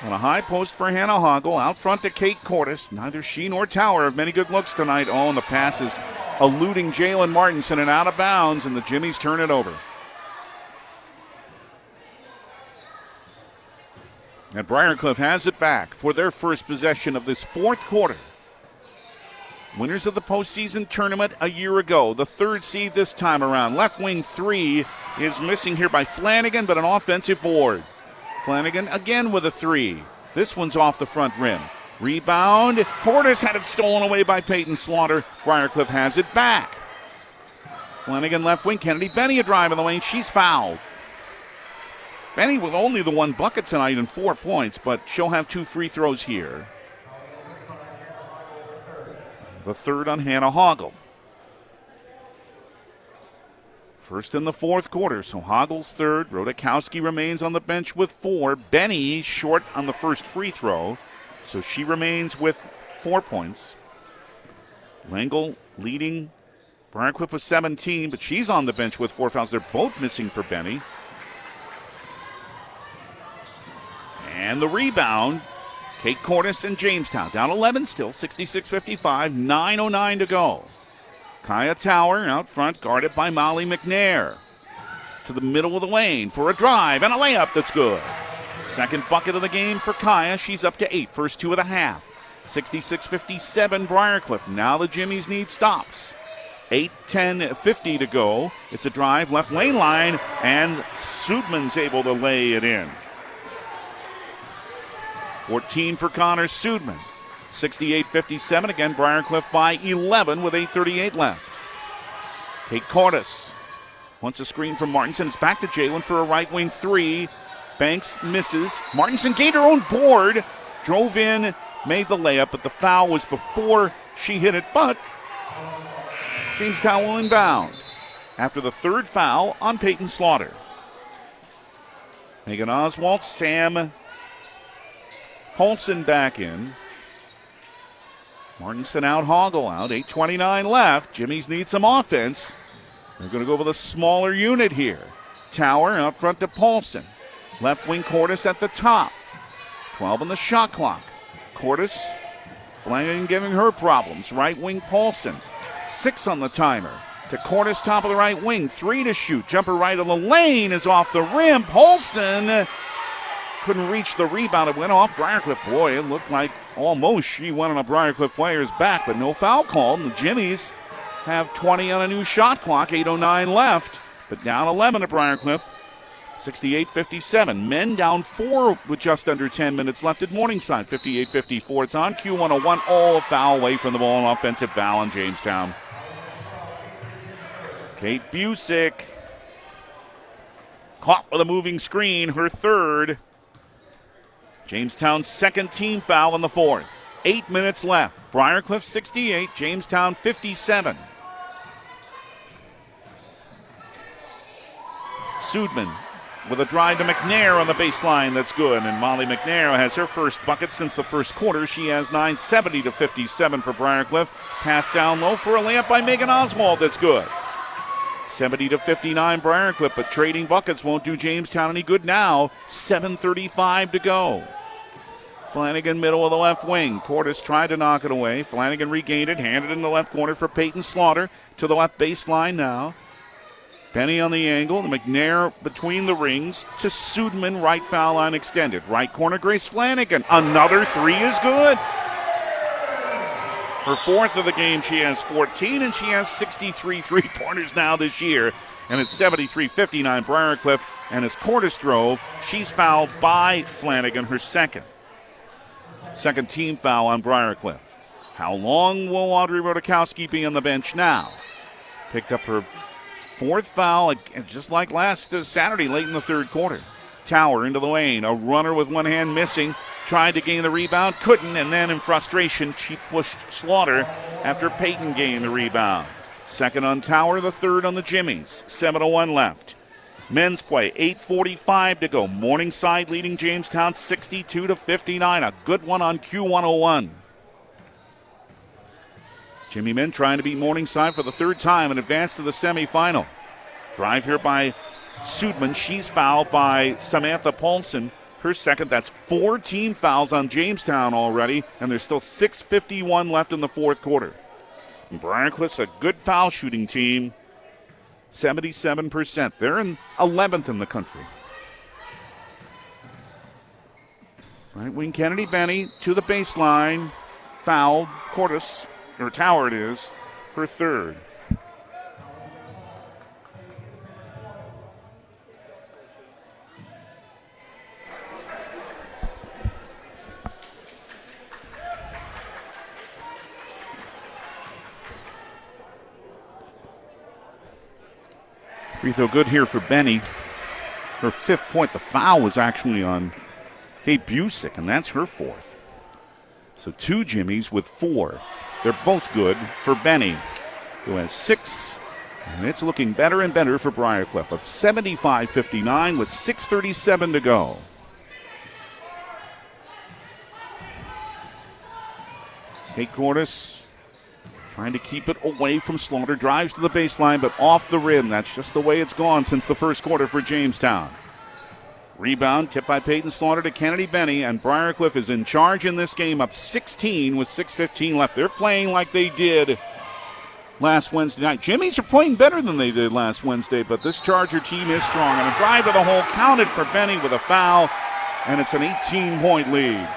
B: on a high post for Hannah Hoggle. Out front to Kate Cordes. Neither she nor Tower have many good looks tonight. And the passes eluding Jalen Martinson and out of bounds, and the Jimmies turn it over. And Briar Cliff has it back for their first possession of this fourth quarter. Winners of the postseason tournament a year ago, the third seed this time around. Left wing 3 is missing here by Flanagan, but an offensive board. Flanagan again with a 3. This one's off the front rim. Rebound. Cordes had it stolen away by Peyton Slaughter. Briar Cliff has it back. Flanagan left wing. Kennedy Benny a drive in the lane. She's fouled. Benny with only the 1 bucket tonight and 4 points, but she'll have 2 free throws here. The third on Hannah Hoggle. First in the fourth quarter, so Hoggle's third. Rodakowski remains on the bench with 4. Benny short on the first free throw, so she remains with 4 points. Langle leading Briar Cliff with 17, but she's on the bench with 4 fouls. They're both missing for Benny. And the rebound, Kate Cordes and Jamestown. Down 11 still, 66-55, 9:09 to go. Kaya Tower out front, guarded by Molly McNair. To the middle of the lane for a drive and a layup that's good. Second bucket of the game for Kaya. She's up to 8, first 2 of the half. 66-57 Briar Cliff. Now the Jimmies need stops. 8:10:50 to go. It's a drive, left lane line, and Sudman's able to lay it in. 14 for Connor Sudman. 68-57. Again, Briar Cliff by 11 with 8:38 left. Kate Cordes wants a screen from Martinson. It's back to Jalen for a right wing 3. Banks misses. Martinson gained her own board. Drove in, made the layup, but the foul was before she hit it. But Jamestown will inbound after the third foul on Peyton Slaughter. Megan Oswalt, Sam Paulson back in. Martinson out, Hoggle out. 8:29 left. Jimmies need some offense. They're going to go with a smaller unit here. Tower out front to Paulson. Left wing Cordes at the top. 12 on the shot clock. Cordes, Flanagan giving her problems. Right wing Paulson. 6 on the timer. To Cordes, top of the right wing. 3 to shoot. Jumper right of the lane is off the rim. Paulson couldn't reach the rebound. It went off Briar Cliff. Boy, it looked like almost she went on a Briar Cliff player's back, but no foul called. And the Jimmies have 20 on a new shot clock. 8:09 left, but down 11 at Briar Cliff. 68-57. Men down 4 with just under 10 minutes left at Morningside. 58-54. It's on Q101. A foul away from the ball. An offensive foul on Jamestown. Kate Busick caught with a moving screen. Her third. Jamestown's second team foul in the fourth. 8 minutes left. Briar Cliff 68, Jamestown 57. Sudman with a drive to McNair on the baseline. That's good. And Molly McNair has her first bucket since the first quarter. She has 9, 70-57 for Briar Cliff. Pass down low for a layup by Megan Oswald. That's good. 70-59 Briar Cliff, but trading buckets won't do Jamestown any good now. 7:35 to go. Flanagan, middle of the left wing. Cordes tried to knock it away. Flanagan regained it, handed it in the left corner for Peyton Slaughter. To the left baseline now. Penny on the angle. McNair between the rings to Sudman. Right foul line extended. Right corner, Grace Flanagan. Another three is good. Her fourth of the game. She has 14, and she has 63 three-pointers now this year. And it's 73-59 Briar Cliff. And as Cordes drove, she's fouled by Flanagan, her second. Second team foul on Briar Cliff. How long will Audrey Rodakowski be on the bench now? Picked up her fourth foul, just like last Saturday, late in the third quarter. Tower into the lane. A runner with one hand missing. Tried to gain the rebound, couldn't, and then in frustration, she pushed Slaughter after Peyton gained the rebound. Second on Tower, the third on the Jimmies. 7:01 left. Men's play, 8:45 to go. Morningside leading Jamestown 62-59. A good one on Q101. Jimmie men trying to beat Morningside for the third time and advance to the semifinal. Drive here by Sudman. She's fouled by Samantha Paulson. Her second. That's 14 fouls on Jamestown already, and there's still 6:51 left in the fourth quarter. And Briar Cliff's a good foul shooting team. 77%. They're in 11th in the country. Right wing Kennedy Benny to the baseline. Fouled. Cordes, or Tower it is, her third. Free throw good here for Benny. Her fifth point. The foul was actually on Kate Busick, and that's her fourth. So two Jimmies with four. They're both good for Benny, who has 6. And it's looking better and better for Briar Cliff. Up 75-59 with 6:37 to go. Kate Cordes trying to keep it away from Slaughter. Drives to the baseline, but off the rim. That's just the way it's gone since the first quarter for Jamestown. Rebound, tipped by Peyton Slaughter to Kennedy Benny, and Briar Cliff is in charge in this game, up 16 with 6:15 left. They're playing like they did last Wednesday night. Jimmies are playing better than they did last Wednesday, but this Charger team is strong. And a drive to the hole counted for Benny with a foul, and it's an 18-point lead.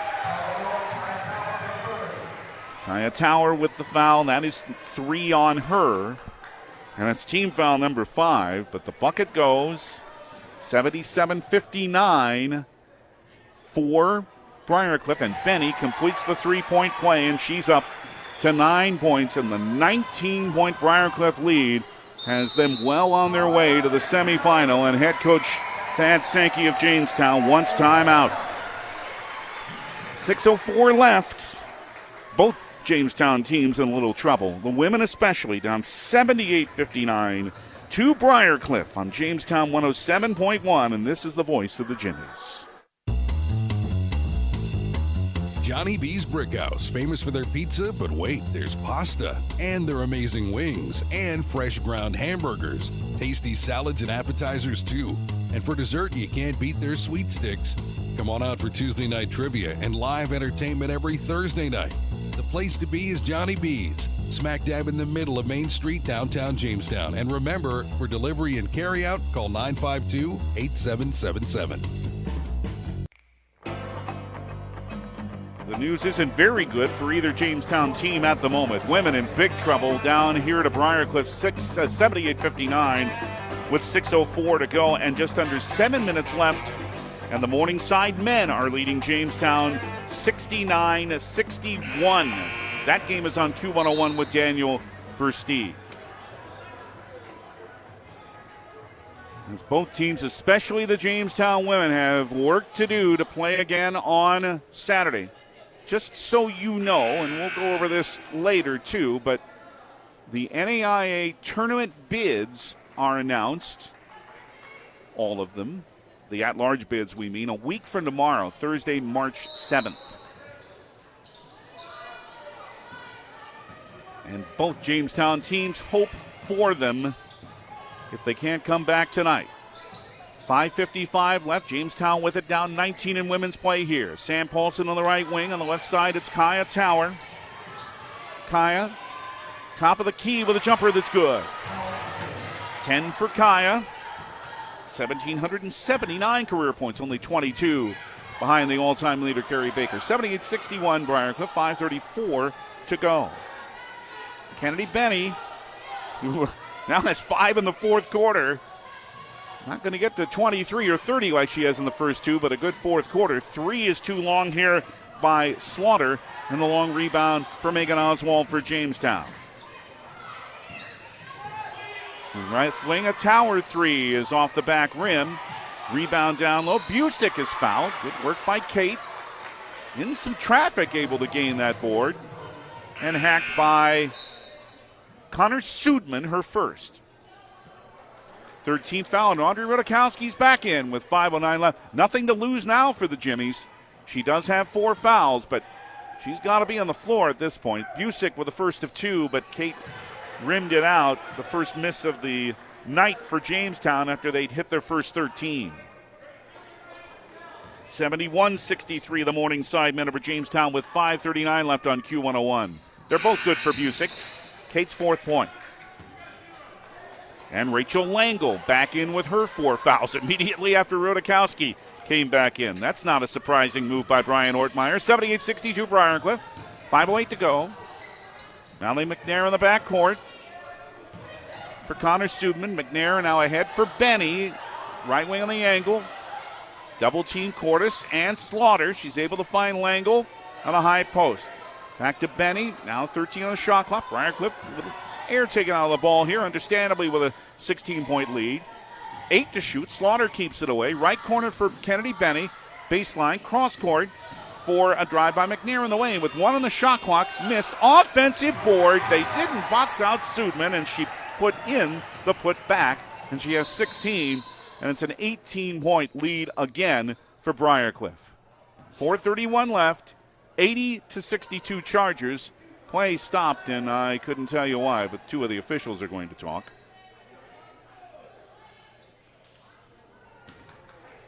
B: Kaya Tower with the foul. That is 3 on her. And that's team foul number 5. But the bucket goes 77-59 for Briar Cliff. And Benny completes the three-point play, and she's up to 9 points. And the 19-point Briar Cliff lead has them well on their way to the semifinal. And head coach Thad Sankey of Jamestown wants timeout. 6:04 left. Both Jamestown teams in a little trouble. The women especially down 78-59 to Briar Cliff on Jamestown 107.1, and this is the voice of the Jimmies.
D: Johnny B's Brickhouse, famous for their pizza, but wait, there's pasta, and their amazing wings, and fresh ground hamburgers, tasty salads and appetizers too. And for dessert, you can't beat their sweet sticks. Come on out for Tuesday night trivia and live entertainment every Thursday night. The place to be is Johnny B's, smack dab in the middle of Main Street, downtown Jamestown. And remember, for delivery and carryout, call 952-8777.
B: The news isn't very good for either Jamestown team at the moment. Women in big trouble down here to Briar Cliff, 78-59 with 6:04 to go and just under 7 minutes left. And the Morningside men are leading Jamestown 69-61. That game is on Q101 with Daniel Versteeg. As both teams, especially the Jamestown women, have work to do to play again on Saturday. Just so you know, and we'll go over this later too, but the NAIA tournament bids are announced, all of them. the at-large bids, we mean, a week from tomorrow, Thursday, March 7th. And both Jamestown teams hope for them if they can't come back tonight. 5:55 left. Jamestown with it, down 19 in women's play here. Sam Paulson on the right wing. On the left side, it's Kaya Tower. Kaya, top of the key with a jumper that's good. 10 for Kaya. 1,779 career points, only 22 behind the all-time leader, Carrie Baker. 78-61, Briar Cliff, 5:34 to go. Kennedy Benny, who now has 5 in the fourth quarter. Not going to get to 23 or 30 like she has in the first two, but a good fourth quarter. 3 is too long here by Slaughter, and the long rebound for Megan Oswald for Jamestown. Right wing, a Tower 3 is off the back rim. Rebound down low. Busick is fouled. Good work by Kate. In some traffic, able to gain that board. And hacked by Connor Sudman, her first. 13th foul, and Audrey Rudakowski's back in with 5:09 left. Nothing to lose now for the Jimmies. She does have 4 fouls, but she's got to be on the floor at this point. Busick with the first of 2, but Kate rimmed it out. The first miss of the night for Jamestown after they'd hit their first 13. 71-63 the Morningside men over Jamestown with 5:39 left on Q101. They're both good for Busick. Kate's 4th point. And Rachel Langle back in with her 4 fouls immediately after Rudakowski came back in. That's not a surprising move by Brian Ortmeyer. 78-62 Briar Cliff. 5:08 to go. Mallory McNair in the backcourt for Connor Sudman. McNair now ahead for Benny. Right wing on the angle. Double team Cordes and Slaughter. She's able to find Langle on a high post. Back to Benny. Now 13 on the shot clock. Briar Cliff, a little air taken out of the ball here, understandably with a 16-point lead. 8 to shoot. Slaughter keeps it away. Right corner for Kennedy Benny. Baseline, cross court for a drive by McNair in the lane with 1 on the shot clock. Missed. Offensive board. They didn't box out Sudman, and she put in the put back, and she has 16, and it's an 18-point lead again for Briar Cliff. 4:31 left. 80-62 Chargers. Play stopped, and I couldn't tell you why, but 2 of the officials are going to talk.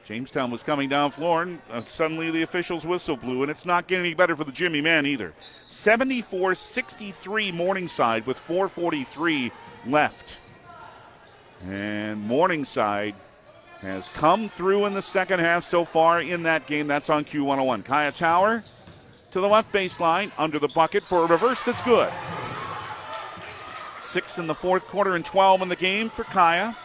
B: Jamestown was coming down floor, and suddenly the officials' whistle blew, and it's not getting any better for the Jimmie men either. 74-63 Morningside with 4:43 left. And Morningside has come through in the second half so far in that game. That's on Q101. Kaya Tower to the left baseline, under the bucket for a reverse that's good. 6 in the fourth quarter and 12 in the game for Kaya.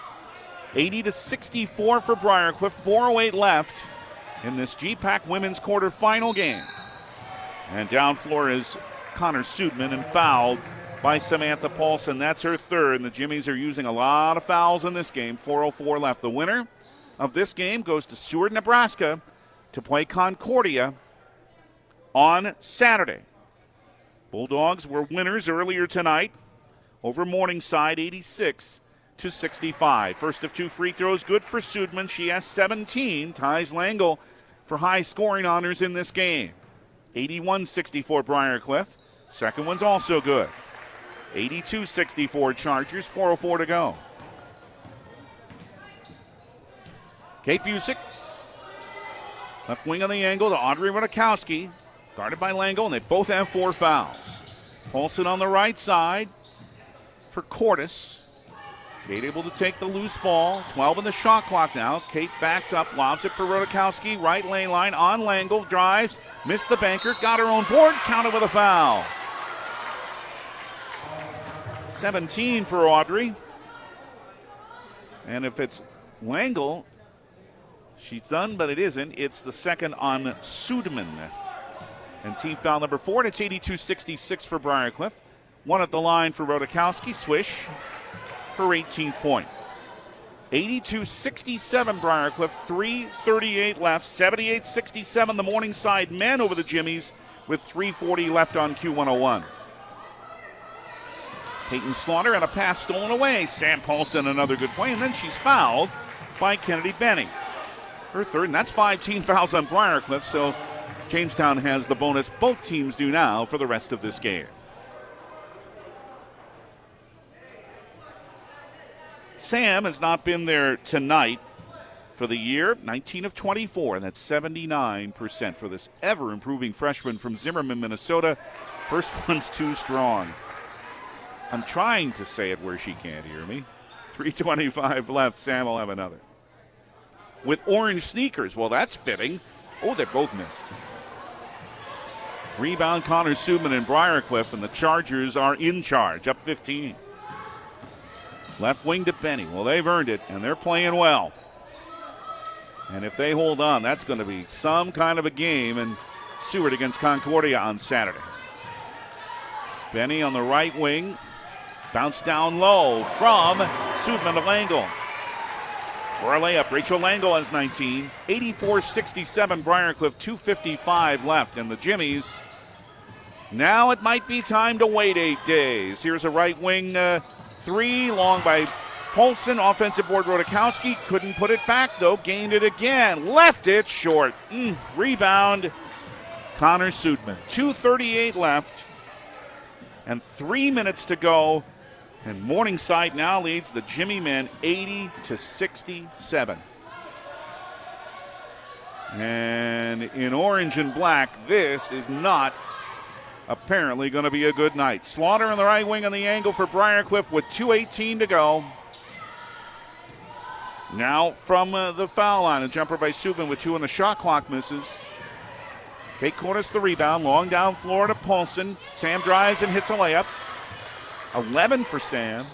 B: 80-64 for Briar Cliff. 4:08 left in this GPAC women's quarterfinal game. And down floor is Connor Sudman and fouled by Samantha Paulson. That's her 3rd, and the Jimmies are using a lot of fouls in this game. 4:04 left. The winner of this game goes to Seward, Nebraska to play Concordia on Saturday. Bulldogs were winners earlier tonight over Morningside, 86-65. First of 2 free throws, good for Sudman. She has 17, ties Langle for high scoring honors in this game. 81-64 Briar Cliff. Second one's also good. 82-64 Chargers, 4:04 to go. Kate Busick, left wing on the angle to Audrey Rudakowski. Guarded by Langle, and they both have 4 fouls. Paulson on the right side for Cordes. Kate able to take the loose ball. 12 in the shot clock now. Kate backs up, lobs it for Rudakowski. Right lane line on Langle. Drives, missed the banker, got her own board, counted with a foul. 17 for Audrey. And if it's Langle, she's done, but it isn't. It's the second on Sudman. And team foul number 4, and it's 82-66 for Briar Cliff. 1 at the line for Rudakowski. Swish, her 18th point. 82-67 Briar Cliff. 3:38 left. 78-67 the Morningside men over the Jimmies with 3:40 left on Q101. Peyton Slaughter and a pass stolen away. Sam Paulson another good play, and then she's fouled by Kennedy Benny. her third, and that's 5 team fouls on Briar Cliff, so Jamestown has the bonus both teams do now for the rest of this game. Sam has not been there tonight for the year. 19 of 24. That's 79% for this ever-improving freshman from Zimmerman, Minnesota. First one's too strong. I'm trying to say it where she can't hear me. 3:25 left. Sam will have another. With orange sneakers. Well, that's fitting. Oh, they both missed. Rebound Connor Subman and Briar Cliff, and the Chargers are in charge, up 15. Left wing to Benny. Well, they've earned it, and they're playing well. And if they hold on, that's going to be some kind of a game in Seward against Concordia on Saturday. Benny on the right wing. Bounce down low from Subman to Langle. For a layup, Rachel Langle has 19. 84-67, Briar Cliff, 2:55 left. And the Jimmies, now it might be time to wait 8 days. Here's a right wing three, long by Paulson. Offensive board, Rodakowski. Couldn't put it back, though. Gained it again. Left it short. Rebound, Connor Subman. 2:38 left. And 3 minutes to go. And Morningside now leads the Jimmie men 80-67. And in orange and black, this is not apparently going to be a good night. Slaughter on the right wing on the angle for Briar Cliff with 2:18 to go. Now from the foul line, a jumper by Subman with 2 on the shot clock misses. Kate Cordes the rebound, long down floor to Paulson. Sam drives and hits a layup. 11 for Sam.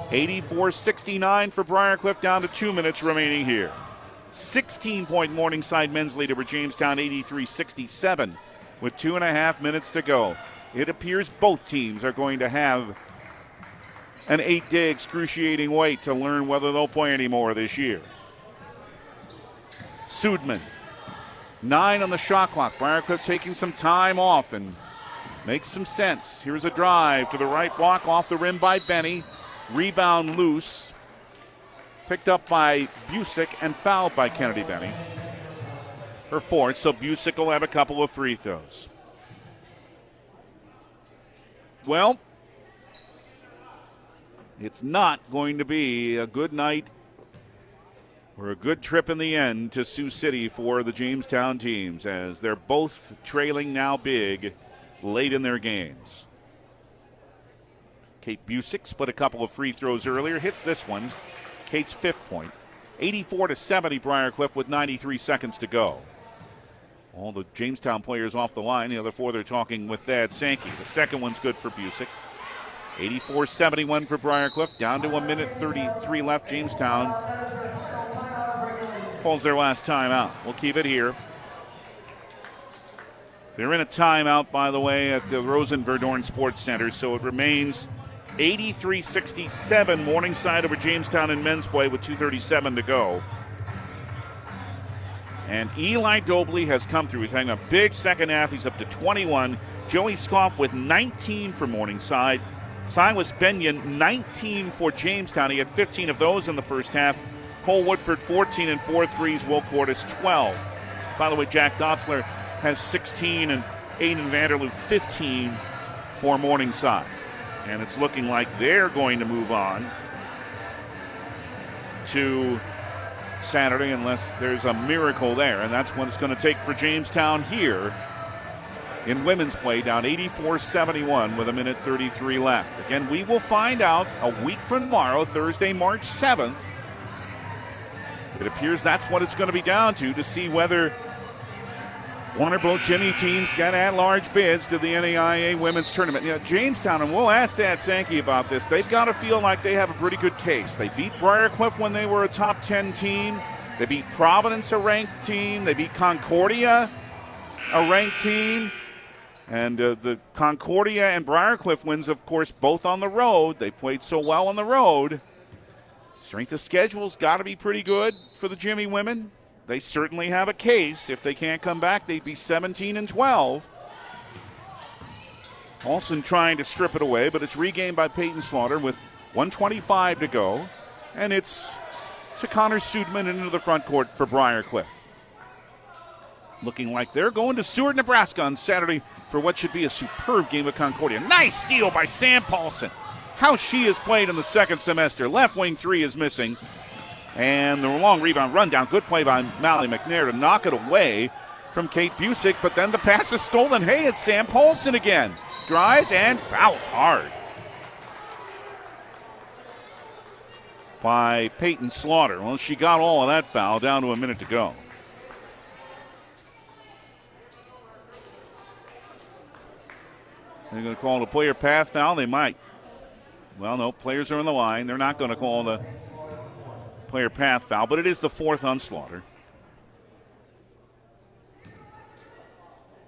B: 84-69 for Briar Cliff, down to 2 minutes remaining here. 16-point Morningside men's lead over Jamestown, 83-67, with 2.5 minutes to go. It appears both teams are going to have an 8-day excruciating wait to learn whether they'll play anymore this year. Subman, 9 on the shot clock. Briar Cliff taking some time off and makes some sense. Here's a drive to the right block, off the rim by Benny. Rebound loose. Picked up by Busick and fouled by Kennedy Benny. Her fourth, so Busick will have a couple of free throws. Well, it's not going to be a good night or a good trip in the end to Sioux City for the Jamestown teams, as they're both trailing now big late in their games. Kate Busick split a couple of free throws earlier, hits this one. Kate's 5th point. 84-70 Briar Cliff with 93 seconds to go. All the Jamestown players off the line. The other 4 they're talking with Thad Sankey. The second one's good for Busick. 84-71 for Briar Cliff. Down to 1:33 left. Jamestown calls their last timeout. We'll keep it here. They're in a timeout, by the way, at the Rosen Verdorn Sports Center, so it remains 83-67 Morningside over Jamestown in men's play with 2:37 to go. And Eli Dobley has come through. He's having a big second half. He's up to 21. Joey Scoff with 19 for Morningside. Silas Benyon, 19 for Jamestown. He had 15 of those in the first half. Cole Woodford, 14 and 4 threes. Will Cordes, 12. By the way, Jack Dotzler has 16, and Aiden Vanderloo 15 for Morningside. And it's looking like they're going to move on to Saturday unless there's a miracle there. And that's what it's going to take for Jamestown here in women's play, down 84-71 with 1:33 left. Again, we will find out a week from tomorrow, Thursday, March 7th. It appears that's what it's going to be down to see whether one or both Jimmie teams get at-large bids to the NAIA Women's Tournament. You know, Jamestown, and we'll ask Thad Sankey about this, they've got to feel like they have a pretty good case. They beat Briar Cliff when they were a top 10 team. They beat Providence, a ranked team. They beat Concordia, a ranked team. And the Concordia and Briar Cliff wins, of course, both on the road. They played so well on the road. Strength of schedule's got to be pretty good for the Jimmie women. They certainly have a case. If they can't come back, they'd be 17 and 12. Olsen trying to strip it away, but it's regained by Peyton Slaughter with 1:25 to go. And it's to Connor Sudman into the front court for Briar Cliff. Looking like they're going to Seward, Nebraska on Saturday for what should be a superb game of Concordia. Nice steal by Sam Paulson. How she has played in the second semester. Left wing three is missing. And the long rebound rundown. Good play by Mallie McNair to knock it away from Kate Busick. But then the pass is stolen. Hey, it's Sam Paulson again. Drives and fouled hard by Peyton Slaughter. Well, she got all of that foul down to a minute to go. They're going to call it a player path foul. They might. Well, no, players are on the line. They're not going to call the player path foul, but it is the fourth on Slaughter.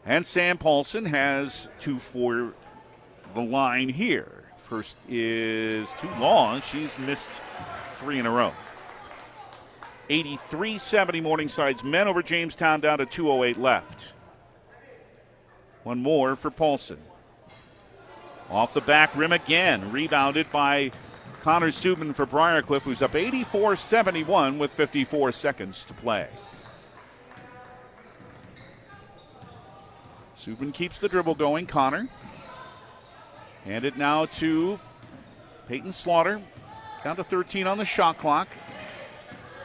B: And Sam Paulson has 2 for the line here. First is too long. She's missed 3 in a row. 83-70 Morningside's men over Jamestown, down to 2:08 left. One more for Paulson. Off the back rim again. Rebounded by Connor Subin for Briar Cliff, who's up 84-71 with 54 seconds to play. Subin keeps the dribble going. Connor. Hand it now to Peyton Slaughter. Down to 13 on the shot clock.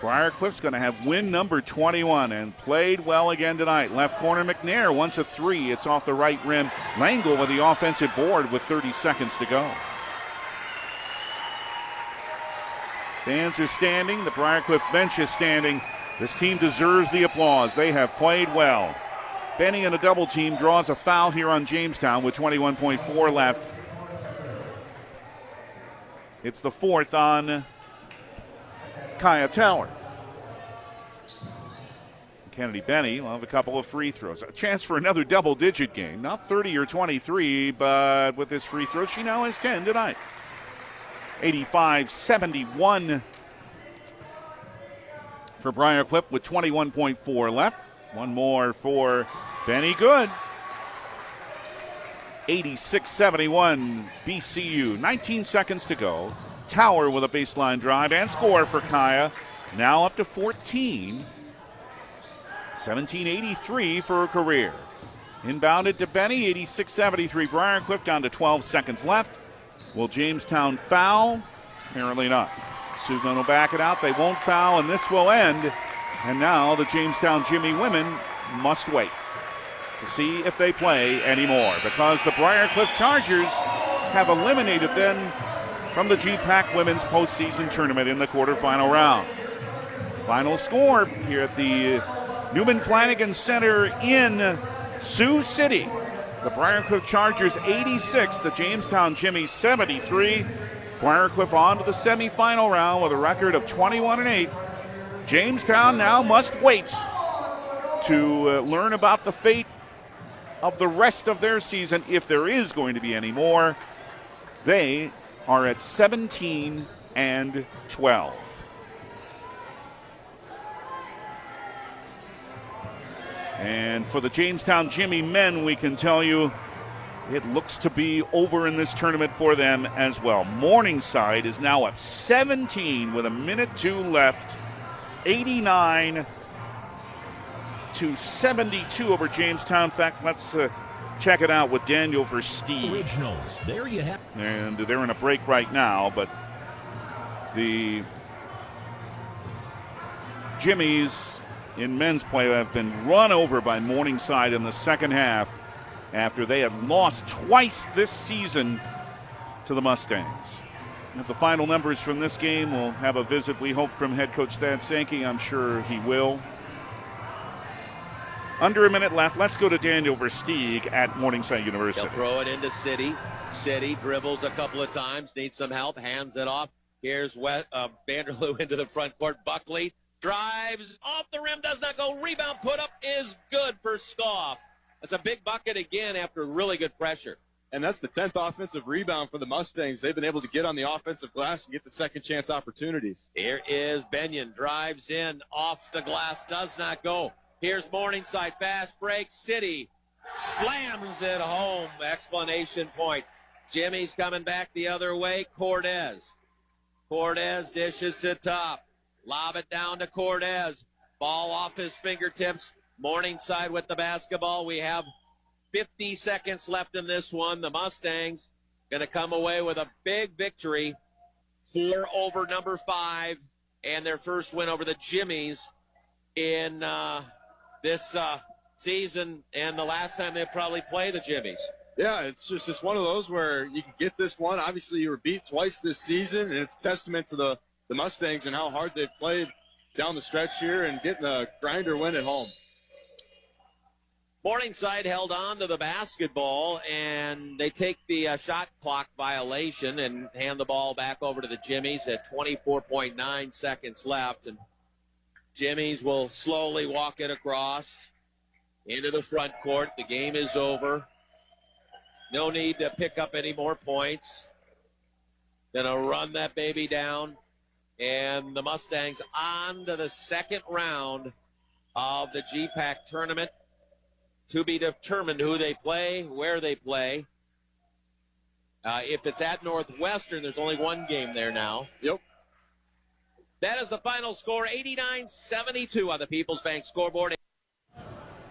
B: Briar Cliff's going to have win number 21 and played well again tonight. Left corner McNair wants a 3. It's off the right rim. Langle with the offensive board with 30 seconds to go. Fans are standing. The Briar Cliff bench is standing. This team deserves the applause. They have played well. Benny in a double team draws a foul here on Jamestown with 21.4 left. It's the fourth on Kaya Tower. Kennedy Benny will have a couple of free throws. A chance for another double-digit game. Not 30 or 23, but with this free throw, she now has 10 tonight. 85-71 for Briar Cliff with 21.4 left. One more for Benny. Good. 86-71 BCU. 19 seconds to go. Tower with a baseline drive and score for Kaya. Now up to 14. 17-83 for her career. Inbounded to Benny. 86-73 Briar Cliff, down to 12 seconds left. Will Jamestown foul? Apparently not. Subman will back it out. They won't foul, and this will end. And now the Jamestown Jimmie women must wait to see if they play anymore, because the Briar Cliff Chargers have eliminated them from the GPAC Women's Postseason Tournament in the quarterfinal round. Final score here at the Newman Flanagan Center in Sioux City. The Briar Cliff Chargers 86, the Jamestown Jimmies 73. Briar Cliff on to the semifinal round with a record of 21-8. Jamestown now must wait to learn about the fate of the rest of their season, if there is going to be any more. They are at 17-12. And for the Jamestown Jimmie men, we can tell you it looks to be over in this tournament for them as well. Morningside is now up 17 with a minute 2 left. 89-72 over Jamestown. In fact, let's check it out with Daniel Versteeg.
A: Originals. There you have.
B: And they're in a break right now, but the Jimmies in men's play have been run over by Morningside in the second half after they have lost twice this season to the Mustangs. If the final numbers from this game, will have a visit, we hope, from head coach Thad Sankey. I'm sure he will. Under a minute left. Let's go to Daniel Versteeg at Morningside University.
O: They'll throw it into City. City dribbles a couple of times, needs some help, hands it off. Here's Vanderloo into the front court. Buckley drives off the rim, does not go. Rebound put up is good for Scoff. That's a big bucket again after really good pressure.
P: And that's the 10th offensive rebound for the Mustangs. They've been able to get on the offensive glass and get the second chance opportunities.
O: Here is Benyon, drives in, off the glass, does not go. Here's Morningside, fast break. City slams it home, explanation point. Jimmie's coming back the other way. Cortez dishes to top. Lob it down to Cortez. Ball off his fingertips. Morningside with the basketball. We have 50 seconds left in this one. The Mustangs going to come away with a big victory. 4 over number 5, and their first win over the Jimmies in this season, and the last time they'll probably play the Jimmies.
P: Yeah, it's just one of those where you can get this one. Obviously, you were beat twice this season, and it's a testament to the Mustangs and how hard they've played down the stretch here and getting the grinder win at home.
O: Morningside held on to the basketball, and they take the shot clock violation and hand the ball back over to the Jimmies at 24.9 seconds left. And Jimmies will slowly walk it across into the front court. The game is over. No need to pick up any more points. Gonna run that baby down. And the Mustangs on to the second round of the GPAC tournament. To be determined who they play, where they play. If it's at Northwestern, there's only one game there now.
P: Yep.
O: That is the final score, 89-72 on the People's Bank scoreboard.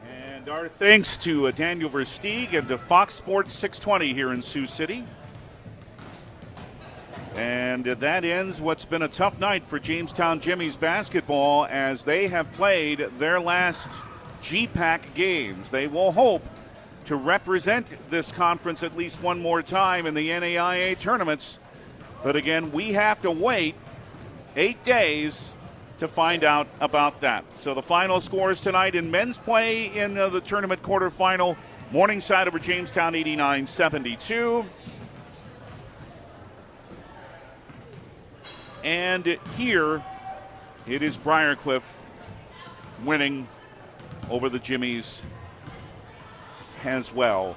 B: And our thanks to Daniel Versteeg and to Fox Sports 620 here in Sioux City. And that ends what's been a tough night for Jamestown Jimmie's basketball as they have played their last GPAC games. They will hope to represent this conference at least one more time in the NAIA tournaments. But again, we have to wait 8 days to find out about that. So the final scores tonight in men's play in the tournament quarterfinal. Morningside over Jamestown 89-72. And here it is Briar Cliff winning over the Jimmies as well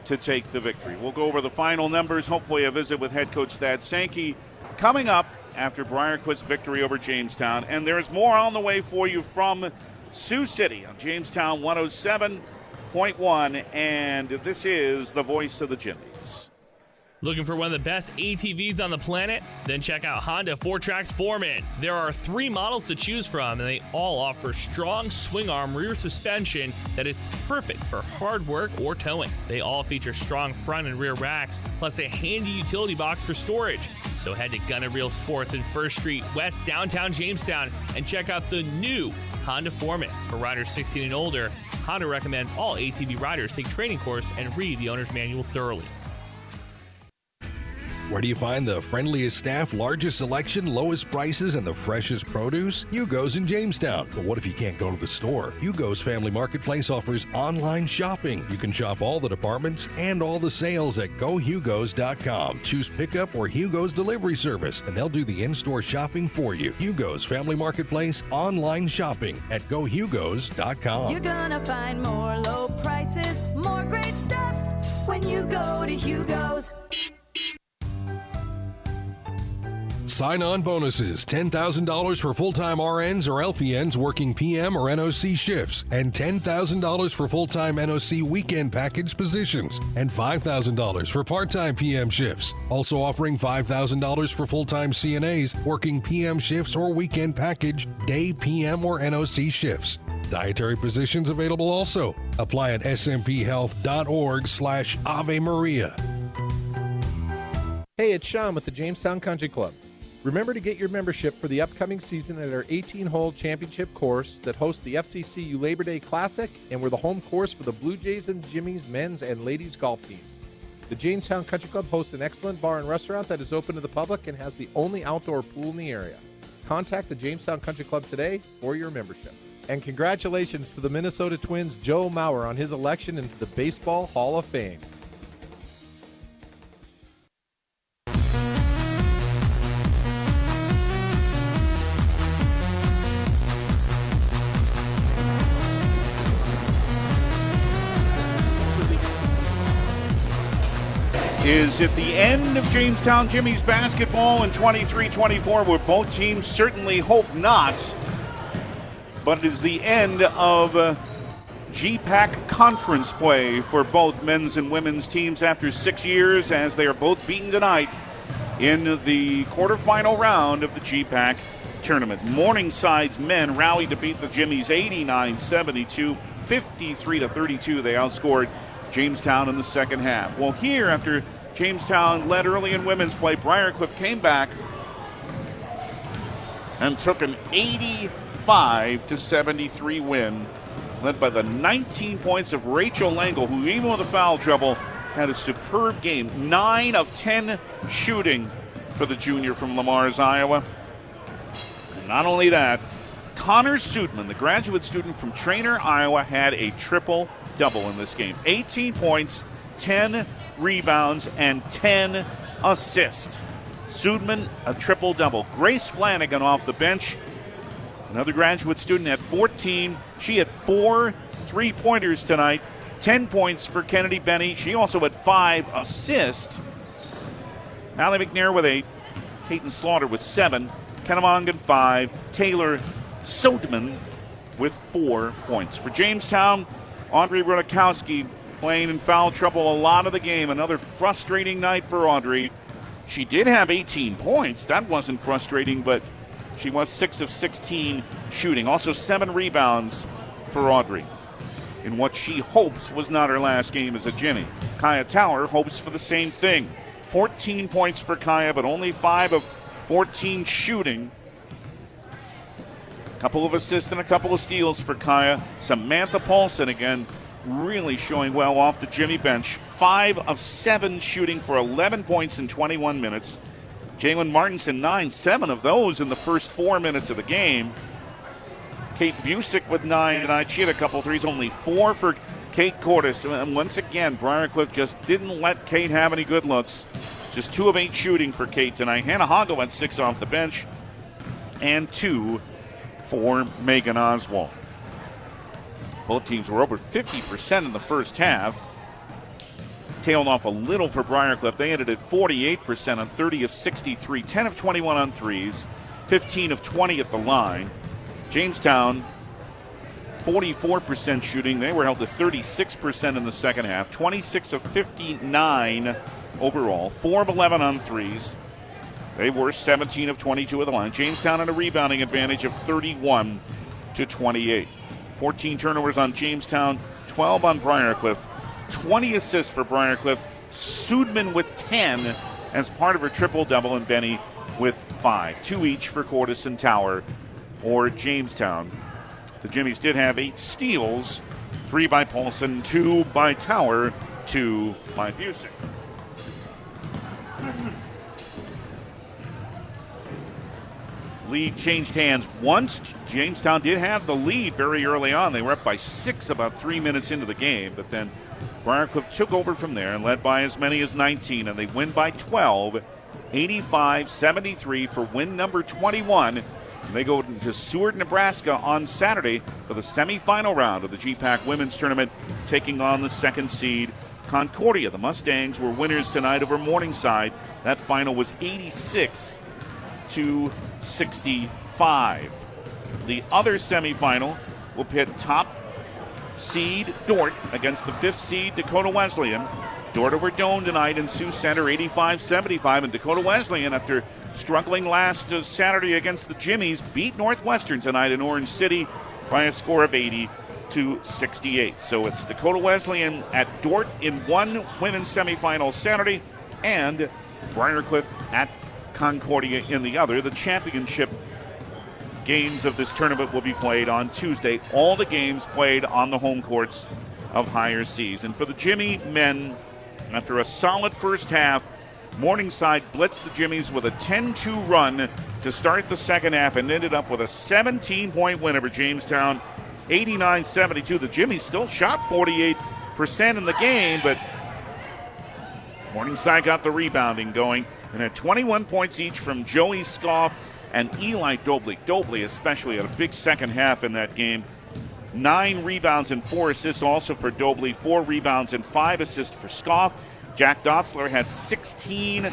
B: to take the victory. We'll go over the final numbers, hopefully a visit with head coach Thad Sankey coming up after Briar Cliff's victory over Jamestown. And there's more on the way for you from Sioux City on Jamestown 107.1. And this is the voice of the Jimmies.
E: Looking for one of the best ATVs on the planet? Then check out Honda 4Trax Foreman. There are 3 models to choose from, and they all offer strong swing arm rear suspension that is perfect for hard work or towing. They all feature strong front and rear racks, plus a handy utility box for storage. So head to Gun & Reel Sports in 1st Street West, downtown Jamestown, and check out the new Honda Foreman. For riders 16 and older, Honda recommends all ATV riders take training course and read the owner's manual thoroughly.
D: Where do you find the friendliest staff, largest selection, lowest prices, and the freshest produce? Hugo's in Jamestown. But what if you can't go to the store? Hugo's Family Marketplace offers online shopping. You can shop all the departments and all the sales at GoHugos.com. Choose pickup or Hugo's delivery service, and they'll do the in-store shopping for you. Hugo's Family Marketplace online shopping at GoHugos.com.
C: You're gonna find more low prices, more great stuff when you go to Hugo's.
D: Sign-on bonuses, $10,000 for full-time RNs or LPNs working PM or NOC shifts, and $10,000 for full-time NOC weekend package positions, and $5,000 for part-time PM shifts. Also offering $5,000 for full-time CNAs working PM shifts or weekend package, day PM or NOC shifts. Dietary positions available also. Apply at smphhealth.org/Ave Maria.
H: Hey, it's Sean with the Jamestown Country Club. Remember to get your membership for the upcoming season at our 18-hole championship course that hosts the FCCU Labor Day Classic, and we're the home course for the Blue Jays and Jimmie's men's and ladies golf teams. The Jamestown Country Club hosts an excellent bar and restaurant that is open to the public and has the only outdoor pool in the area. Contact the Jamestown Country Club today for your membership. And congratulations to the Minnesota Twins' Joe Mauer on his election into the Baseball Hall of Fame.
B: Is it the end of Jamestown Jimmie's basketball in 23-24, where both teams certainly hope not, but it is the end of GPAC conference play for both men's and women's teams after 6 years, as they are both beaten tonight in the quarterfinal round of the GPAC Tournament. Morningside's men rallied to beat the Jimmies 89-72, 53-32. They outscored Jamestown in the second half. Well, here, after Jamestown led early in women's play, Briar Cliff came back and took an 85-73 win, led by the 19 points of Rachel Langle, who, even with the foul trouble, had a superb game. 9 of 10 shooting for the junior from Lamar's, Iowa. And not only that, Connor Sudman, the graduate student from Trainer, Iowa, had a triple-double in this game. 18 points, 10 rebounds, and 10 assists. Sudman, a triple-double. Grace Flanagan off the bench, another graduate student, at 14. She had 4 3-pointers tonight. 10 points for Kennedy Benny. She also had 5 assists. Allie McNair with 8. Peyton Slaughter with 7. Kennemongan 5. Taylor Sodman with 4 points. For Jamestown, Audrey Rudakowski playing in foul trouble a lot of the game. Another frustrating night for Audrey. She did have 18 points. That wasn't frustrating, but she was 6 of 16 shooting. Also 7 rebounds for Audrey in what she hopes was not her last game as a Jimmie. Kaya Tower hopes for the same thing. 14 points for Kaya, but only 5 of 14 shooting. A couple of assists and a couple of steals for Kaya. Samantha Paulson again really showing well off the Jimmie bench. 5 of 7 shooting for 11 points in 21 minutes. Jalen Martinson 9, 7 of those in the first 4 minutes of the game. Kate Busick with 9 tonight. She had a couple threes, only 4 for Kate Cordes. And once again, Briar Cliff just didn't let Kate have any good looks. Just 2 of 8 shooting for Kate tonight. Hannah Haga went 6 off the bench, and 2 for Megan Oswald. Both teams were over 50% in the first half. Tailed off a little for Briar Cliff. They ended at 48% on 30 of 63, 10 of 21 on threes, 15 of 20 at the line. Jamestown, 44% shooting. They were held to 36% in the second half. 26 of 59 overall. 4 of 11 on threes. They were 17 of 22 at the line. Jamestown had a rebounding advantage of 31-28. 14 turnovers on Jamestown, 12 on Briar Cliff. 20 assists for Briar Cliff. Sudman with 10 as part of her triple-double, and Benny with 5. 2 each for Cordes and Tower for Jamestown. The Jimmies did have 8 steals, 3 by Paulson, 2 by Tower, 2 by Busick. Lead changed hands once. Jamestown did have the lead very early on. They were up by 6 about 3 minutes into the game, but then Briar Cliff took over from there and led by as many as 19, and they win by 12, 85-73 for win number 21. And they go to Seward, Nebraska on Saturday for the semifinal round of the GPAC Women's Tournament, taking on the 2nd seed Concordia. The Mustangs were winners tonight over Morningside. That final was 86-65. The other semifinal will pit top seed Dordt against the 5th seed Dakota Wesleyan. Dordt over Doane tonight in Sioux Center, 85-75, and Dakota Wesleyan, after struggling last Saturday against the Jimmies, beat Northwestern tonight in Orange City by a score of 80-68. So it's Dakota Wesleyan at Dordt in one women's semifinal Saturday, and Briar Cliff at Concordia in the other. The championship games of this tournament will be played on Tuesday. All the games played on the home courts of higher seas. And for the Jimmie men, after a solid first half, Morningside blitzed the Jimmies with a 10-2 run to start the second half and ended up with a 17-point win over Jamestown, 89-72. The Jimmies still shot 48% in the game, but Morningside got the rebounding going and had 21 points each from Joey Scoff and Eli Dobley. Dobley especially had a big second half in that game. 9 rebounds and 4 assists also for Dobley, 4 rebounds and 5 assists for Scoff. Jack Dotzler had 16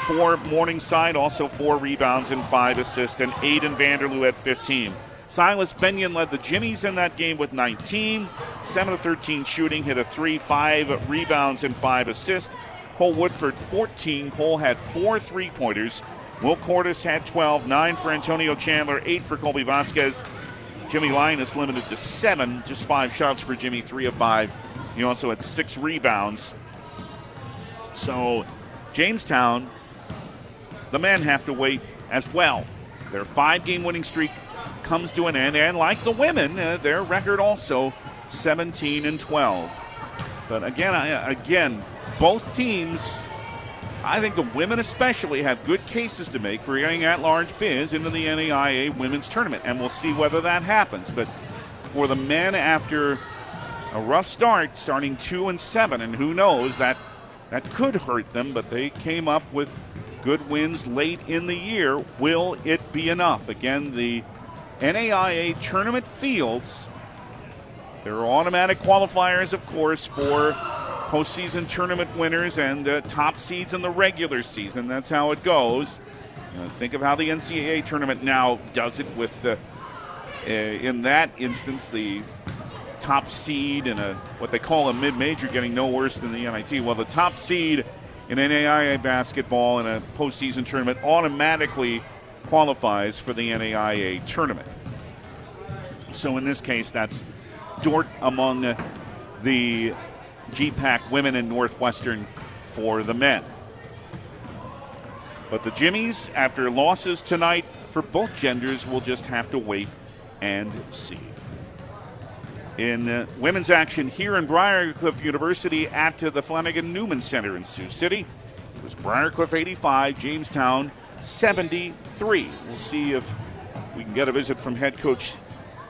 B: for Morningside, also 4 rebounds and 5 assists, and Aiden Vanderloo had 15. Silas Benyon led the Jimmies in that game with 19, 7 of 13 shooting, hit a 3, 5 rebounds and 5 assists. Cole Woodford 14. Cole had 4 3-pointers. Will Cordes had 12, 9 for Antonio Chandler, 8 for Colby Vasquez. Jimmie Linus limited to 7, just 5 shots for Jimmie, 3 of 5. He also had 6 rebounds. So Jamestown, the men have to wait as well. Their 5-game winning streak comes to an end, and like the women, their record also 17-12. But again, both teams, I think the women especially, have good cases to make for getting at-large bids into the NAIA Women's Tournament, and we'll see whether that happens. But for the men, after a rough start, starting 2-7, and who knows, that could hurt them, but they came up with good wins late in the year. Will it be enough? Again, the NAIA tournament fields, there are automatic qualifiers, of course, for postseason tournament winners and top seeds in the regular season. That's how it goes. Think of how the NCAA tournament now does it with, in that instance, the top seed in what they call a mid-major getting no worse than the NIT. Well, the top seed in NAIA basketball in a postseason tournament automatically qualifies for the NAIA tournament. So in this case, that's Dordt among the GPAC women and Northwestern for the men. But the Jimmies, after losses tonight for both genders, will just have to wait and see. In women's action here in Briar Cliff University at the Flanagan Newman Center in Sioux City, it was Briar Cliff 85, Jamestown 73. We'll see if we can get a visit from head coach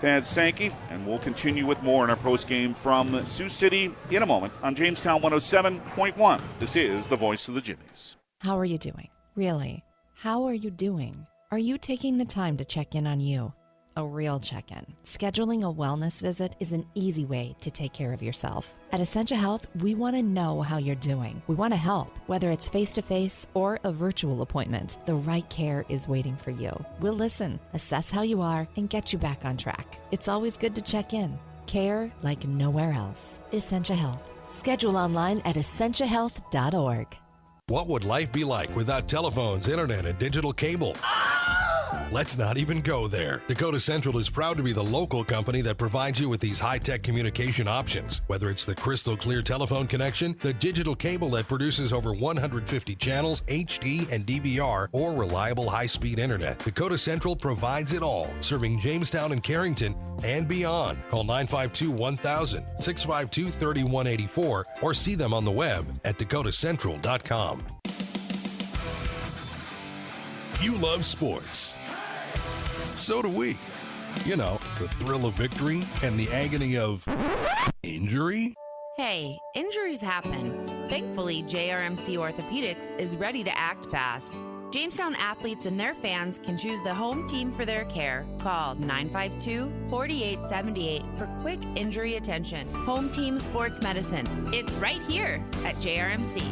B: Thad Sankey, and we'll continue with more in our postgame from Sioux City in a moment on Jamestown 107.1. This is the voice of the Jimmies.
J: How are you doing? Really? How are you doing? Are you taking the time to check in on you? A real check-in. Scheduling a wellness visit is an easy way to take care of yourself. At Essentia Health, we want to know how you're doing. We want to help. Whether it's face-to-face or a virtual appointment, the right care is waiting for you. We'll listen, assess how you are, and get you back on track. It's always good to check in. Care like nowhere else. Essentia Health. Schedule online at essentiahealth.org.
D: What would life be like without telephones, internet, and digital cable? Let's not even go there. Dakota Central is proud to be the local company that provides you with these high-tech communication options. Whether it's the crystal clear telephone connection, the digital cable that produces over 150 channels, HD and DVR, or reliable high-speed internet, Dakota Central provides it all, serving Jamestown and Carrington and beyond. Call 952-1000, 652-3184, or see them on the web at dakotacentral.com. You love sports. So do we. You know, the thrill of victory and the agony of injury.
K: Hey, injuries happen. Thankfully, JRMC Orthopedics is ready to act fast. Jamestown athletes and their fans can choose the home team for their care. Call 952-4878 for quick injury attention. Home Team Sports Medicine. It's right here at JRMC.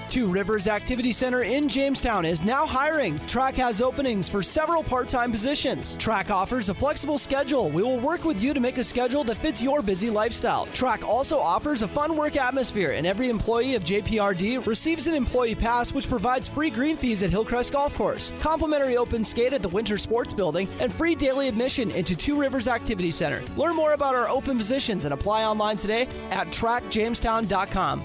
L: Two Rivers Activity Center in Jamestown is now hiring. Track has openings for several part-time positions. Track offers a flexible schedule. We will work with you to make a schedule that fits your busy lifestyle. Track also offers a fun work atmosphere, and every employee of JPRD receives an employee pass, which provides free green fees at Hillcrest Golf Course, complimentary open skate at the Winter Sports Building, and free daily admission into Two Rivers Activity Center. Learn more about our open positions and apply online today at trackjamestown.com.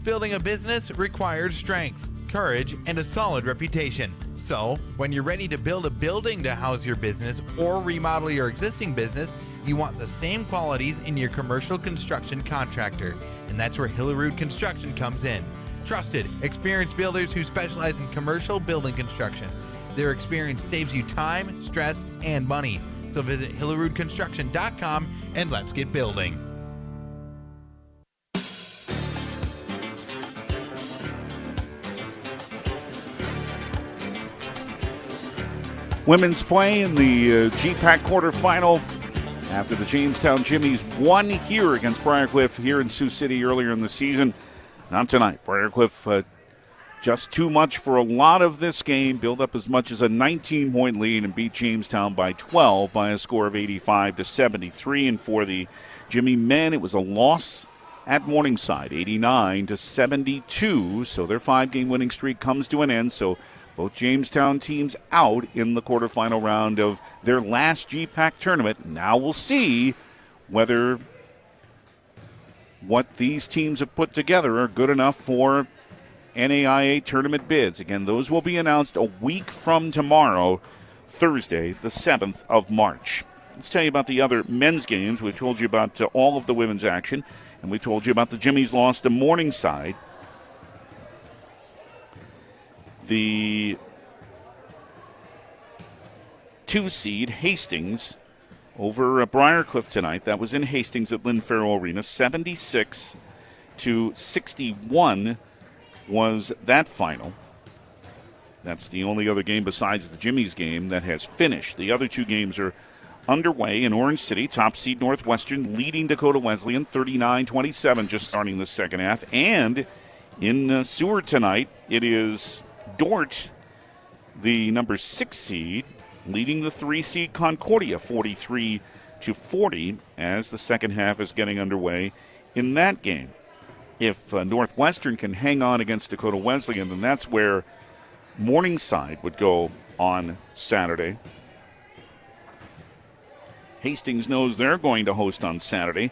N: Building a business requires strength, courage, and a solid reputation. So, when you're ready to build a building to house your business or remodel your existing business, you want the same qualities in your commercial construction contractor. And that's where Hillerud Construction comes in. Trusted, experienced builders who specialize in commercial building construction. Their experience saves you time, stress, and money. So visit hillerudconstruction.com and let's get building.
B: Women's play in the GPAC quarterfinal after the Jamestown Jimmies won here against Briar Cliff here in Sioux City earlier in the season. Not tonight. Briar Cliff just too much for a lot of this game. Built up as much as a 19-point lead and beat Jamestown by 12 by a score of 85-73. And for the Jimmie men, it was a loss at Morningside, 89-72. So their 5-game winning streak comes to an end. So both Jamestown teams out in the quarterfinal round of their last GPAC tournament. Now we'll see whether what these teams have put together are good enough for NAIA tournament bids. Again, those will be announced a week from tomorrow, Thursday, the 7th of March. Let's tell you about the other men's games. We've told you about all of the women's action, and we told you about the Jimmie's loss to Morningside. The 2-seed Hastings over Briar Cliff tonight. That was in Hastings at Lynn Farrell Arena. 76-61 was that final. That's the only other game besides the Jimmie's game that has finished. The other 2 games are underway in Orange City. Top seed Northwestern leading Dakota Wesleyan 39-27 just starting the second half. And in Seward tonight, it is Dort, the number 6 seed, leading the 3-seed Concordia 43-40 as the second half is getting underway in that game. If Northwestern can hang on against Dakota Wesleyan, then that's where Morningside would go on Saturday. Hastings knows they're going to host on Saturday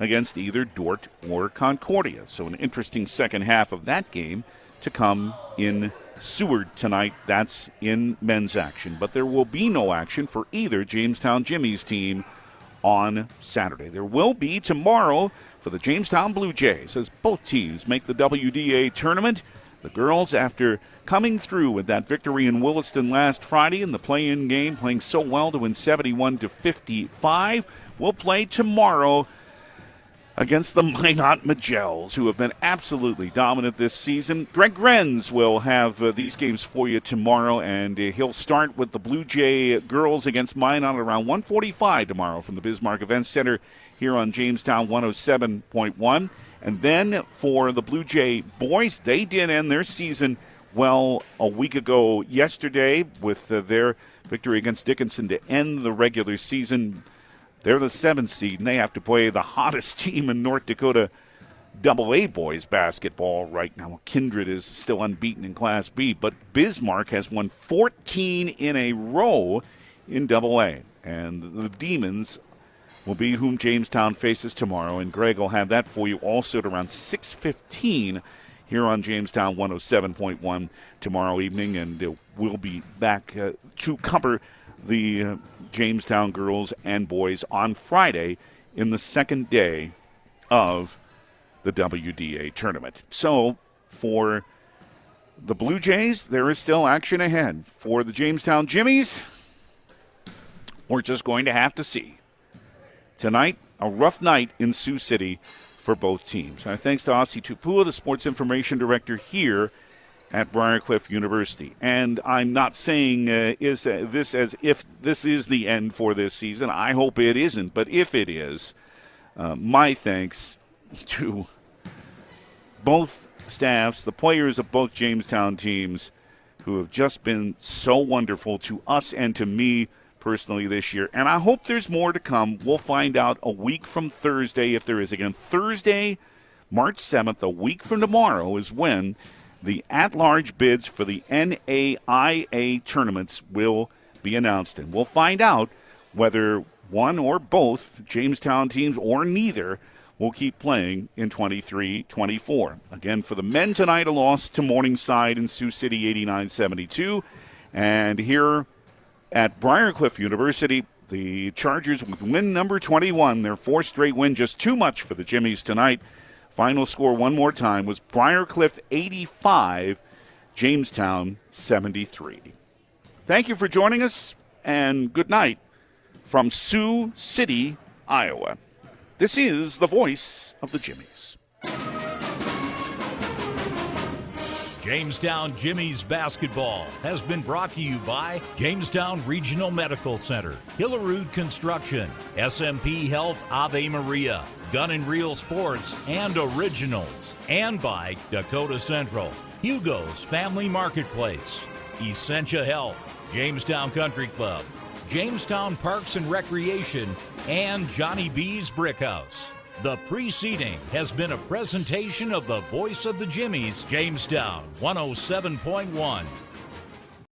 B: against either Dort or Concordia. So an interesting second half of that game to come in Seward tonight. That's in men's action. But there will be no action for either Jamestown Jimmie's team on Saturday. There will be tomorrow for the Jamestown Blue Jays as both teams make the WDA tournament. The girls, after coming through with that victory in Williston last Friday in the play-in game, playing so well to win 71-55, will play tomorrow against the Minot Majels, who have been absolutely dominant this season. Greg Grenz will have these games for you tomorrow, and he'll start with the Blue Jay girls against Minot around 1:45 tomorrow from the Bismarck Events Center here on Jamestown 107.1. And then for the Blue Jay boys, they did end their season well a week ago yesterday with their victory against Dickinson to end the regular season. They're the 7th seed, and they have to play the hottest team in North Dakota AA boys basketball right now. Kindred is still unbeaten in Class B, but Bismarck has won 14 in a row in AA. And the Demons will be whom Jamestown faces tomorrow, and Greg will have that for you also at around 6:15 here on Jamestown 107.1 tomorrow evening, and we'll be back to cover the Jamestown girls and boys on Friday in the second day of the WDA tournament. So for the Blue Jays, there is still action ahead. For the Jamestown Jimmies, we're just going to have to see. Tonight, a rough night in Sioux City for both teams. Our thanks to Asi Tupua, the sports information director here at Briar Cliff University. And I'm not saying this as if this is the end for this season. I hope it isn't. But if it is, my thanks to both staffs, the players of both Jamestown teams who have just been so wonderful to us and to me personally this year. And I hope there's more to come. We'll find out a week from Thursday if there is. Again, Thursday, March 7th, a week from tomorrow, is when the at-large bids for the NAIA tournaments will be announced. And we'll find out whether one or both Jamestown teams or neither will keep playing in 23-24. Again, for the men tonight, a loss to Morningside in Sioux City, 89-72. And here at Briar Cliff University, the Chargers with win number 21, their 4th straight win, just too much for the Jimmies tonight. Final score one more time was Briar Cliff 85, Jamestown 73. Thank you for joining us, and good night from Sioux City, Iowa. This is the voice of the Jimmies.
A: Jamestown Jimmie's basketball has been brought to you by Jamestown Regional Medical Center, Hillerud Construction, SMP Health Ave Maria, Gun and Reel Sports, and Originals, and by Dakota Central, Hugo's Family Marketplace, Essentia Health, Jamestown Country Club, Jamestown Parks and Recreation, and Johnny B's Brick House. The preceding has been a presentation of the voice of the Jimmies, Jamestown 107.1.